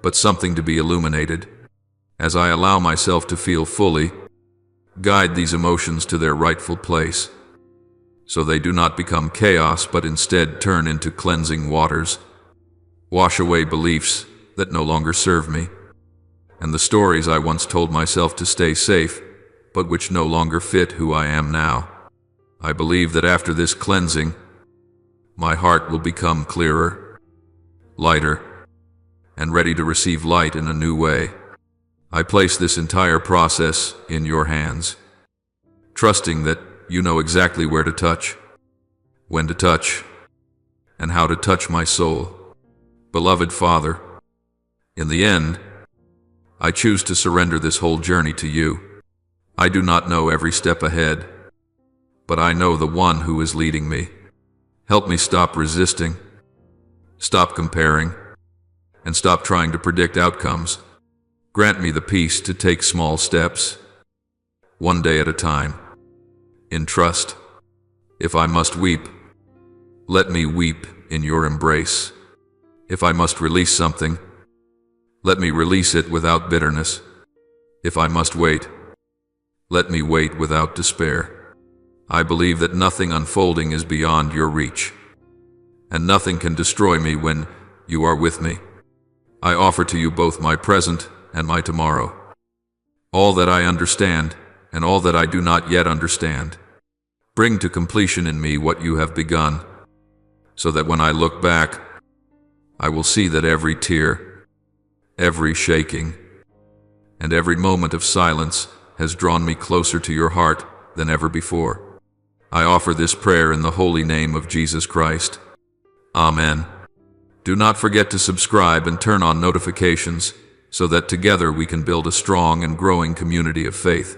but something to be illuminated. As I allow myself to feel fully, guide these emotions to their rightful place, so they do not become chaos but instead turn into cleansing waters. Wash away beliefs that no longer serve me, and the stories I once told myself to stay safe, but which no longer fit who I am now. I believe that after this cleansing, my heart will become clearer, lighter, and ready to receive light in a new way. I place this entire process in your hands, trusting that you know exactly where to touch, when to touch, and how to touch my soul. Beloved Father, in the end, I choose to surrender this whole journey to you. I do not know every step ahead, but I know the one who is leading me. Help me stop resisting, stop comparing, and stop trying to predict outcomes. Grant me the peace to take small steps, one day at a time, in trust. If I must weep, let me weep in your embrace. If I must release something, let me release it without bitterness. If I must wait, let me wait without despair. I believe that nothing unfolding is beyond your reach, and nothing can destroy me when you are with me. I offer to you both my present and my tomorrow, all that I understand and all that I do not yet understand. Bring to completion in me what you have begun, so that when I look back, I will see that every tear, every shaking, and every moment of silence has drawn me closer to your heart than ever before. I offer this prayer in the holy name of Jesus Christ. Amen. Do not forget to subscribe and turn on notifications so that together we can build a strong and growing community of faith.